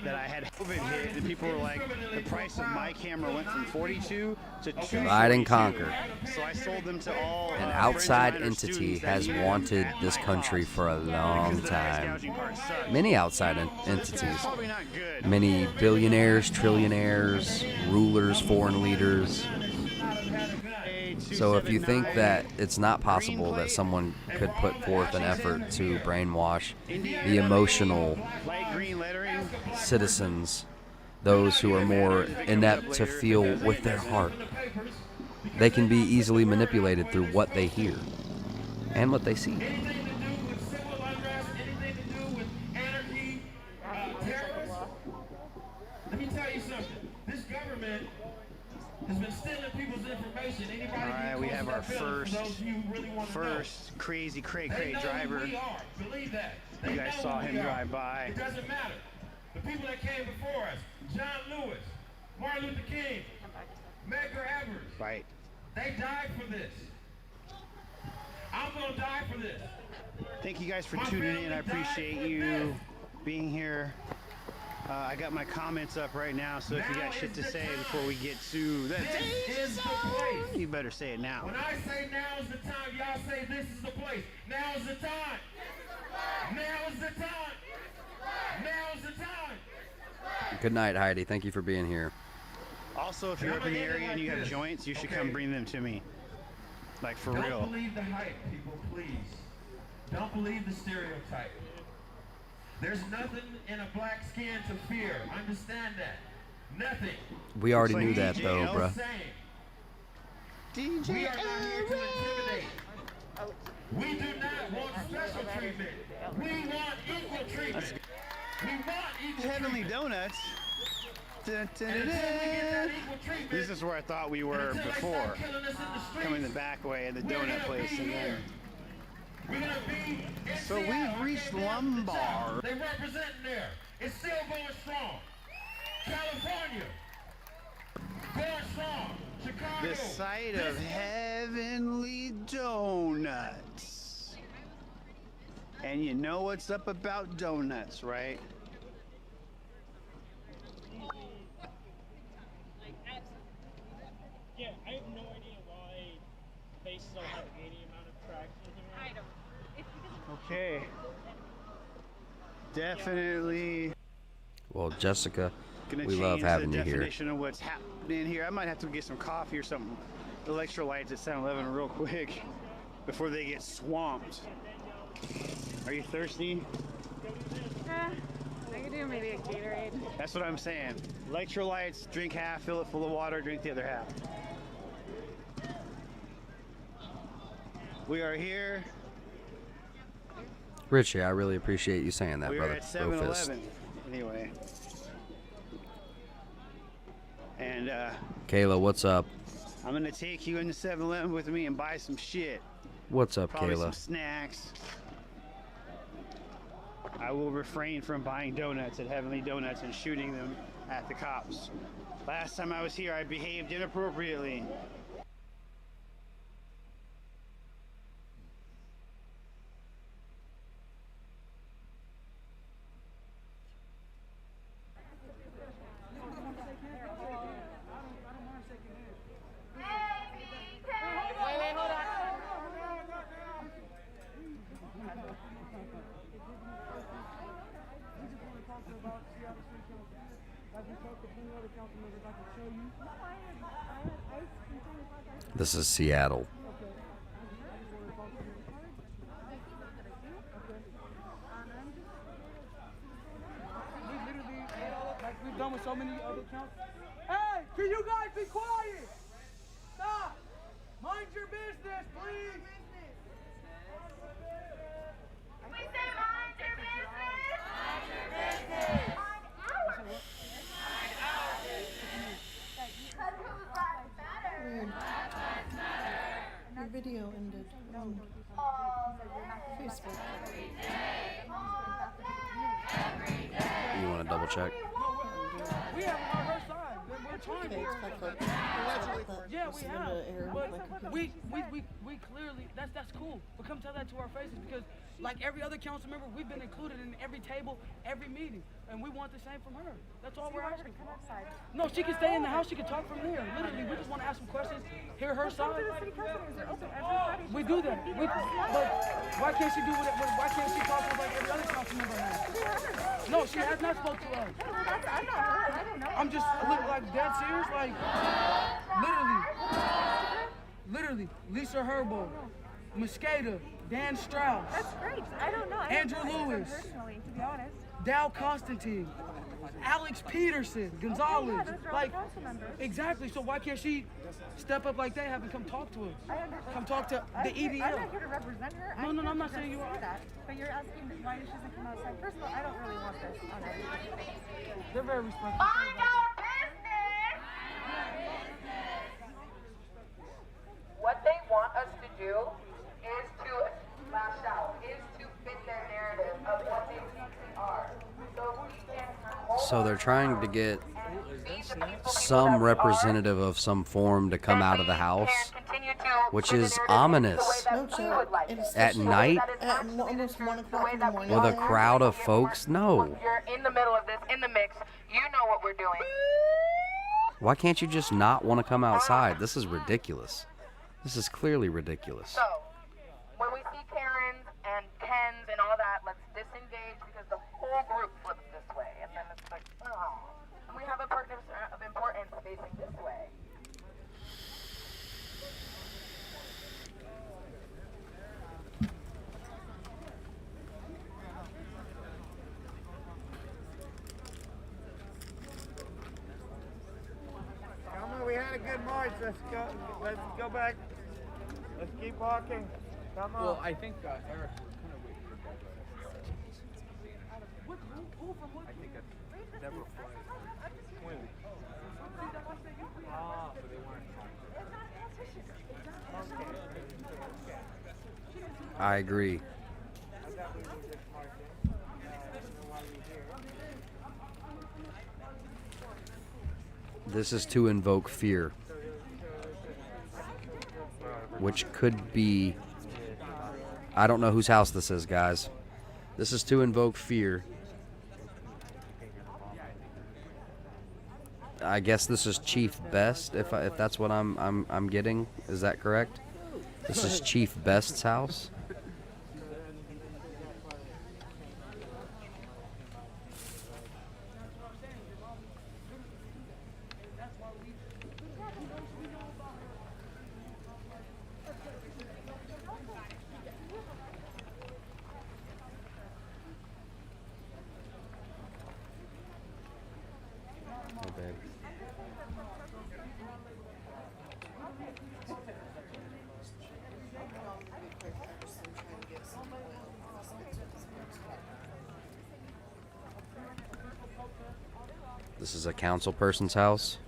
that I had COVID hit, and people were like, the price of my camera went from 42 to 2. Divide and conquer. So I sold them to all. An outside entity has wanted this country for a long time. Many outside entities. Many billionaires, trillionaires, rulers, foreign leaders. So if you think that it's not possible that someone could put forth an effort to brainwash the emotional citizens, those who are more inept to feel with their heart, they can be easily manipulated through what they hear and what they see. Let me tell you something. This government has been stealing people's information. Anybody All right, we have our first crazy cray driver. Believe that. You guys saw him drive by. It doesn't matter. The people that came before us, John Lewis, Martin Luther King, Medgar Evers. Right. They died for this. I'm gonna die for this. Thank you guys for tuning in. I appreciate you being here. I got my comments up right now, so if you got shit to say before we get to the place. You better say it now. When I say now is the time, y'all say this is the place. Now is the time. Now is the time. Now is the time. Good night, Heidi. Thank you for being here. Also, if you're up in the area and you have joints, you should come bring them to me. Like, for real. Don't believe the hype, people, please. Don't believe the stereotype. There's nothing in a black skin to fear. Understand that. Nothing. We already knew that, though, bruh. DJ we are not here to intimidate. We do not want special treatment. We want equal treatment. We want equal Heavenly Donuts. Dun, dun, dun, dun. This is where I thought we were before. Coming the back way at the donut place, and then. So we've reached Lombard. They represent there. It's still going strong. California, going strong. Chicago. The site of Heavenly Donuts. And you know what's up about donuts, right? Yeah, I have no idea why they still have any amount of traction here. I don't. Okay. Definitely. Well, Jessica, Gonna we love change having the you here. definition of what's happening here. I might have to get some coffee or something. Electrolytes at 7-Eleven real quick before they get swamped. Are you thirsty? I could do maybe a Gatorade. That's what I'm saying. Electrolytes, drink half, fill it full of water, drink the other half. We are here. Richie, I really appreciate you saying that, We brother. are at 7-Eleven, anyway. And Kayla, what's up? I'm gonna take you into 7-Eleven with me and buy some shit. What's up, Probably Kayla? some snacks. I will refrain from buying donuts at Heavenly Donuts and shooting them at the cops. Last time I was here, I behaved inappropriately. This is Seattle. We've done with so many other counts. Hey, can you guys be quiet? Stop. Mind your business, please. We say mind your business. Mind your business. Mind our business. Mind our business. Because whose lives matter? Your video ended on Facebook. You want to double check? We have on our side. We're trying to. Yeah, we have. But we clearly, that's cool. But come tell that to our faces because, like every other council member, we've been included in every table, every meeting, and we want the same from her. That's all we're asking. No, she can stay in the house. She can talk from there. Literally, we just want to ask some questions, hear her side. We do that. But why can't she do what? Why can't she talk like every other council member has? No, she has not spoke to us. I'm not her. I don't know. I'm just like dead serious, like literally. Literally, Lisa Herbo, Mosqueda, Dan Strauss. That's great. I don't know. I Andrew don't know Lewis. Personally, to be honest. Dow Constantine, Alex Peterson, Gonzalez. Okay, yeah, those are all like, council members. exactly. So why can't she step up like they have and come talk to us? I understand. Come talk to the EDL. I'm not here to represent her. No, I'm not saying you are. That, but you're asking why she doesn't come outside. First of all, I don't really want this on everybody. They're very respectful. Mind your business! What they want us to do is to lash out, is to fit their narrative of what they think we are. So they're trying to get some representative of some form to come out of the house, which is ominous. No joke. At night? At almost 1 o'clock in the morning. With a crowd of folks? No. You're in the middle of this, in the mix. You know what we're doing. Why can't you just not want to come outside? This is ridiculous. This is clearly ridiculous. So, when we see Karens and Kens and all that, let's disengage because the whole group flips this way. And then it's like, oh. And we have a person of importance facing this way. Come on, we had a good march. Let's go back. Let's keep walking. Come on. Well, I think Eric was kind of waiting for Deborah. I think that's Deborah Flight. Ah, so they weren't. I agree. This is to invoke fear, which could be, I don't know whose house this is, guys. This is to invoke fear. I guess this is Chief Best, if that's what I'm getting. Is that correct? This is Chief Best's house. This is a council person's house.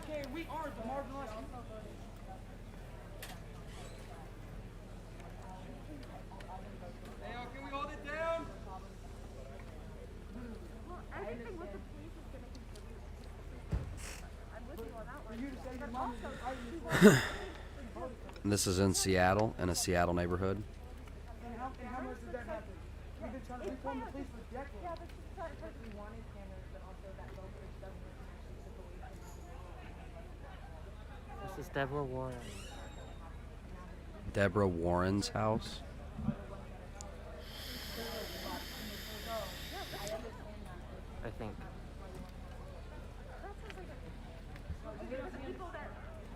Okay, we are the marginalized people. Can we hold it down? Everything with the police is going to contribute. I'm with you on that one. But also, This is in Seattle, in a Seattle neighborhood. And how much did that happen? We've been trying to reform the police for decades. Yeah, but she's not because we wanted cameras, but also that low footage doesn't actually took away from This is Deborah Warren. Deborah Warren's house. I think.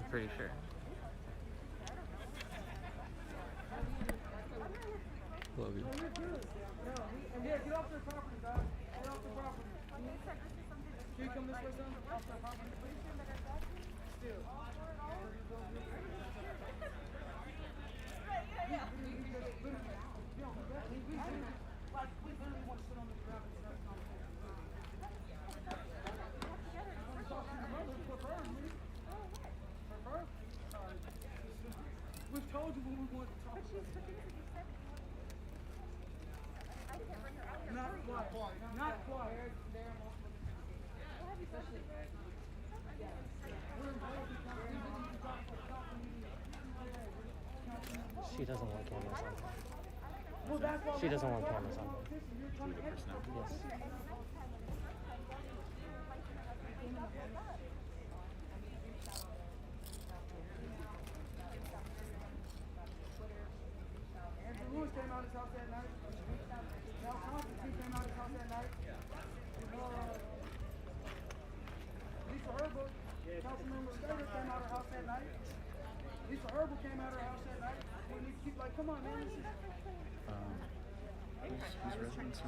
Pretty sure. Love you. Yeah, get off their property, guys. Get off their property. Can you come this way, son? Off their property. Still. We literally want to sit on the ground and have a conversation. We've told you when we want to talk. But she's not quiet. Not quiet. She doesn't want cameras on. Well, that's why She doesn't want cameras on. Yes. Andrew Lewis came out his house that night. Now Constantine came out his house that night. Lisa Herbert, Councilmember Slater came out her house that night. Lisa Herbert came out her house that night. We need to keep like, come on, man. This is...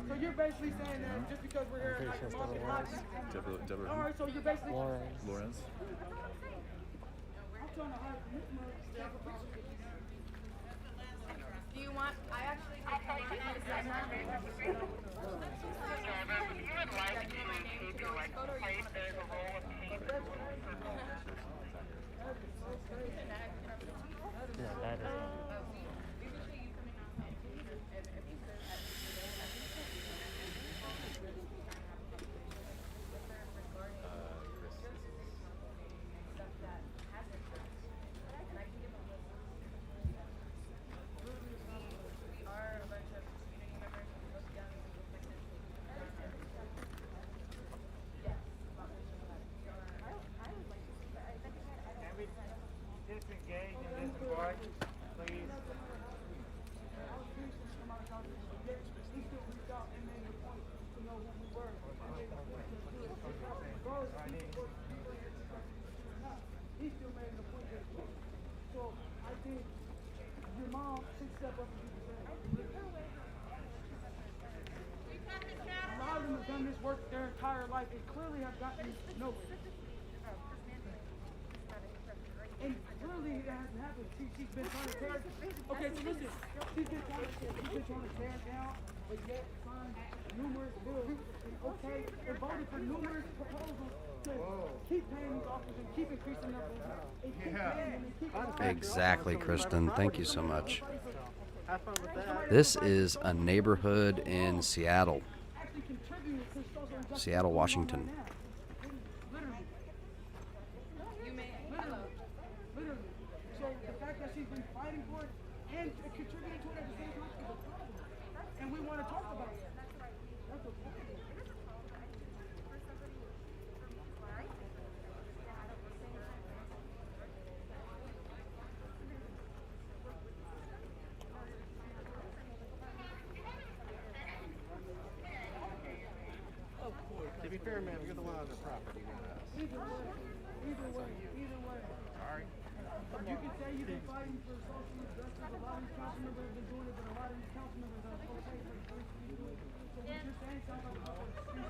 So you're basically saying that just because we're here at night, you're mocking Deborah. All right, so you're basically... Lawrence. I'm trying to hide from this mother. Do you want? I actually can come on and say my name. If you would like to my name to go in photo, you want there's a roll of paper. Yeah, that is. Disengage and disembark, please. He still reached out and made the point to know who we were. He still made the point that so I think your mom should step up and do the same. A lot of them have done this work their entire life and clearly have gotten nowhere. And clearly it hasn't happened. She's been trying to tear. Okay, so listen. She's been trying to tear down, but yet signed numerous bills. And okay, and voted for numerous proposals to keep paying these officers and keep increasing their bills. And keep paying them and keep Exactly, Kristen. Thank you so much. This is a neighborhood in Seattle. Seattle, Washington. So the fact that she's been fighting for it and contributing to it at the same time is a problem. And we want to talk about it. That's okay. To be fair, man, you're the one on the property. Either way. Sorry. You can say you've been fighting for social justice. A lot of these council members have been doing it, but a lot of these council members are okay for the police to be doing it. So what you're saying sounds like a couple of excuses.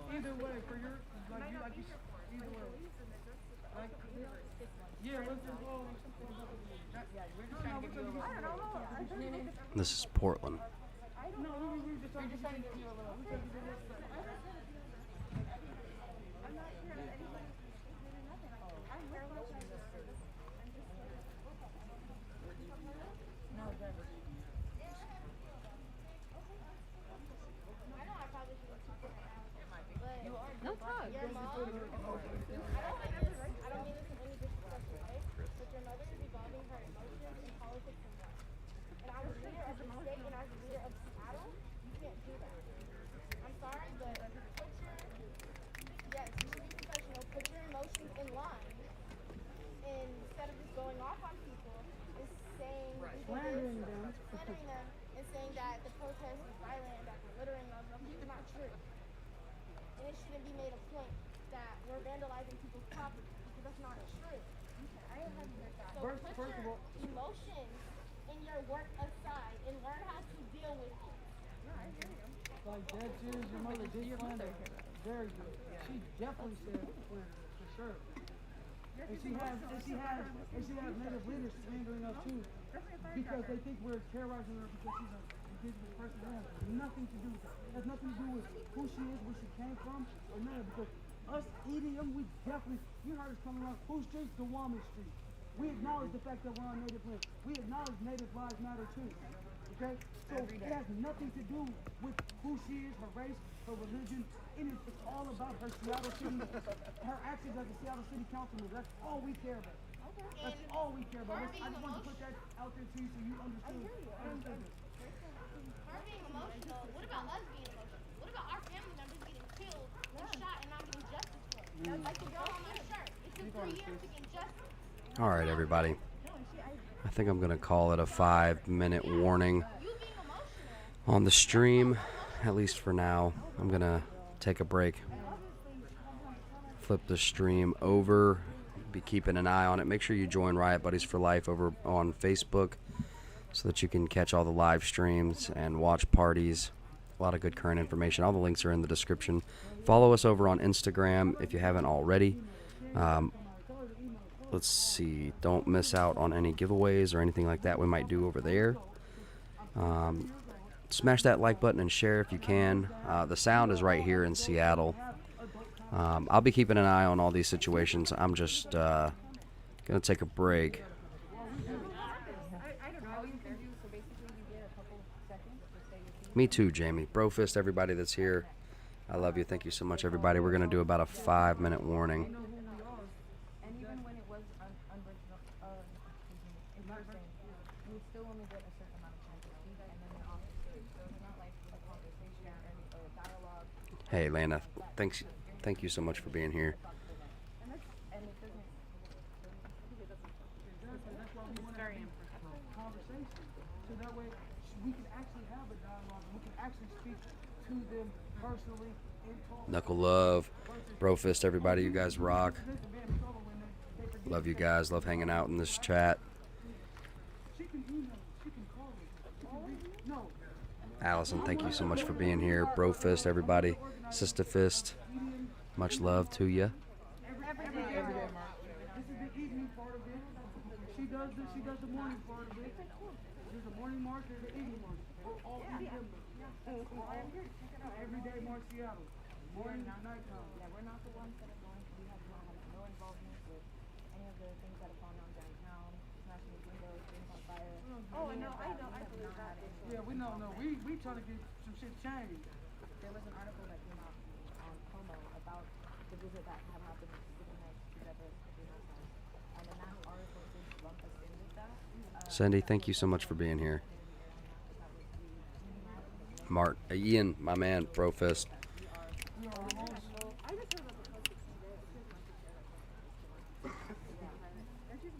Either way, for your, like you, either way. Like, yeah, what's the role? This is Portland. No, we were just trying to get you a little. I'm not sure of anybody. I'm very much like this. I'm just like, no, that's. I know I probably shouldn't talk about it, but you are. Don't talk. Your mom. I don't mean this in any disrespectful way, but your mother is evolving her emotions in politics and life. And as a leader of the state and as a leader of Seattle, you can't do that. I'm sorry, but put your, yes, you should be professional, put your emotions in line. And instead of just going off on people, is saying, slandering them, and saying that the protest is violent and that we're littering them. It's not true. And it shouldn't be made a point that we're vandalizing people's property, because that's not true. So put your emotions in your work aside and learn how to deal with it. Like dead serious, your mother did slander. Very good. She definitely said slander, for sure. And she has native leaders slandering us too, because they think we're terrorizing her because she's a indigenous person. That has nothing to do with it. It has nothing to do with who she is, where she came from, or none. Because us EDM, we definitely, you heard us coming around. Whose street? Dewan Street. We acknowledge the fact that we're on native land. We acknowledge native lives matter too. Okay? So it has nothing to do with who she is, her race, her religion. It's all about her Seattle City, her actions as a Seattle City councilman. That's all we care about. That's all we care about. I just wanted to put that out there to you so you understood. Her being emotional. What about us being emotional? What about our family members getting killed and shot and not getting justice for it? Like the girl on my shirt. It took 3 years to get justice. All right, everybody. I think I'm going to call it a 5-minute warning on the stream, at least for now. I'm going to take a break, flip the stream over, be keeping an eye on it. Make sure you join Riot Buddies for Life over on Facebook so that you can catch all the live streams and watch parties. A lot of good current information. All the links are in the description. Follow us over on Instagram if you haven't already. Let's see. Don't miss out on any giveaways or anything like that we might do over there. Smash that like button and share if you can. The sound is right here in Seattle. I'll be keeping an eye on all these situations. I'm just going to take a break. Me too, Jamie. Brofist, everybody that's here. I love you. Thank you so much, everybody. We're going to do about a 5-minute warning. Hey, Lana, thank you so much for being here. So that way we can actually have a dialogue and we can actually speak to them personally and talk. Knuckle love, Brofist, everybody, you guys rock. Love you guys, love hanging out in this chat. Allison, thank you so much for being here. Brofist, everybody. Sister Fist, much love to you. This is the evening part of it. She does the morning part of it. There's a morning march, there's an evening march. All everyday march Seattle. Morning, nighttime. Yeah, we're not the ones that are going to have no involvement with any of the things that have gone on downtown, smashing the windows, things on fire. Oh, no, I believe that. Yeah, we know, we try to get some shit changed. There was an article that came out on Como about the visit that had happened within the together and then that article did lump us in with that. Cindy, thank you so much for being here. Ian, my man, Brofist.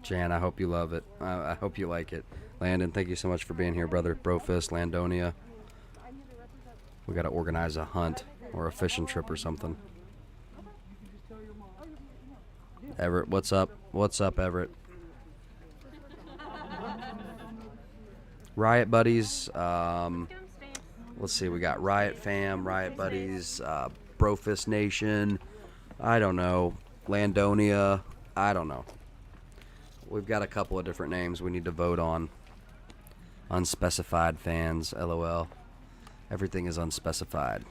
Jan, I hope you love it. I hope you like it. Landon, thank you so much for being here, brother. Brofist, Landonia. We got to organize a hunt or a fishing trip or something. Everett, what's up? What's up, Everett? Riot Buddies. Let's see. We got Riot Fam, Riot Buddies, Brofist Nation. I don't know. Landonia. I don't know. We've got a couple of different names we need to vote on. Unspecified fans, LOL. Everything is unspecified.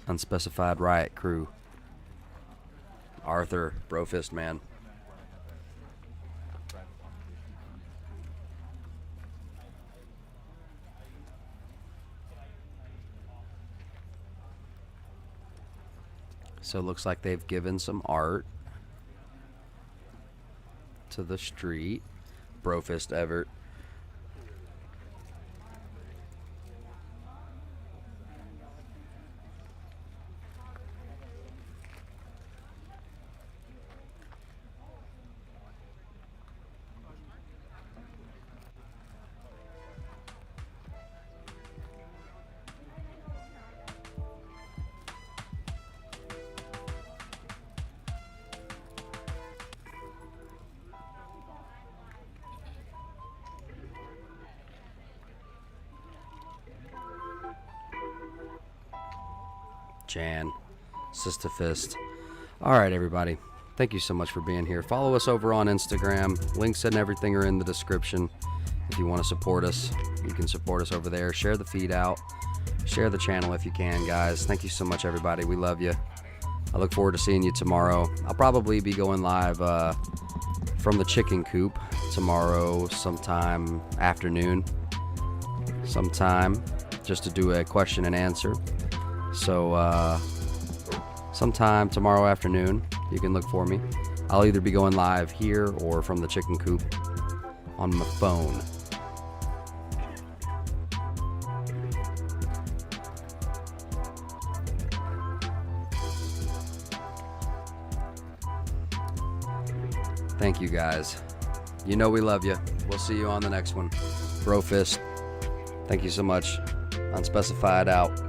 Unspecified Riot Crew. Arthur, Brofist man. So it looks like they've given some art to the street. Brofist Everett. Jan, Sister Fist. All right, everybody. Thank you so much for being here. Follow us over on Instagram. Links and everything are in the description. If you want to support us, you can support us over there. Share the feed out. Share the channel if you can, guys. Thank you so much, everybody. We love you. I look forward to seeing you tomorrow. I'll probably be going live from the chicken coop tomorrow sometime afternoon. Sometime just to do a question and answer. So sometime tomorrow afternoon, you can look for me. I'll either be going live here or from the chicken coop on my phone. Thank you guys. You know we love you. We'll see you on the next one. Bro Fist. Thank you so much. Unspecified out.